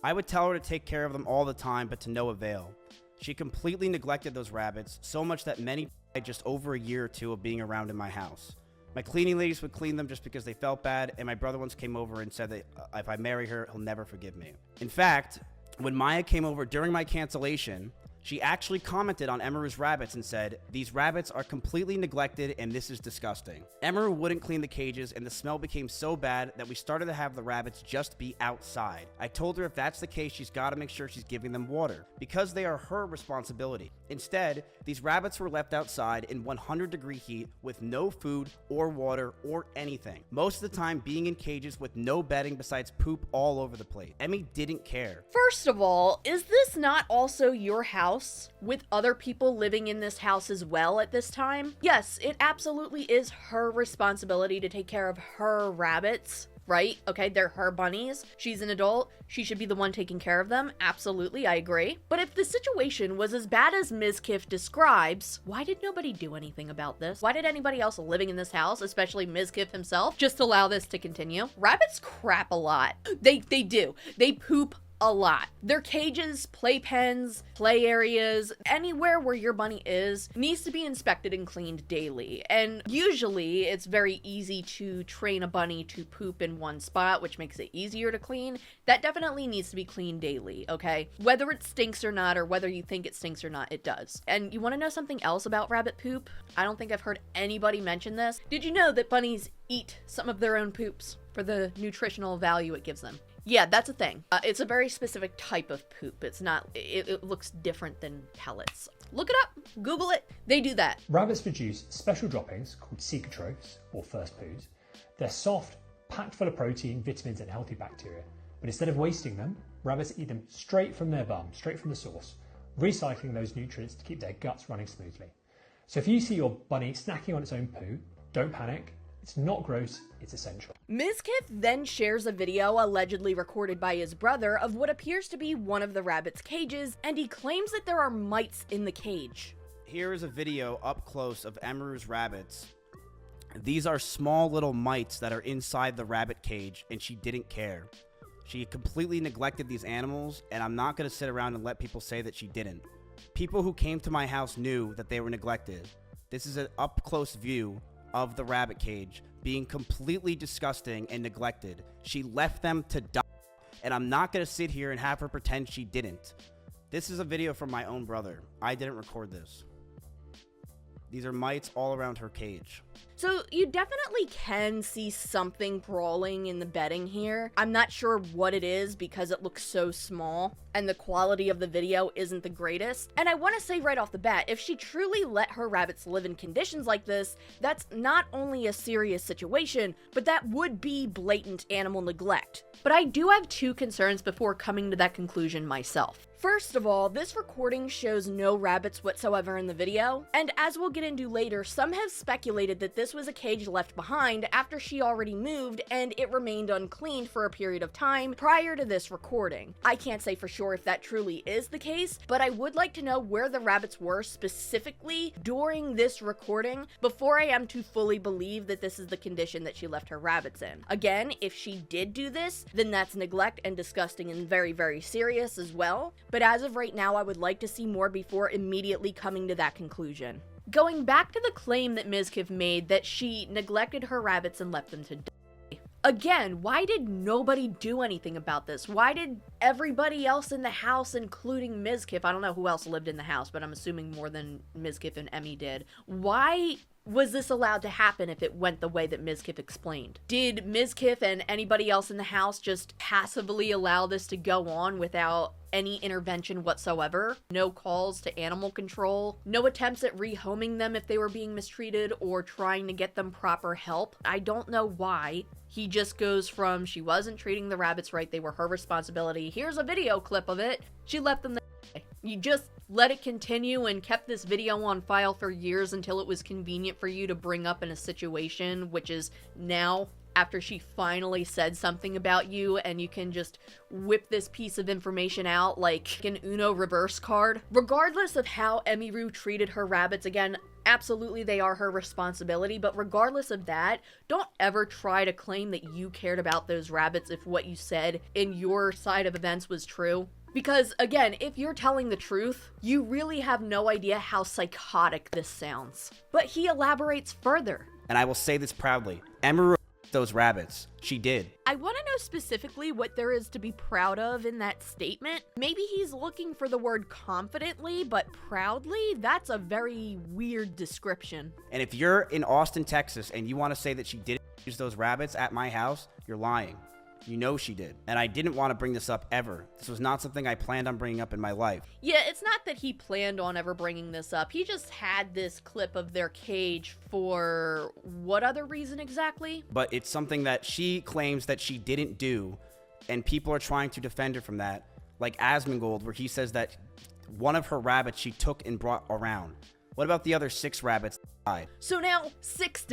I would tell her to take care of them all the time, but to no avail. She completely neglected those rabbits, so much that many died just over a year or two of being around in my house. My cleaning ladies would clean them just because they felt bad, and my brother once came over and said that if I marry her, he'll never forgive me. In fact, when Maya came over during my cancellation, she actually commented on Emiru's rabbits and said, "These rabbits are completely neglected and this is disgusting." Emiru wouldn't clean the cages and the smell became so bad that we started to have the rabbits just be outside. I told her if that's the case, she's got to make sure she's giving them water because they are her responsibility. Instead, these rabbits were left outside in 100-degree heat with no food or water or anything. Most of the time being in cages with no bedding besides poop all over the place. Emmy didn't care. First of all, is this not also your house with other people living in this house as well at this time? Yes, it absolutely is her responsibility to take care of her rabbits, right? Okay, they're her bunnies. She's an adult. She should be the one taking care of them. Absolutely, I agree. But if the situation was as bad as Mizkif describes, why did nobody do anything about this? Why did anybody else living in this house, especially Mizkif himself, just allow this to continue? Rabbits crap a lot. They do. They poop a lot. Their cages, playpens, play areas, anywhere where your bunny is needs to be inspected and cleaned daily. And usually it's very easy to train a bunny to poop in one spot, which makes it easier to clean. That definitely needs to be cleaned daily, okay? Whether it stinks or not, or whether you think it stinks or not, it does. And you want to know something else about rabbit poop? I don't think I've heard anybody mention this. Did you know that bunnies eat some of their own poops for the nutritional value it gives them? Yeah, that's a thing. It's a very specific type of poop. It's not, it looks different than pellets. Look it up, Google it, they do that. Rabbits produce special droppings called cecotrophs, or first poos. They're soft, packed full of protein, vitamins and healthy bacteria. But instead of wasting them, rabbits eat them straight from their bum, straight from the source, recycling those nutrients to keep their guts running smoothly. So if you see your bunny snacking on its own poo, don't panic. It's not gross, it's essential. Mizkif then shares a video allegedly recorded by his brother of what appears to be one of the rabbit's cages, and he claims that there are mites in the cage. Here is a video up close of Emiru's rabbits. These are small little mites that are inside the rabbit cage, and she didn't care. She completely neglected these animals, and I'm not going to sit around and let people say that she didn't. People who came to my house knew that they were neglected. This is an up-close view of the rabbit cage being completely disgusting and neglected. She left them to die, and I'm not going to sit here and have her pretend she didn't. This is a video from my own brother. I didn't record this. These are mites all around her cage. So you definitely can see something crawling in the bedding here. I'm not sure what it is because it looks so small and the quality of the video isn't the greatest. And I want to say right off the bat, if she truly let her rabbits live in conditions like this, that's not only a serious situation, but that would be blatant animal neglect. But I do have two concerns before coming to that conclusion myself. First of all, this recording shows no rabbits whatsoever in the video, and as we'll get into later, some have speculated that this was a cage left behind after she already moved and it remained uncleaned for a period of time prior to this recording. I can't say for sure if that truly is the case, but I would like to know where the rabbits were specifically during this recording before I am to fully believe that this is the condition that she left her rabbits in. Again, if she did do this, then that's neglect and disgusting and very, very serious as well. But as of right now, I would like to see more before immediately coming to that conclusion. Going back to the claim that Mizkif made that she neglected her rabbits and left them to die. Again, why did nobody do anything about this? Why did everybody else in the house, including Mizkif, I don't know who else lived in the house, but I'm assuming more than Mizkif and Emmy did. Why was this allowed to happen if it went the way that Mizkif explained? Did Mizkif and anybody else in the house just passively allow this to go on without any intervention whatsoever? No calls to animal control? No attempts at rehoming them if they were being mistreated or trying to get them proper help? I don't know why. He just goes from, she wasn't treating the rabbits right, they were her responsibility, here's a video clip of it, she left them there. You just let it continue and kept this video on file for years until it was convenient for you to bring up in a situation, which is now, after she finally said something about you, and you can just whip this piece of information out like an Uno reverse card. Regardless of how Emiru treated her rabbits, again, absolutely they are her responsibility, but regardless of that, don't ever try to claim that you cared about those rabbits if what you said in your side of events was true. Because, again, if you're telling the truth, you really have no idea how psychotic this sounds. But he elaborates further. And I will say this proudly. Emiru those rabbits. She did. I want to know specifically what there is to be proud of in that statement. Maybe he's looking for the word confidently, but proudly? That's a very weird description. And if you're in Austin, Texas, and you want to say that she didn't use those rabbits at my house, you're lying. You know she did. And I didn't want to bring this up ever. This was not something I planned on bringing up in my life. Yeah, it's not that he planned on ever bringing this up. He just had this clip of their cage for what other reason exactly? But it's something that she claims that she didn't do, and people are trying to defend her from that. Like Asmongold, where he says that one of her rabbits she took and brought around. What about the other 6 rabbits that died? So now, 6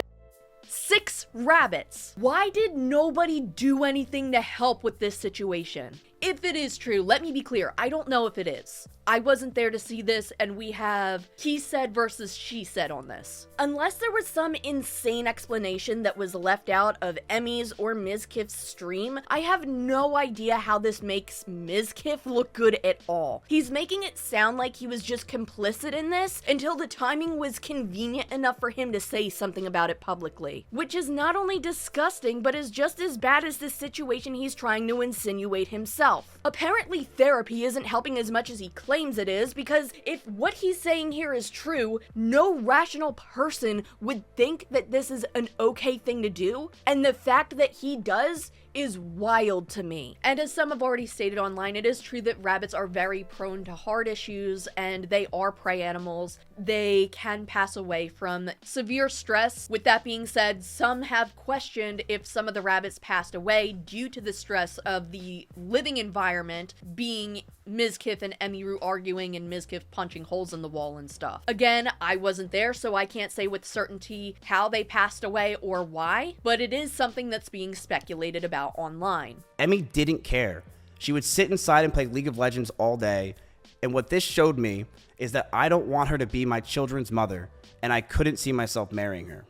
rabbits. Why did nobody do anything to help with this situation? If it is true, let me be clear, I don't know if it is. I wasn't there to see this, and we have he said versus she said on this. Unless there was some insane explanation that was left out of Emmy's or Mizkif's stream, I have no idea how this makes Mizkif look good at all. He's making it sound like he was just complicit in this until the timing was convenient enough for him to say something about it publicly. Which is not only disgusting, but is just as bad as the situation he's trying to insinuate himself. Apparently therapy isn't helping as much as he claims it is, because if what he's saying here is true, no rational person would think that this is an okay thing to do, and the fact that he does is wild to me. And as some have already stated online, it is true that rabbits are very prone to heart issues, and they are prey animals. They can pass away from severe stress. With that being said, some have questioned if some of the rabbits passed away due to the stress of the living environment, being Mizkif and Emiru arguing and Mizkif punching holes in the wall and stuff. Again, I wasn't there, so I can't say with certainty how they passed away or why, but it is something that's being speculated about online. Emmy didn't care. She would sit inside and play League of Legends all day, and what this showed me is that I don't want her to be my children's mother, and I couldn't see myself marrying her.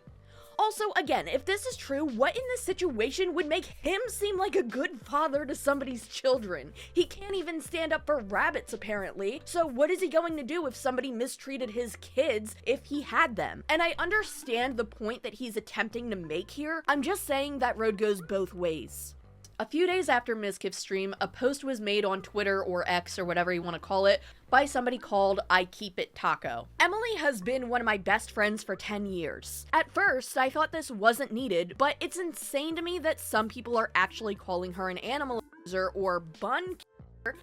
Also, again, if this is true, what in this situation would make him seem like a good father to somebody's children? He can't even stand up for rabbits, apparently. So what is he going to do if somebody mistreated his kids if he had them? And I understand the point that he's attempting to make here. I'm just saying that road goes both ways. A few days after Mizkif's stream, a post was made on Twitter or X or whatever you want to call it by somebody called I Keep It Taco. Emily has been one of my best friends for 10 years. At first, I thought this wasn't needed, but it's insane to me that some people are actually calling her an animal abuser or bun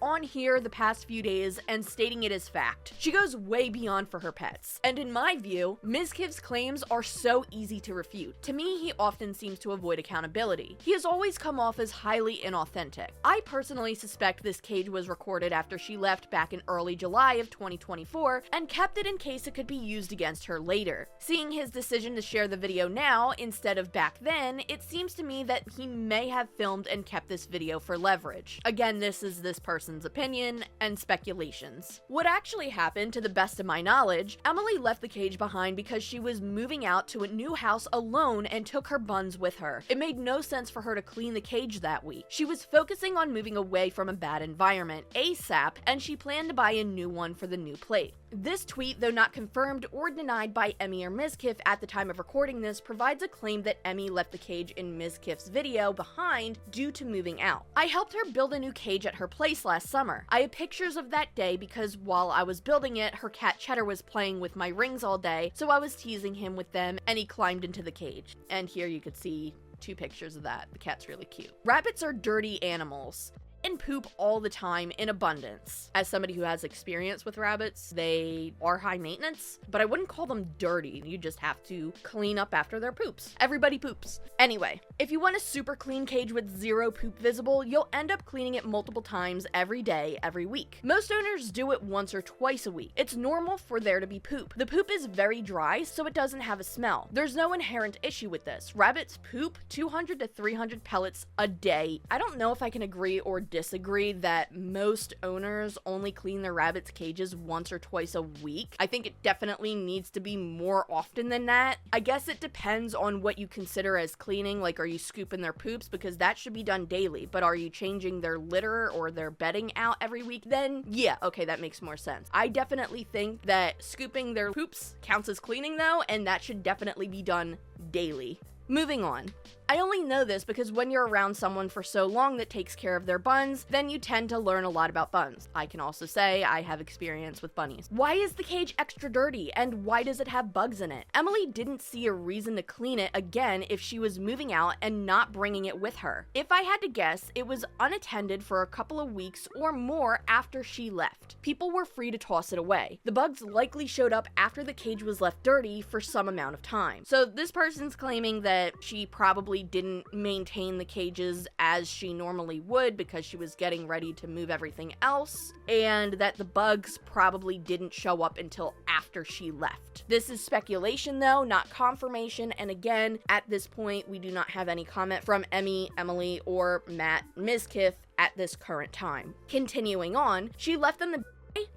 on here the past few days and stating it as fact. She goes way beyond for her pets. And in my view, Mizkif's claims are so easy to refute. To me, he often seems to avoid accountability. He has always come off as highly inauthentic. I personally suspect this cage was recorded after she left back in early July of 2024 and kept it in case it could be used against her later. Seeing his decision to share the video now instead of back then, it seems to me that he may have filmed and kept this video for leverage. Again, this is this person's opinion and speculations. What actually happened, to the best of my knowledge, Emily left the cage behind because she was moving out to a new house alone and took her buns with her. It made no sense for her to clean the cage that week. She was focusing on moving away from a bad environment ASAP, and she planned to buy a new one for the new plate. This tweet, though not confirmed or denied by Emi or Mizkif at the time of recording this, provides a claim that Emi left the cage in Mizkif's video behind due to moving out. I helped her build a new cage at her place last summer. I have pictures of that day because while I was building it, her cat Cheddar was playing with my rings all day, so I was teasing him with them and he climbed into the cage. And here you could see 2 pictures of that. The cat's really cute. Rabbits are dirty animals and poop all the time in abundance. As somebody who has experience with rabbits, they are high maintenance, but I wouldn't call them dirty. You just have to clean up after their poops. Everybody poops. Anyway, if you want a super clean cage with 0 poop visible, you'll end up cleaning it multiple times every day, every week. Most owners do it once or twice a week. It's normal for there to be poop. The poop is very dry, so it doesn't have a smell. There's no inherent issue with this. Rabbits poop 200 to 300 pellets a day. I don't know if I can agree or disagree that most owners only clean their rabbits' cages once or twice a week. I think it definitely needs to be more often than that. I guess it depends on what you consider as cleaning, like are you scooping their poops, because that should be done daily, but are you changing their litter or their bedding out every week? Then yeah, okay, that makes more sense. I definitely think that scooping their poops counts as cleaning though, and that should definitely be done daily. Moving on. I only know this because when you're around someone for so long that takes care of their buns, then you tend to learn a lot about buns. I can also say I have experience with bunnies. Why is the cage extra dirty, and why does it have bugs in it? Emily didn't see a reason to clean it again if she was moving out and not bringing it with her. If I had to guess, it was unattended for a couple of weeks or more after she left. People were free to toss it away. The bugs likely showed up after the cage was left dirty for some amount of time. So this person's claiming that she probably didn't maintain the cages as she normally would because she was getting ready to move everything else, and that the bugs probably didn't show up until after she left. This is speculation though, not confirmation, and again, at this point, we do not have any comment from Emi, Emily, or Matt Mizkif at this current time. Continuing on, she left them the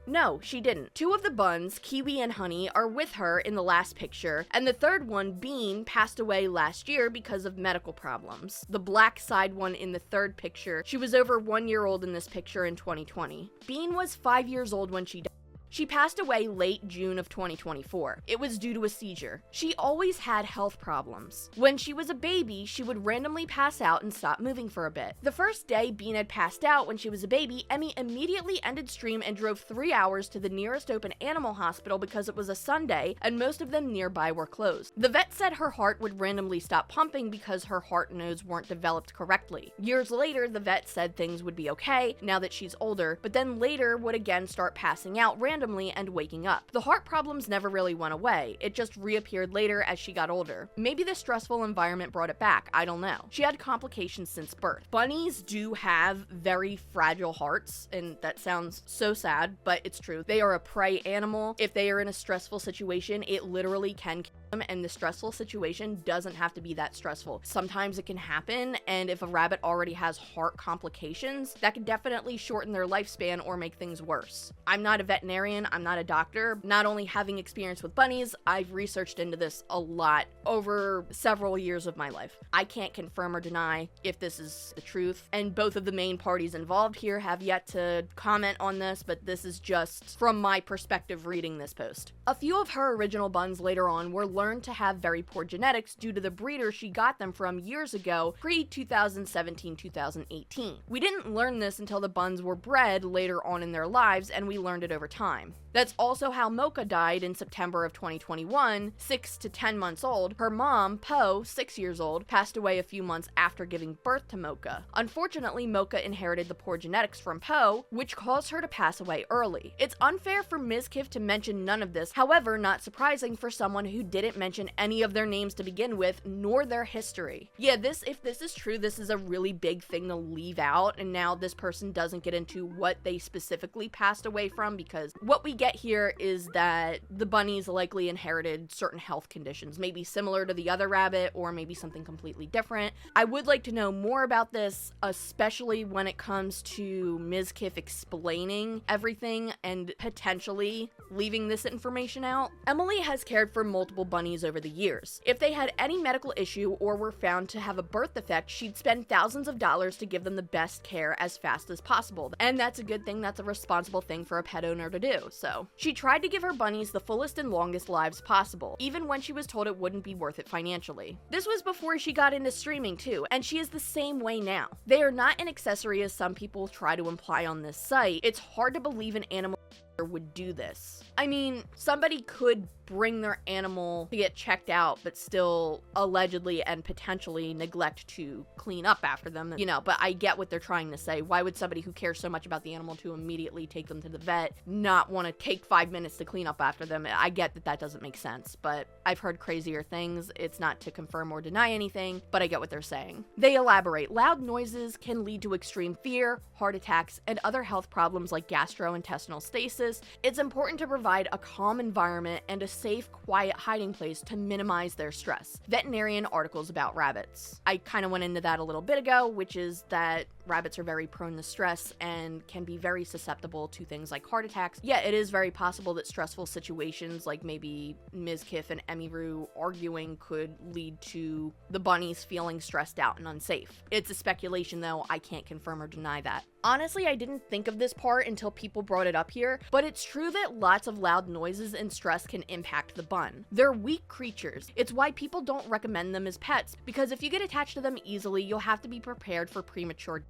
No, she didn't. 2 of the buns, Kiwi and Honey, are with her in the last picture, and the third one, Bean, passed away last year because of medical problems. The black side one in the third picture, she was over 1 year old in this picture in 2020. Bean was 5 years old when she died. She passed away late June of 2024. It was due to a seizure. She always had health problems. When she was a baby, she would randomly pass out and stop moving for a bit. The first day Bean had passed out when she was a baby, Emi immediately ended stream and drove 3 hours to the nearest open animal hospital because it was a Sunday and most of them nearby were closed. The vet said her heart would randomly stop pumping because her heart nodes weren't developed correctly. Years later, the vet said things would be okay now that she's older, but then later would again start passing out randomly and waking up. The heart problems never really went away, it just reappeared later as she got older. Maybe the stressful environment brought it back, I don't know. She had complications since birth. Bunnies do have very fragile hearts, and that sounds so sad, but it's true. They are a prey animal. If they are in a stressful situation, it literally can kill them, and the stressful situation doesn't have to be that stressful. Sometimes it can happen, and if a rabbit already has heart complications, that could definitely shorten their lifespan or make things worse. I'm not a veterinarian, I'm not a doctor. Not only having experience with bunnies, I've researched into this a lot over several years of my life. I can't confirm or deny if this is the truth, and both of the main parties involved here have yet to comment on this, but this is just from my perspective reading this post. A few of her original buns later on were learned to have very poor genetics due to the breeder she got them from years ago, pre-2017-2018. We didn't learn this until the buns were bred later on in their lives, and we learned it over time. That's also how Mocha died in September of 2021, 6 to 10 months old. Her mom, Po, 6 years old, passed away a few months after giving birth to Mocha. Unfortunately, Mocha inherited the poor genetics from Po, which caused her to pass away early. It's unfair for Mizkif to mention none of this, however, not surprising for someone who didn't mention any of their names to begin with, nor their history. Yeah, if this is true, this is a really big thing to leave out, and now this person doesn't get into what they specifically passed away from, because what we get here is that the bunnies likely inherited certain health conditions, maybe similar to the other rabbit, or maybe something completely different. I would like to know more about this, especially when it comes to Mizkif explaining everything and potentially leaving this information out. Emily has cared for multiple bunnies over the years. If they had any medical issue or were found to have a birth defect, she'd spend thousands of dollars to give them the best care as fast as possible. And that's a good thing, that's a responsible thing for a pet owner to do. So she tried to give her bunnies the fullest and longest lives possible, even when she was told it wouldn't be worth it financially. This was before she got into streaming too, and she is the same way now. They are not an accessory as some people try to imply on this site. It's hard to believe an animal would do this. I mean, somebody could bring their animal to get checked out, but still allegedly and potentially neglect to clean up after them, but I get what they're trying to say. Why would somebody who cares so much about the animal to immediately take them to the vet not want to take 5 minutes to clean up after them? I get that that doesn't make sense, but I've heard crazier things. It's not to confirm or deny anything, but I get what they're saying. They elaborate. Loud noises can lead to extreme fear, heart attacks, and other health problems like gastrointestinal stasis. It's important to provide a calm environment and a safe, quiet hiding place to minimize their stress. Veterinarian articles about rabbits. I kind of went into that a little bit ago, which is that rabbits are very prone to stress and can be very susceptible to things like heart attacks. Yeah, it is very possible that stressful situations like maybe Mizkif and Emiru arguing could lead to the bunnies feeling stressed out and unsafe. It's a speculation though, I can't confirm or deny that. Honestly, I didn't think of this part until people brought it up here, but it's true that lots of loud noises and stress can impact the bun. They're weak creatures. It's why people don't recommend them as pets, because if you get attached to them easily, you'll have to be prepared for premature death.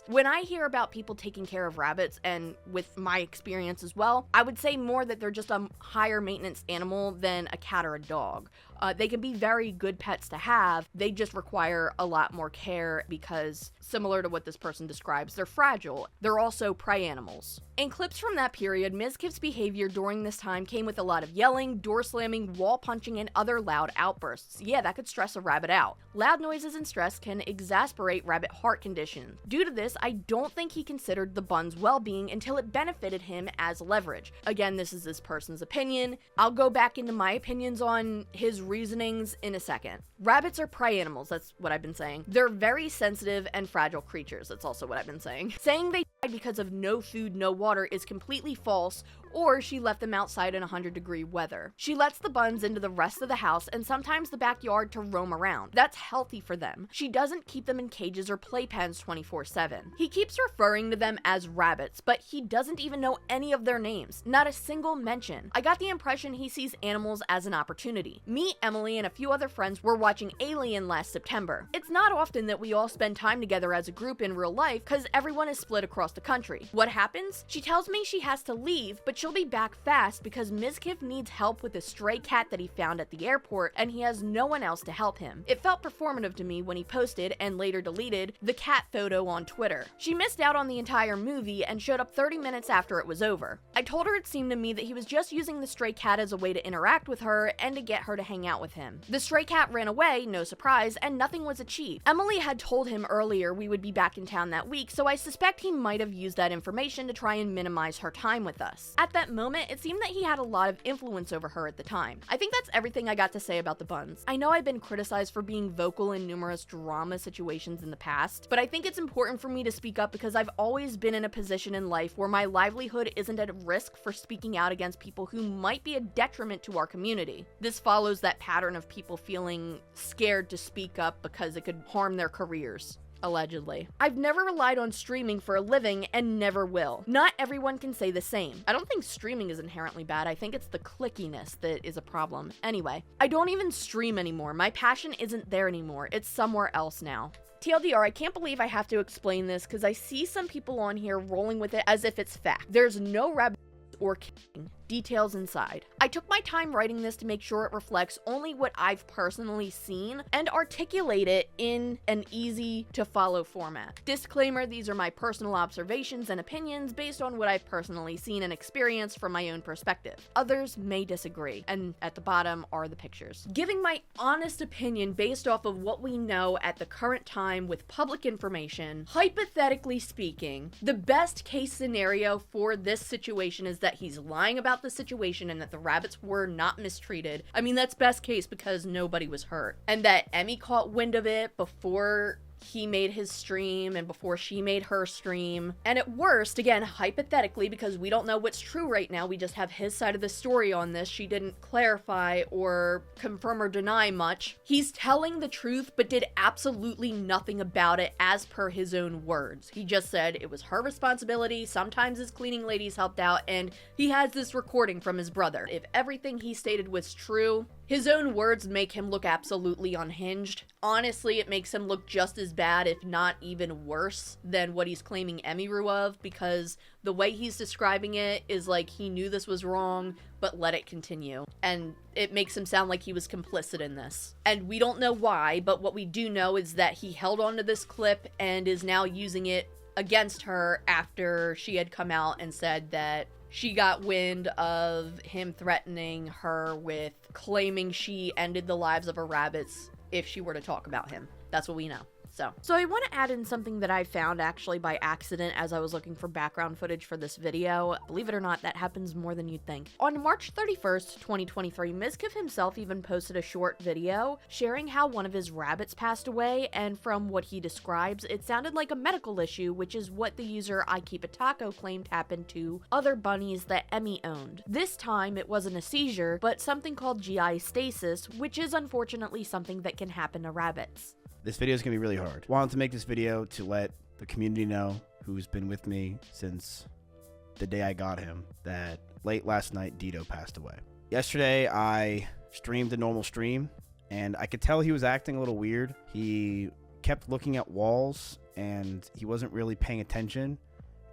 When I hear about people taking care of rabbits, and with my experience as well, I would say more that they're just a higher maintenance animal than a cat or a dog. They can be very good pets to have, they just require a lot more care because, similar to what this person describes, they're fragile. They're also prey animals. In clips from that period, Mizkif's behavior during this time came with a lot of yelling, door slamming, wall punching, and other loud outbursts. Yeah, that could stress a rabbit out. Loud noises and stress can exacerbate rabbit heart condition. Due to this, I don't think he considered the bun's well-being until it benefited him as leverage. Again, this is this person's opinion. I'll go back into my opinions on his reasonings in a second. Rabbits are prey animals, that's what I've been saying. They're very sensitive and fragile creatures, that's also what I've been saying. Saying they died because of no food, no water is completely false, or she left them outside in 100-degree weather. She lets the buns into the rest of the house and sometimes the backyard to roam around. That's healthy for them. She doesn't keep them in cages or playpens 24/7. He keeps referring to them as rabbits, but he doesn't even know any of their names. Not a single mention. I got the impression he sees animals as an opportunity. Me, Emily, and a few other friends were watching Alien last September. It's not often that we all spend time together as a group in real life because everyone is split across the country. What happens? She tells me she has to leave, but she'll be back fast because Mizkif needs help with a stray cat that he found at the airport and he has no one else to help him. It felt performative to me when he posted, and later deleted, the cat photo on Twitter. She missed out on the entire movie and showed up 30 minutes after it was over. I told her it seemed to me that he was just using the stray cat as a way to interact with her and to get her to hang out with him. The stray cat ran away, no surprise, and nothing was achieved. Emily had told him earlier we would be back in town that week, so I suspect he might have used that information to try and minimize her time with us. At that moment, it seemed that he had a lot of influence over her at the time. I think that's everything I got to say about the buns. I know I've been criticized for being vocal in numerous drama situations in the past, but I think it's important for me to speak up because I've always been in a position in life where my livelihood isn't at risk for speaking out against people who might be a detriment to our community. This follows that pattern of people feeling scared to speak up because it could harm their careers. Allegedly. I've never relied on streaming for a living and never will. Not everyone can say the same. I don't think streaming is inherently bad. I think it's the clickiness that is a problem. Anyway, I don't even stream anymore. My passion isn't there anymore. It's somewhere else now. TLDR, I can't believe I have to explain this because I see some people on here rolling with it as if it's fact. There's no rabbit or king. details inside. I took my time writing this to make sure it reflects only what I've personally seen and articulate it in an easy to follow format. Disclaimer, these are my personal observations and opinions based on what I've personally seen and experienced from my own perspective. Others may disagree, and at the bottom are the pictures. Giving my honest opinion based off of what we know at the current time with public information, hypothetically speaking, the best case scenario for this situation is that he's lying about the situation and that the rabbits were not mistreated. I mean, that's best case because nobody was hurt. And that Emmy caught wind of it before he made his stream and before she made her stream. And at worst, again, hypothetically, because we don't know what's true right now, we just have his side of the story on this. She didn't clarify or confirm or deny much. He's telling the truth, but did absolutely nothing about it as per his own words. He just said it was her responsibility. Sometimes his cleaning ladies helped out, and he has this recording from his brother. If everything he stated was true, his own words make him look absolutely unhinged. Honestly, it makes him look just as bad, if not even worse, than what he's claiming Emiru of, because the way he's describing it is like he knew this was wrong, but let it continue. And it makes him sound like he was complicit in this. And we don't know why, but what we do know is that he held onto this clip and is now using it against her after she had come out and said that she got wind of him threatening her with claiming she ended the lives of her rabbits if she were to talk about him. That's what we know. So I want to add in something that I found actually by accident as I was looking for background footage for this video. Believe it or not, that happens more than you'd think. On March 31st, 2023, Mizkif himself even posted a short video sharing how one of his rabbits passed away, and from what he describes, it sounded like a medical issue, which is what the user I Keep a Taco claimed happened to other bunnies that Emmy owned. This time, it wasn't a seizure, but something called GI stasis, which is unfortunately something that can happen to rabbits. This video is going to be really hard. Wanted to make this video to let the community know, who's been with me since the day I got him, that late last night, Dito passed away. Yesterday, I streamed a normal stream, and I could tell he was acting a little weird. He kept looking at walls, and he wasn't really paying attention.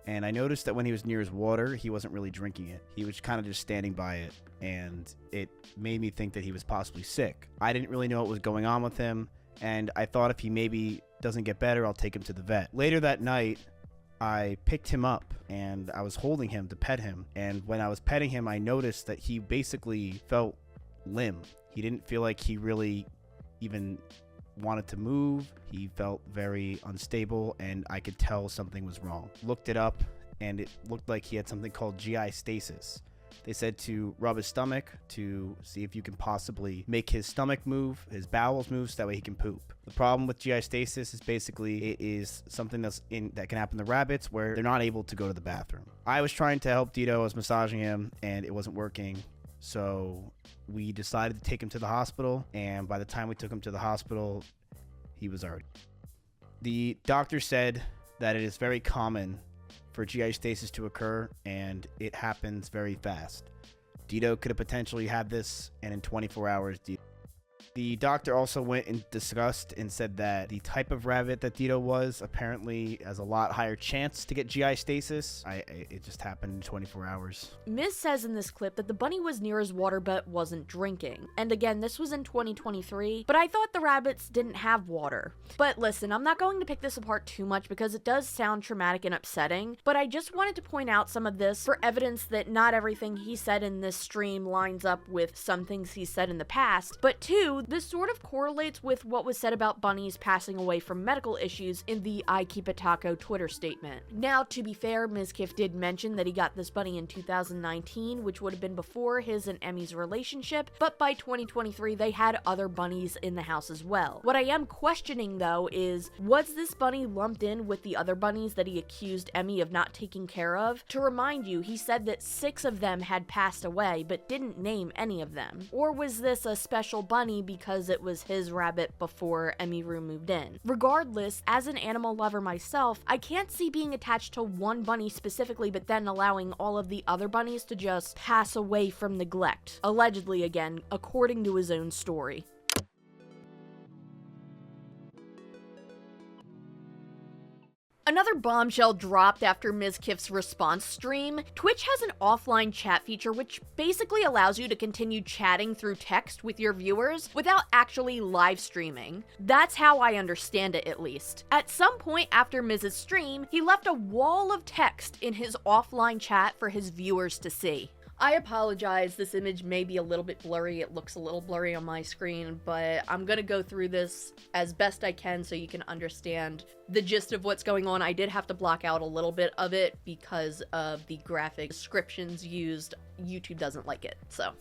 And I noticed that when he was near his water, he wasn't really drinking it. He was kind of just standing by it, and it made me think that he was possibly sick. I didn't really know what was going on with him, and I thought if he maybe doesn't get better, I'll take him to the vet. Later that night, I picked him up and I was holding him to pet him. And when I was petting him, I noticed that he basically felt limp. He didn't feel like he really even wanted to move. He felt very unstable, and I could tell something was wrong. Looked it up, and it looked like he had something called GI stasis. They said to rub his stomach to see if you can possibly make his stomach move, his bowels move, so that way he can poop. The problem with GI stasis is basically it is something that can happen to rabbits where they're not able to go to the bathroom. I was trying to help Dito. I was massaging him, and it wasn't working. So we decided to take him to the hospital, and by the time we took him to the hospital, he was already. The doctor said that it is very common for GI stasis to occur, and it happens very fast. Dito could have potentially had this, and in 24 hours, the doctor also went and discussed and said that the type of rabbit that Dito was apparently has a lot higher chance to get GI stasis. It just happened in 24 hours. Miz says in this clip that the bunny was near his water but wasn't drinking. And again, this was in 2023, but I thought the rabbits didn't have water. But listen, I'm not going to pick this apart too much because it does sound traumatic and upsetting, but I just wanted to point out some of this for evidence that not everything he said in this stream lines up with some things he said in the past, but two, this sort of correlates with what was said about bunnies passing away from medical issues in the I Keep a Taco Twitter statement. Now, to be fair, Mizkif did mention that he got this bunny in 2019, which would have been before his and Emmy's relationship, but by 2023 they had other bunnies in the house as well. What I am questioning though is, was this bunny lumped in with the other bunnies that he accused Emmy of not taking care of? To remind you, he said that 6 of them had passed away, but didn't name any of them. Or was this a special bunny because it was his rabbit before Emiru moved in? Regardless, as an animal lover myself, I can't see being attached to one bunny specifically but then allowing all of the other bunnies to just pass away from neglect. Allegedly, again, according to his own story. Another bombshell dropped after Mizkif's response stream. Twitch has an offline chat feature which basically allows you to continue chatting through text with your viewers without actually live streaming. That's how I understand it, at least. At some point after Miz's stream, he left a wall of text in his offline chat for his viewers to see. I apologize, this image may be a little bit blurry, it looks a little blurry on my screen, but I'm gonna go through this as best I can so you can understand the gist of what's going on. I did have to block out a little bit of it because of the graphic descriptions used. YouTube doesn't like it, so.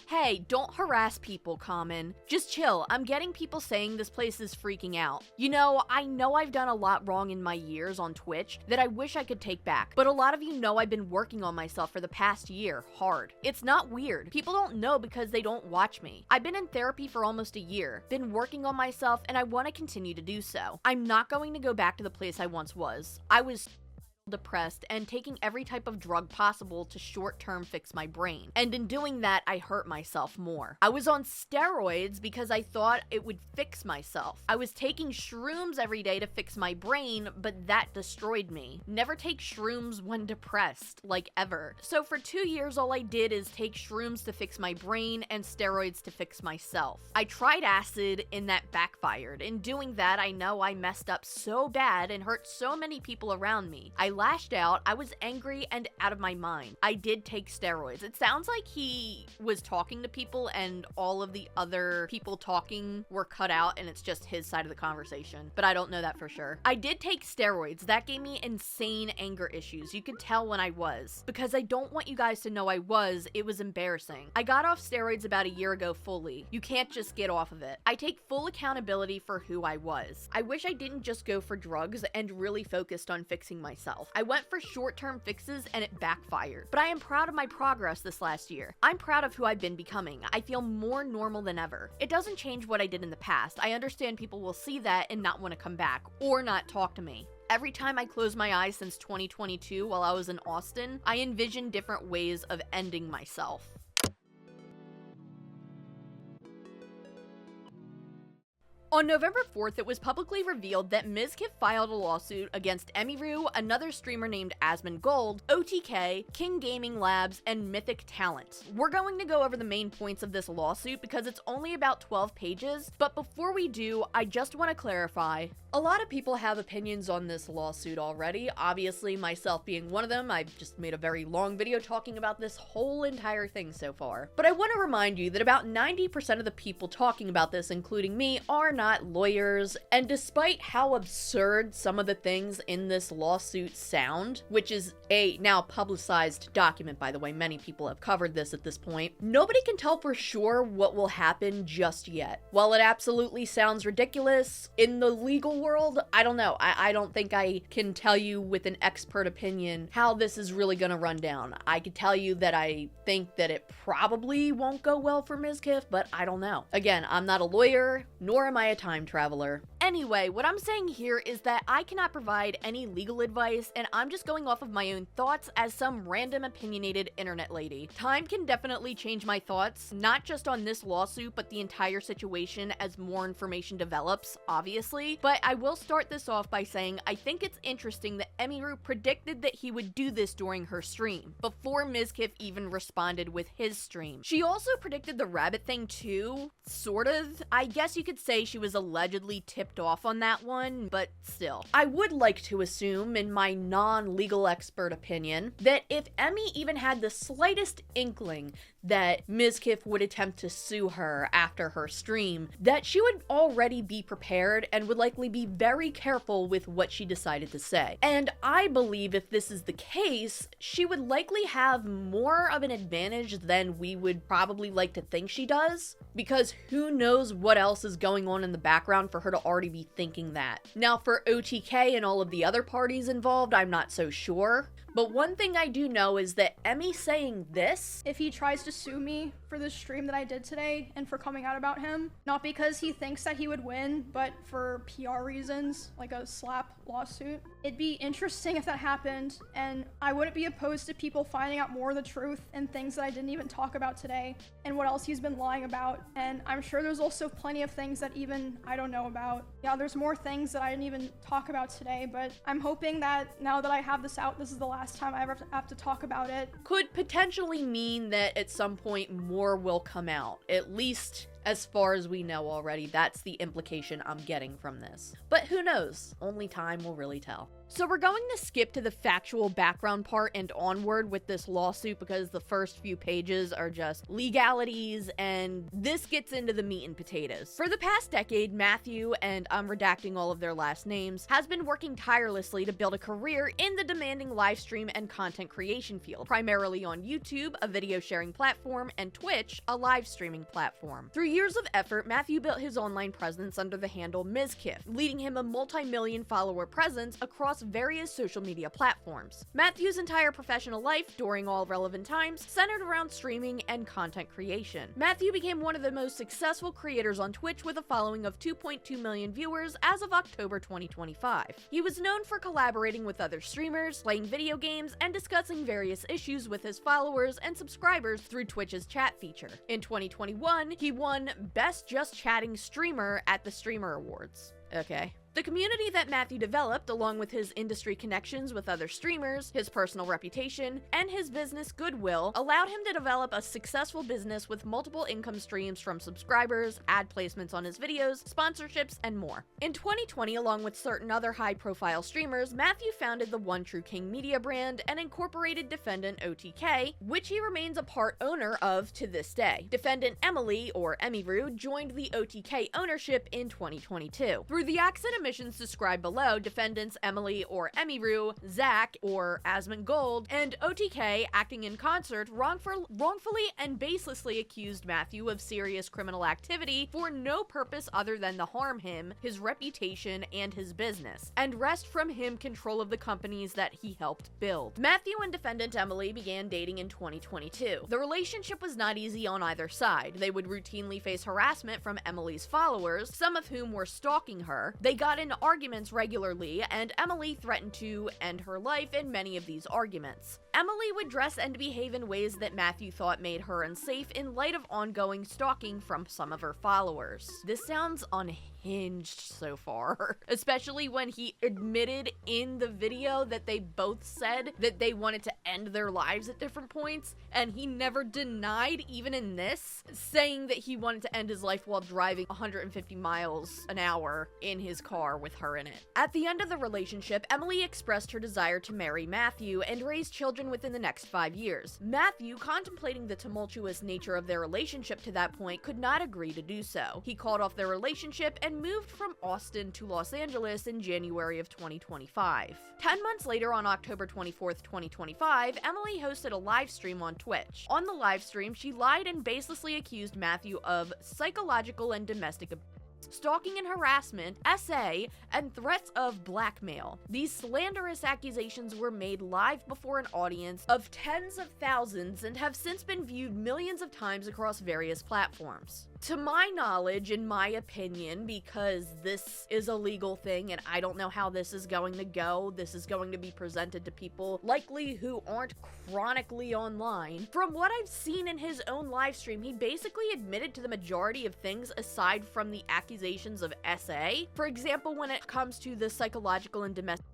Hey, don't harass people, Common. Just chill. I'm getting people saying this place is freaking out. I know I've done a lot wrong in my years on Twitch that I wish I could take back, but a lot of you know I've been working on myself for the past year, hard. It's not weird. People don't know because they don't watch me. I've been in therapy for almost a year, been working on myself, and I want to continue to do so. I'm not going to go back to the place I once was. I was depressed and taking every type of drug possible to short-term fix my brain. And in doing that, I hurt myself more. I was on steroids because I thought it would fix myself. I was taking shrooms every day to fix my brain, but that destroyed me. Never take shrooms when depressed, like ever. So for 2 years, all I did is take shrooms to fix my brain and steroids to fix myself. I tried acid and that backfired. In doing that, I know I messed up so bad and hurt so many people around me. I lashed out, I was angry and out of my mind. I did take steroids. It sounds like he was talking to people and all of the other people talking were cut out and it's just his side of the conversation, but I don't know that for sure. I did take steroids. That gave me insane anger issues. You could tell when I was. Because I don't want you guys to know I was, it was embarrassing. I got off steroids about a year ago fully. You can't just get off of it. I take full accountability for who I was. I wish I didn't just go for drugs and really focused on fixing myself. I went for short-term fixes and it backfired. But I am proud of my progress this last year. I'm proud of who I've been becoming. I feel more normal than ever. It doesn't change what I did in the past. I understand people will see that and not want to come back or not talk to me. Every time I close my eyes since 2022 while I was in Austin, I envision different ways of ending myself. On November 4th, it was publicly revealed that Mizkif filed a lawsuit against Emiru, another streamer named Asmongold, OTK, King Gaming Labs, and Mythic Talent. We're going to go over the main points of this lawsuit because it's only about 12 pages, but before we do, I just want to clarify. A lot of people have opinions on this lawsuit already, obviously myself being one of them. I've just made a very long video talking about this whole entire thing so far. But I want to remind you that about 90% of the people talking about this, including me, are not lawyers, and despite how absurd some of the things in this lawsuit sound, which is a now publicized document, by the way, many people have covered this at this point, nobody can tell for sure what will happen just yet. While it absolutely sounds ridiculous, in the legal world, I don't know. I don't think I can tell you with an expert opinion how this is really gonna run down. I could tell you that I think that it probably won't go well for Mizkif, but I don't know. Again, I'm not a lawyer, nor am I a time traveler. Anyway, what I'm saying here is that I cannot provide any legal advice, and I'm just going off of my own thoughts as some random opinionated internet lady. Time can definitely change my thoughts, not just on this lawsuit, but the entire situation as more information develops, obviously. But I will start this off by saying I think it's interesting that Emiru predicted that he would do this during her stream, before Mizkif even responded with his stream. She also predicted the rabbit thing too, sort of. I guess you could say she was allegedly tipped off on that one, but still. I would like to assume, in my non-legal expert opinion, that if Emmy even had the slightest inkling that Mizkif would attempt to sue her after her stream, that she would already be prepared and would likely be very careful with what she decided to say. And I believe if this is the case, she would likely have more of an advantage than we would probably like to think she does, because who knows what else is going on in the background for her to already be thinking that. Now for OTK and all of the other parties involved, I'm not so sure. But one thing I do know is that Emmy saying this, if he tries to sue me for this stream that I did today and for coming out about him. Not because he thinks that he would win, but for PR reasons, like a slap lawsuit. It'd be interesting if that happened, and I wouldn't be opposed to people finding out more of the truth and things that I didn't even talk about today, and what else he's been lying about. And I'm sure there's also plenty of things that even I don't know about. Yeah, there's more things that I didn't even talk about today, but I'm hoping that now that I have this out, this is the last time I ever have to talk about it. Could potentially mean that at some point more will come out, at least as far as we know already. That's the implication I'm getting from this. But who knows? Only time will really tell. So we're going to skip to the factual background part and onward with this lawsuit because the first few pages are just legalities, and this gets into the meat and potatoes. For the past decade, Matthew, and I'm redacting all of their last names, has been working tirelessly to build a career in the demanding live stream and content creation field, primarily on YouTube, a video sharing platform, and Twitch, a live streaming platform. Through years of effort, Matthew built his online presence under the handle Mizkif, leading him a multi-million follower presence across various social media platforms. Matthew's entire professional life, during all relevant times, centered around streaming and content creation. Matthew became one of the most successful creators on Twitch with a following of 2.2 million viewers as of October 2025. He was known for collaborating with other streamers, playing video games, and discussing various issues with his followers and subscribers through Twitch's chat feature. In 2021, he won Best Just Chatting Streamer at the Streamer Awards. Okay. The community that Matthew developed, along with his industry connections with other streamers, his personal reputation, and his business goodwill, allowed him to develop a successful business with multiple income streams from subscribers, ad placements on his videos, sponsorships, and more. In 2020, along with certain other high-profile streamers, Matthew founded the One True King media brand and incorporated Defendant OTK, which he remains a part owner of to this day. Defendant Emily, or Emiru, joined the OTK ownership in 2022. Through the acts and omissions described below, defendants Emily or Emiru, Zach or Asmongold, and OTK, acting in concert, wrongfully and baselessly accused Matthew of serious criminal activity for no purpose other than to harm him, his reputation, and his business, and wrest from him control of the companies that he helped build. Matthew and defendant Emily began dating in 2022. The relationship was not easy on either side. They would routinely face harassment from Emily's followers, some of whom were stalking her. They got into arguments regularly, and Emily threatened to end her life in many of these arguments. Emily would dress and behave in ways that Matthew thought made her unsafe in light of ongoing stalking from some of her followers. This sounds unhinged so far, especially when he admitted in the video that they both said that they wanted to end their lives at different points, and he never denied, even in this, saying that he wanted to end his life while driving 150 miles an hour in his car with her in it. At the end of the relationship, Emily expressed her desire to marry Matthew and raise children within the next 5 years. Matthew, contemplating the tumultuous nature of their relationship to that point, could not agree to do so. He called off their relationship and moved from Austin to Los Angeles in January of 2025. 10 months later, on October 24th, 2025, Emily hosted a live stream on Twitch. On the live stream, she lied and baselessly accused Matthew of psychological and domestic abuse, stalking and harassment, SA, and threats of blackmail. These slanderous accusations were made live before an audience of tens of thousands and have since been viewed millions of times across various platforms. To my knowledge, in my opinion, because this is a legal thing and I don't know how this is going to go, this is going to be presented to people likely who aren't chronically online. From what I've seen in his own live stream, he basically admitted to the majority of things aside from the accusations of SA. For example, when it comes to the psychological and domestic,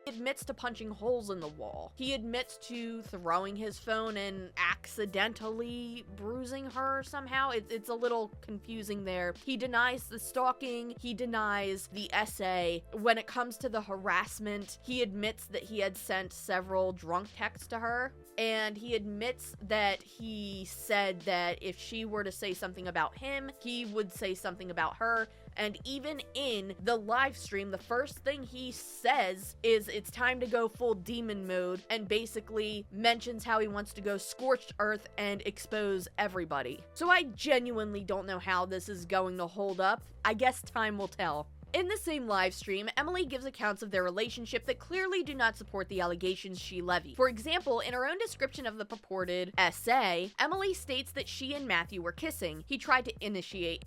he admits to punching holes in the wall. He admits to throwing his phone and accidentally bruising her somehow. It's a little confusing there. He denies the stalking. He denies the SA. When it comes to the harassment, he admits that he had sent several drunk texts to her. And he admits that he said that if she were to say something about him, he would say something about her. And even in the live stream, the first thing he says is it's time to go full demon mode, and basically mentions how he wants to go scorched earth and expose everybody. So I genuinely don't know how this is going to hold up. I guess time will tell. In the same live stream, Emily gives accounts of their relationship that clearly do not support the allegations she levied. For example, in her own description of the purported essay, Emily states that she and Matthew were kissing. He tried to initiate.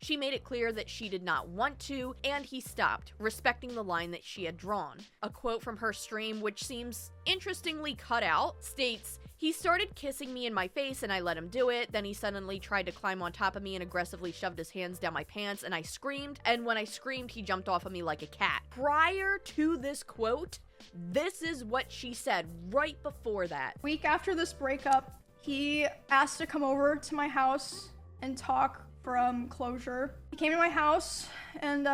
She made it clear that she did not want to, and he stopped, respecting the line that she had drawn. A quote from her stream, which seems interestingly cut out, states, "He started kissing me in my face and I let him do it. Then he suddenly tried to climb on top of me and aggressively shoved his hands down my pants and I screamed. And when I screamed, he jumped off of me like a cat." Prior to this quote, this is what she said right before that. Week after this breakup, he asked to come over to my house and talk for closure. He came to my house and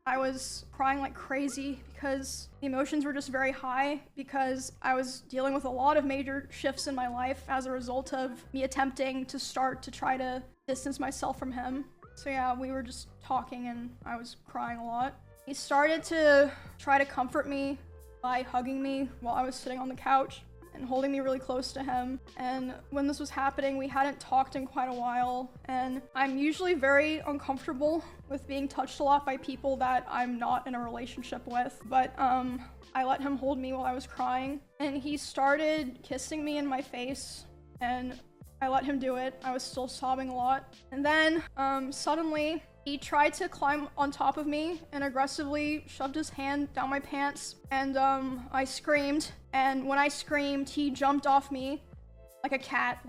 I was crying like crazy because the emotions were just very high because I was dealing with a lot of major shifts in my life as a result of me attempting to start to try to distance myself from him. So yeah, we were just talking and I was crying a lot. He started to try to comfort me by hugging me while I was sitting on the couch and holding me really close to him. And when this was happening, we hadn't talked in quite a while, and I'm usually very uncomfortable with being touched a lot by people that I'm not in a relationship with, but I let him hold me while I was crying, and he started kissing me in my face, and I let him do it. I was still sobbing a lot. And then suddenly he tried to climb on top of me and aggressively shoved his hand down my pants, and I screamed. And when I screamed, he jumped off me like a cat,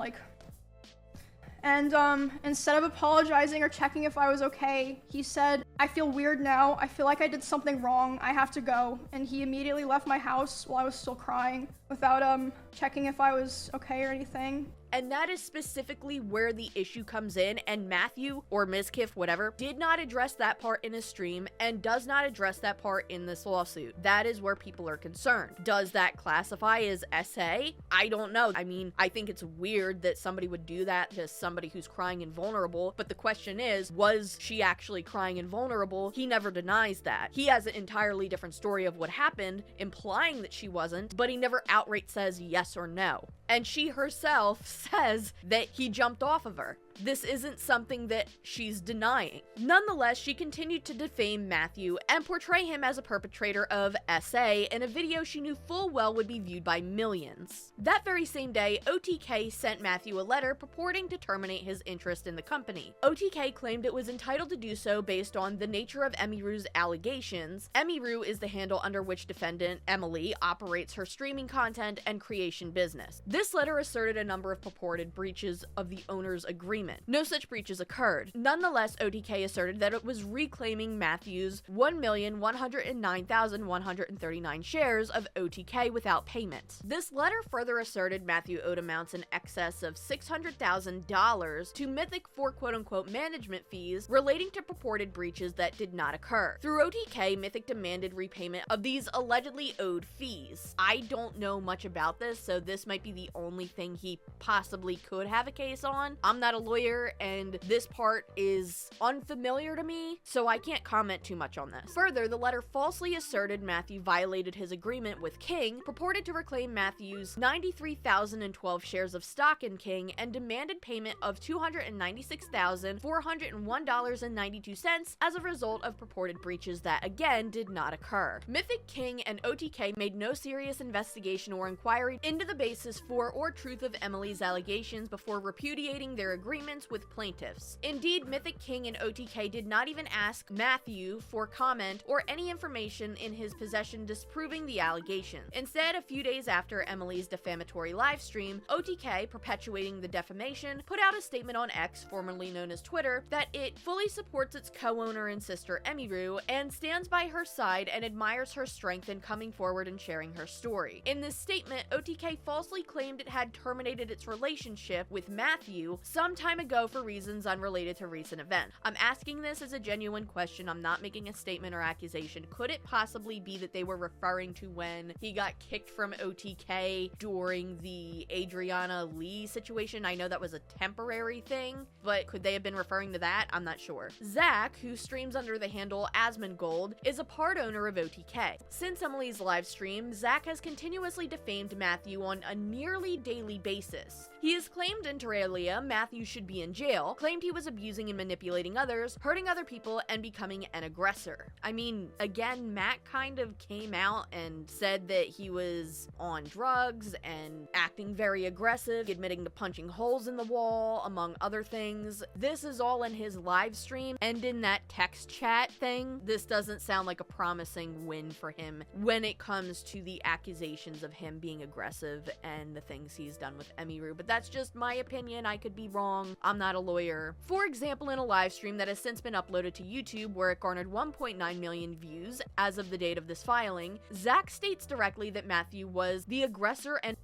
and instead of apologizing or checking if I was okay, he said, "I feel weird now. I feel like I did something wrong. I have to go." And he immediately left my house while I was still crying without checking if I was okay or anything. And that is specifically where the issue comes in, and Matthew, or Mizkif, whatever, did not address that part in his stream and does not address that part in this lawsuit. That is where people are concerned. Does that classify as SA? I don't know. I mean, I think it's weird that somebody would do that to somebody who's crying and vulnerable, but the question is, was she actually crying and vulnerable? He never denies that. He has an entirely different story of what happened, implying that she wasn't, but he never outright says yes or no. And she herself says that he jumped off of her. This isn't something that she's denying. Nonetheless, she continued to defame Matthew and portray him as a perpetrator of SA in a video she knew full well would be viewed by millions. That very same day, OTK sent Matthew a letter purporting to terminate his interest in the company. OTK claimed it was entitled to do so based on the nature of Emiru's allegations. Emiru is the handle under which defendant Emily operates her streaming content and creation business. This letter asserted a number of purported breaches of the owner's agreement. No such breaches occurred. Nonetheless, OTK asserted that it was reclaiming Matthew's 1,109,139 shares of OTK without payment. This letter further asserted Matthew owed amounts in excess of $600,000 to Mythic for quote-unquote management fees relating to purported breaches that did not occur. Through OTK, Mythic demanded repayment of these allegedly owed fees. I don't know much about this, so this might be the only thing he possibly could have a case on. I'm not a lawyer, and this part is unfamiliar to me, so I can't comment too much on this. Further, the letter falsely asserted Matthew violated his agreement with King, purported to reclaim Matthew's 93,012 shares of stock in King, and demanded payment of $296,401.92 as a result of purported breaches that, again, did not occur. Mythic, King, and OTK made no serious investigation or inquiry into the basis for or truth of Emily's allegations before repudiating their agreements with plaintiffs. Indeed, Mythic, King, and OTK did not even ask Matthew for comment or any information in his possession disproving the allegation. Instead, a few days after Emily's defamatory livestream, OTK, perpetuating the defamation, put out a statement on X, formerly known as Twitter, that it fully supports its co-owner and sister Emiru and stands by her side and admires her strength in coming forward and sharing her story. In this statement, OTK falsely claimed it had terminated its relationship with Matthew some time ago for reasons unrelated to recent events. I'm asking this as a genuine question. I'm not making a statement or accusation. Could it possibly be that they were referring to when he got kicked from OTK during the Adriana Lee situation? I know that was a temporary thing, but could they have been referring to that? I'm not sure. Zach, who streams under the handle Asmongold, is a part owner of OTK. Since Emily's live stream, Zach has continuously defamed Matthew on a nearly daily basis. He has claimed inter alia Matthew should be in jail, claimed he was abusing and manipulating others, hurting other people, and becoming an aggressor. I mean, again, Matt kind of came out and said that he was on drugs and acting very aggressive, admitting to punching holes in the wall, among other things. This is all in his live stream, and in that text chat thing, this doesn't sound like a promising win for him when it comes to the accusations of him being aggressive and the things he's done with Emiru, but that's just my opinion. I could be wrong. I'm not a lawyer. For example, in a live stream that has since been uploaded to YouTube where it garnered 1.9 million views as of the date of this filing, Zach states directly that Matthew was the aggressor and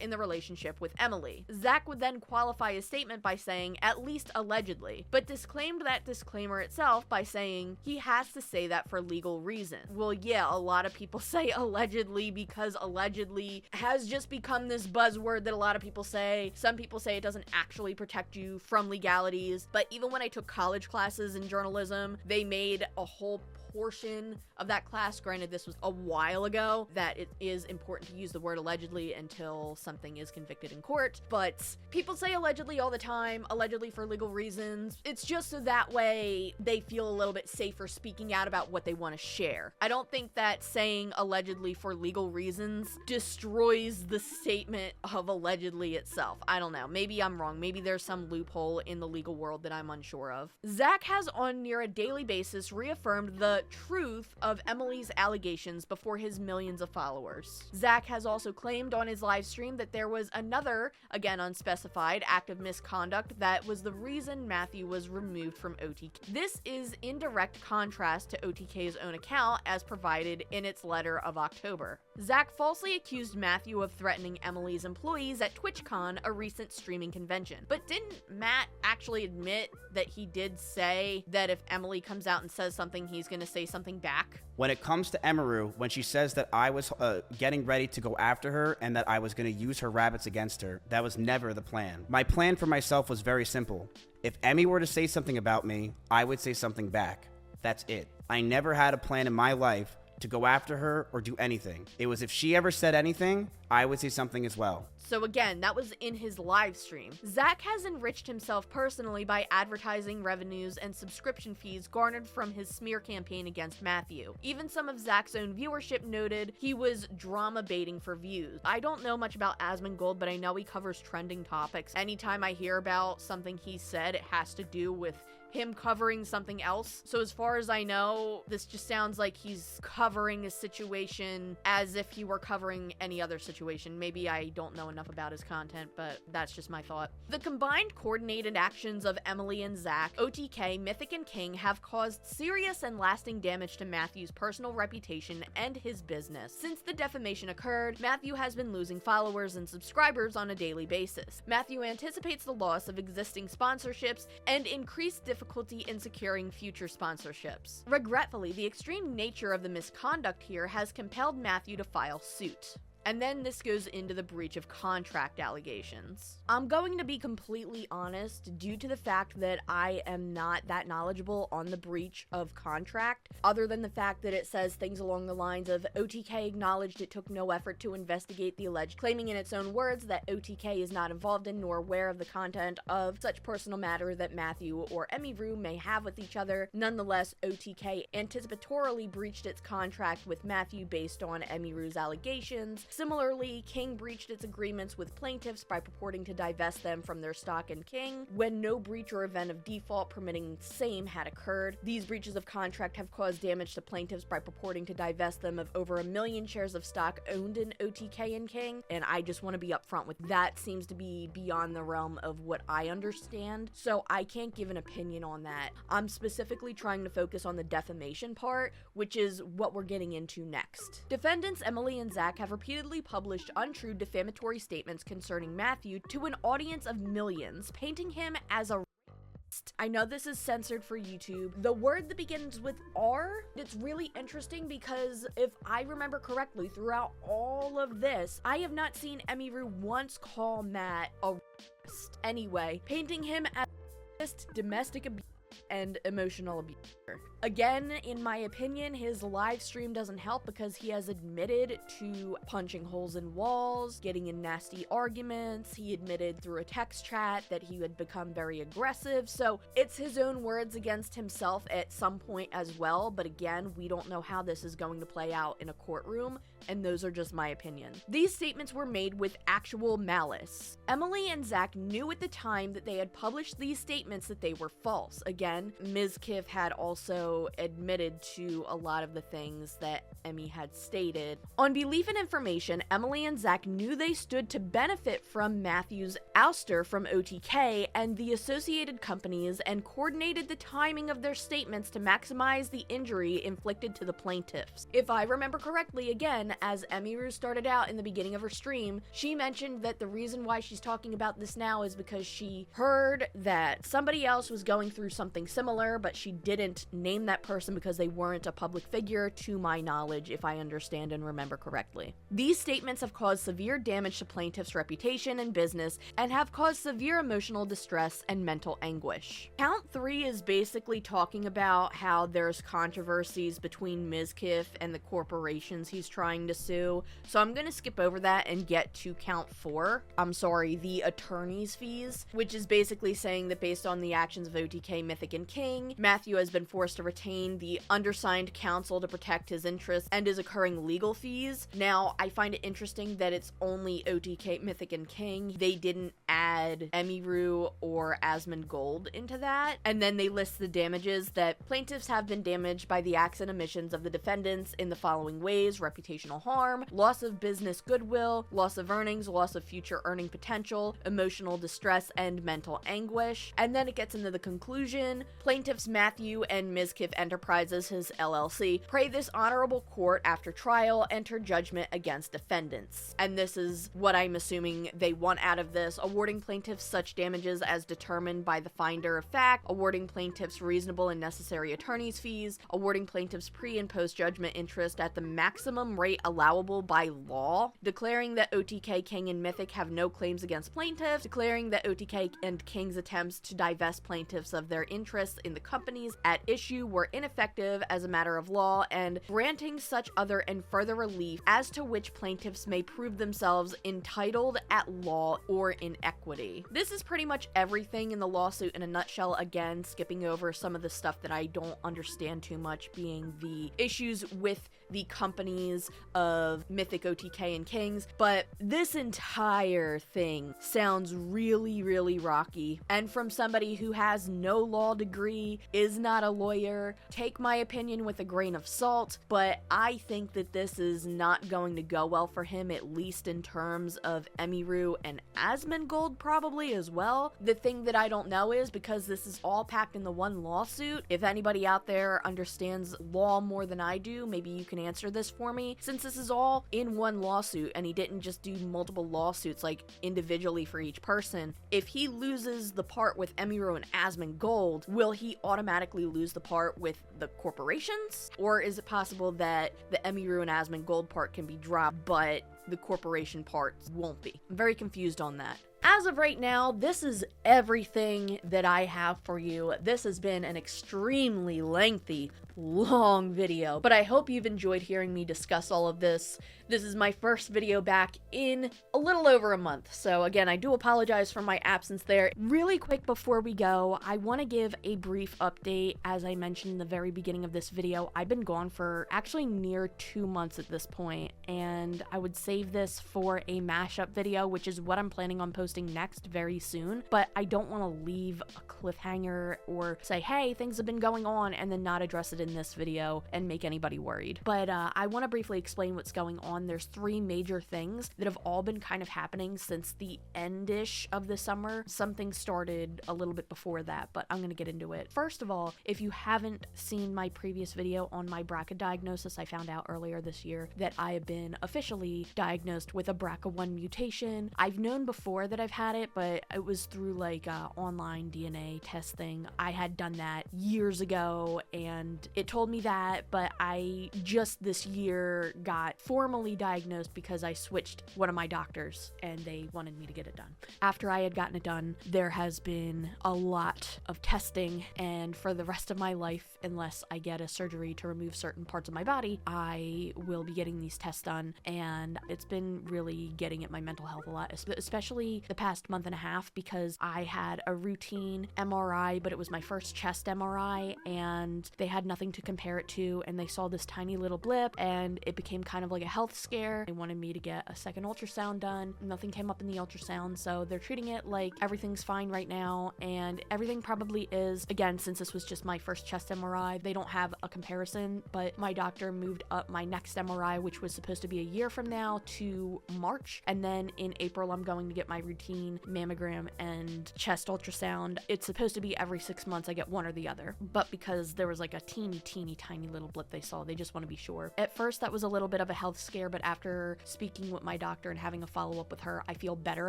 in the relationship with Emily. Zach would then qualify his statement by saying, at least allegedly, but disclaimed that disclaimer itself by saying he has to say that for legal reasons. Well, yeah, a lot of people say allegedly because allegedly has just become this buzzword that a lot of people say. Some people say it doesn't actually protect you from legalities, but even when I took college classes in journalism, they made a whole portion of that class, granted this was a while ago, that it is important to use the word allegedly until something is convicted in court. But people say allegedly all the time, allegedly for legal reasons. It's just so that way they feel a little bit safer speaking out about what they want to share. I don't think that saying allegedly for legal reasons destroys the statement of allegedly itself. I don't know. Maybe I'm wrong. Maybe there's some loophole in the legal world that I'm unsure of. Zach has on near a daily basis reaffirmed the truth of Emily's allegations before his millions of followers. Zach has also claimed on his live stream that there was another, again unspecified, act of misconduct that was the reason Matthew was removed from OTK. This is in direct contrast to OTK's own account as provided in its letter of October. Zach falsely accused Matthew of threatening Emily's employees at TwitchCon, a recent streaming convention. But didn't Matt actually admit that he did say that if Emily comes out and says something, he's gonna say something back? When it comes to Emiru, when she says that I was getting ready to go after her and that I was going to use her rabbits against her, that was never the plan. My plan for myself was very simple. If Emmy were to say something about me, I would say something back. That's it. I never had a plan in my life to go after her or do anything. It was if she ever said anything, I would say something as well. So again, that was in his live stream. Zach has enriched himself personally by advertising revenues and subscription fees garnered from his smear campaign against Matthew. Even some of Zach's own viewership noted he was drama baiting for views. I don't know much about Asmongold, but I know he covers trending topics. Anytime I hear about something he said, it has to do with him covering something else. So as far as I know, this just sounds like he's covering a situation as if he were covering any other situation. Maybe I don't know enough about his content, but that's just my thought. The combined coordinated actions of Emily and Zach, OTK, Mythic, and King have caused serious and lasting damage to Matthew's personal reputation and his business. Since the defamation occurred, Matthew has been losing followers and subscribers on a daily basis. Matthew anticipates the loss of existing sponsorships and increased difficulty in securing future sponsorships. Regretfully, the extreme nature of the misconduct here has compelled Matthew to file suit. And then this goes into the breach of contract allegations. I'm going to be completely honest, due to the fact that I am not that knowledgeable on the breach of contract, other than the fact that it says things along the lines of OTK acknowledged it took no effort to investigate the alleged, claiming in its own words that OTK is not involved in nor aware of the content of such personal matter that Matthew or Emiru may have with each other. Nonetheless, OTK anticipatorily breached its contract with Matthew based on Emiru's allegations. Similarly, King breached its agreements with plaintiffs by purporting to divest them from their stock in King when no breach or event of default permitting same had occurred. These breaches of contract have caused damage to plaintiffs by purporting to divest them of over 1 million shares of stock owned in OTK and King, and I just want to be upfront with that. Seems to be beyond the realm of what I understand, so I can't give an opinion on that. I'm specifically trying to focus on the defamation part, which is what we're getting into next. Defendants Emily and Zach have repeatedly published untrue defamatory statements concerning Matthew to an audience of millions, painting him as a racist. I know this is censored for YouTube. The word that begins with R, it's really interesting because if I remember correctly, throughout all of this, I have not seen Emiru once call Matt a racist. Anyway, painting him as a racist, domestic abuse, and emotional abuser. Again, in my opinion, his live stream doesn't help because he has admitted to punching holes in walls, getting in nasty arguments. He admitted through a text chat that he had become very aggressive, so it's his own words against himself at some point as well, but again, we don't know how this is going to play out in a courtroom, and those are just my opinion. These statements were made with actual malice. Emily and Zach knew at the time that they had published these statements that they were false. Again, Mizkif had also admitted to a lot of the things that Emmy had stated. On belief and information, Emily and Zach knew they stood to benefit from Matthew's ouster from OTK and the associated companies and coordinated the timing of their statements to maximize the injury inflicted to the plaintiffs. If I remember correctly, again, as Emiru started out in the beginning of her stream, she mentioned that the reason why she's talking about this now is because she heard that somebody else was going through something similar, but she didn't name that person because they weren't a public figure, to my knowledge, if I understand and remember correctly. These statements have caused severe damage to plaintiff's reputation and business and have caused severe emotional distress and mental anguish. Count 3 is basically talking about how there's controversies between Mizkif and the corporations he's trying to sue, so I'm gonna skip over that and get to count 4. I'm sorry, the attorney's fees, which is basically saying that based on the actions of OTK, Mythic, and King, Matthew has been forced to retain the undersigned counsel to protect his interests and is incurring legal fees. Now, I find it interesting that it's only OTK, Mythic, and King. They didn't add Emiru or Asmongold into that. And then they list the damages that plaintiffs have been damaged by the acts and omissions of the defendants in the following ways: reputational harm, loss of business goodwill, loss of earnings, loss of future earning potential, emotional distress, and mental anguish. And then it gets into the conclusion. Plaintiffs Matthew and Mizkif Enterprises, his LLC, pray this honorable court after trial enter judgment against defendants. And this is what I'm assuming they want out of this: awarding plaintiffs such damages as determined by the finder of fact, awarding plaintiffs reasonable and necessary attorney's fees, awarding plaintiffs pre- and post-judgment interest at the maximum rate allowable by law, declaring that OTK, King, and Mythic have no claims against plaintiffs, declaring that OTK and King's attempts to divest plaintiffs of their interests in the companies at issue were ineffective as a matter of law, and granting such other and further relief as to which plaintiffs may prove themselves entitled at law or in equity. This is pretty much everything in the lawsuit in a nutshell, again, skipping over some of the stuff that I don't understand too much, being the issues with the companies of Mythic, OTK, and Kings, but this entire thing sounds really, really rocky. And from somebody who has no law degree, is not a lawyer, take my opinion with a grain of salt, but I think that this is not going to go well for him, at least in terms of Emiru and Asmongold probably as well. The thing that I don't know is, because this is all packed in the one lawsuit, if anybody out there understands law more than I do, maybe you can answer this for me. Since this is all in one lawsuit and he didn't just do multiple lawsuits like individually for each person, if he loses the part with Emiru and Asmongold, will he automatically lose the part with the corporations? Or is it possible that the Emiru and Asmongold part can be dropped, but the corporation part won't be? I'm very confused on that. As of right now, this is everything that I have for you. This has been an extremely lengthy, long video, but I hope you've enjoyed hearing me discuss all of this. This is my first video back in a little over a month, so again, I do apologize for my absence there. Really quick before we go, I want to give a brief update. As I mentioned in the very beginning of this video, I've been gone for actually near 2 months at this point, and I would save this for a mashup video, which is what I'm planning on posting next very soon, but I don't want to leave a cliffhanger or say, hey, things have been going on, and then not address it in this video and make anybody worried. But I want to briefly explain what's going on. There's 3 major things that have all been kind of happening since the end-ish of the summer. Something started a little bit before that, but I'm going to get into it. First of all, if you haven't seen my previous video on my BRCA diagnosis, I found out earlier this year that I have been officially diagnosed with a BRCA1 mutation. I've known before that I've had it, but it was through like online DNA testing. I had done that years ago, and it told me that, but I just this year got formally diagnosed because I switched one of my doctors and they wanted me to get it done. After I had gotten it done, there has been a lot of testing, and for the rest of my life, unless I get a surgery to remove certain parts of my body, I will be getting these tests done, and it's been really getting at my mental health a lot, especially the past month and a half, because I had a routine MRI, but it was my first chest MRI, and they had nothing to compare it to, and they saw this tiny little blip, and it became kind of like a health scare. They wanted me to get a second ultrasound done. Nothing came up in the ultrasound, so they're treating it like everything's fine right now, and everything probably is. Again, since this was just my first chest MRI, they don't have a comparison, but my doctor moved up my next MRI, which was supposed to be a year from now, to March, and then in April I'm going to get my routine mammogram and chest ultrasound. It's supposed to be every 6 months I get one or the other, but because there was like a teeny tiny little blip they saw, they just want to be sure. At first that was a little bit of a health scare, but after speaking with my doctor and having a follow-up with her, I feel better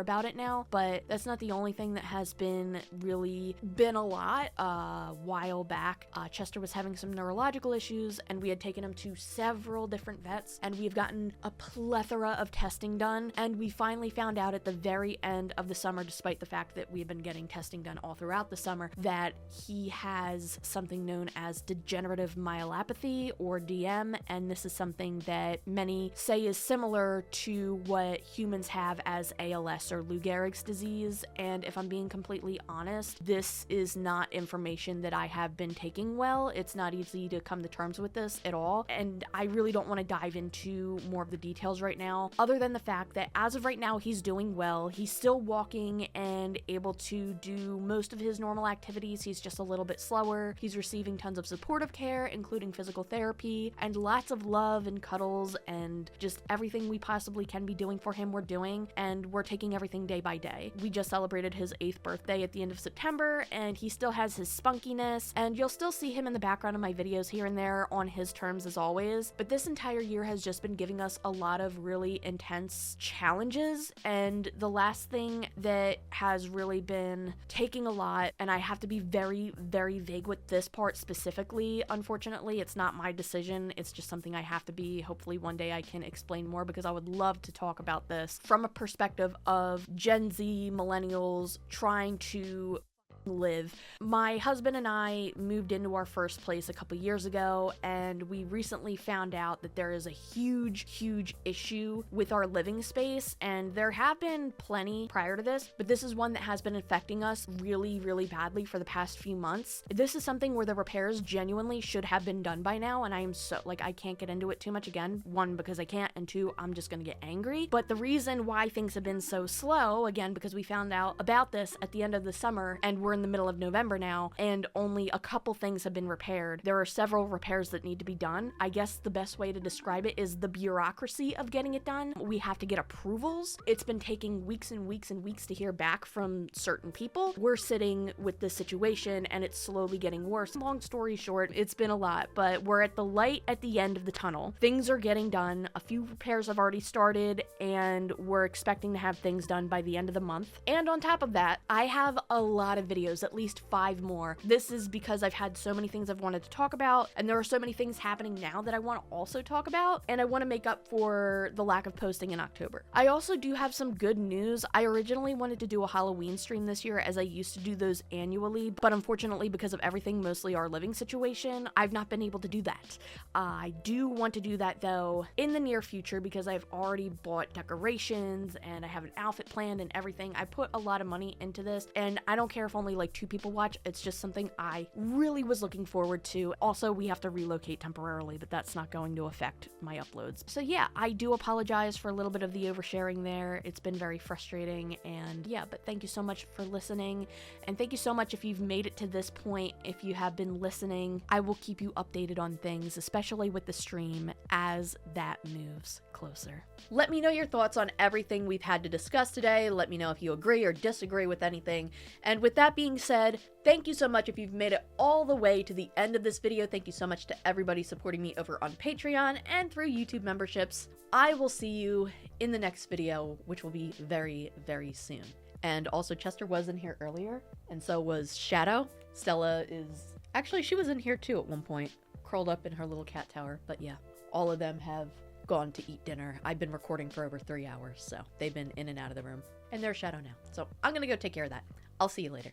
about it now. But that's not the only thing that has been a lot. A while back, Chester was having some neurological issues, and we had taken him to several different vets, and we've gotten a plethora of testing done, and we finally found out at the very end of the summer, despite the fact that we've been getting testing done all throughout the summer, that he has something known as degenerative myelopathy, or DM, and this is something that many say is similar to what humans have as ALS or Lou Gehrig's disease. And if I'm being completely honest, this is not information that I have been taking well. It's not easy to come to terms with this at all, and I really don't want to dive into more of the details right now, other than the fact that as of right now, he's doing well. He's still walking and able to do most of his normal activities. He's just a little bit slower. He's receiving tons of supportive care, including physical therapy, and lots of love and cuddles, and just everything we possibly can be doing for him, we're doing, and we're taking everything day by day. We just celebrated his 8th birthday at the end of September, and he still has his spunkiness, and you'll still see him in the background of my videos here and there on his terms as always. But this entire year has just been giving us a lot of really intense challenges, and the last thing that has really been taking a lot, and I have to be very vague with this part specifically, unfortunately, it's not my decision, it's just something I have to be. Hopefully one day I can explain more, because I would love to talk about this from a perspective of Gen Z millennials trying to live. My husband and I moved into our first place a couple years ago, and we recently found out that there is a huge issue with our living space, and there have been plenty prior to this, but this is one that has been affecting us really badly for the past few months. This is something where the repairs genuinely should have been done by now, and I am so, I can't get into it too much again. 1, because I can't, and 2, I'm just gonna get angry. But the reason why things have been so slow, again, because we found out about this at the end of the summer, and we're in the middle of November now, and only a couple things have been repaired. There are several repairs that need to be done. I guess the best way to describe it is the bureaucracy of getting it done. We have to get approvals. It's been taking weeks and weeks to hear back from certain people. We're sitting with this situation, and it's slowly getting worse. Long story short, it's been a lot, but we're at the light at the end of the tunnel. Things are getting done. A few repairs have already started, and we're expecting to have things done by the end of the month. And on top of that, I have a lot of videos, at least 5 more. This is because I've had so many things I've wanted to talk about, and there are so many things happening now that I want to also talk about, and I want to make up for the lack of posting in October. I also do have some good news. I originally wanted to do a Halloween stream this year, as I used to do those annually, but unfortunately, because of everything, mostly our living situation, I've not been able to do that. I do want to do that though in the near future, because I've already bought decorations and I have an outfit planned and everything. I put a lot of money into this, and I don't care if only like 2 people watch. It's just something I really was looking forward to. Also, we have to relocate temporarily, but that's not going to affect my uploads. So yeah, I do apologize for a little bit of the oversharing there. It's been very frustrating, and yeah, but thank you so much for listening, and thank you so much if you've made it to this point. If you have been listening, I will keep you updated on things, especially with the stream, as that moves closer. Let me know your thoughts on everything we've had to discuss today. Let me know if you agree or disagree with anything. And with that being said, thank you so much if you've made it all the way to the end of this video. Thank you so much to everybody supporting me over on Patreon and through YouTube memberships. I will see you in the next video, which will be very soon. And also, Chester was in here earlier, and so was Shadow. Stella is... Actually, she was in here too at one point. curled up in her little cat tower. But yeah, all of them have gone to eat dinner. I've been recording for over 3 hours, so they've been in and out of the room. And they're Shadow now. So I'm gonna go take care of that. I'll see you later.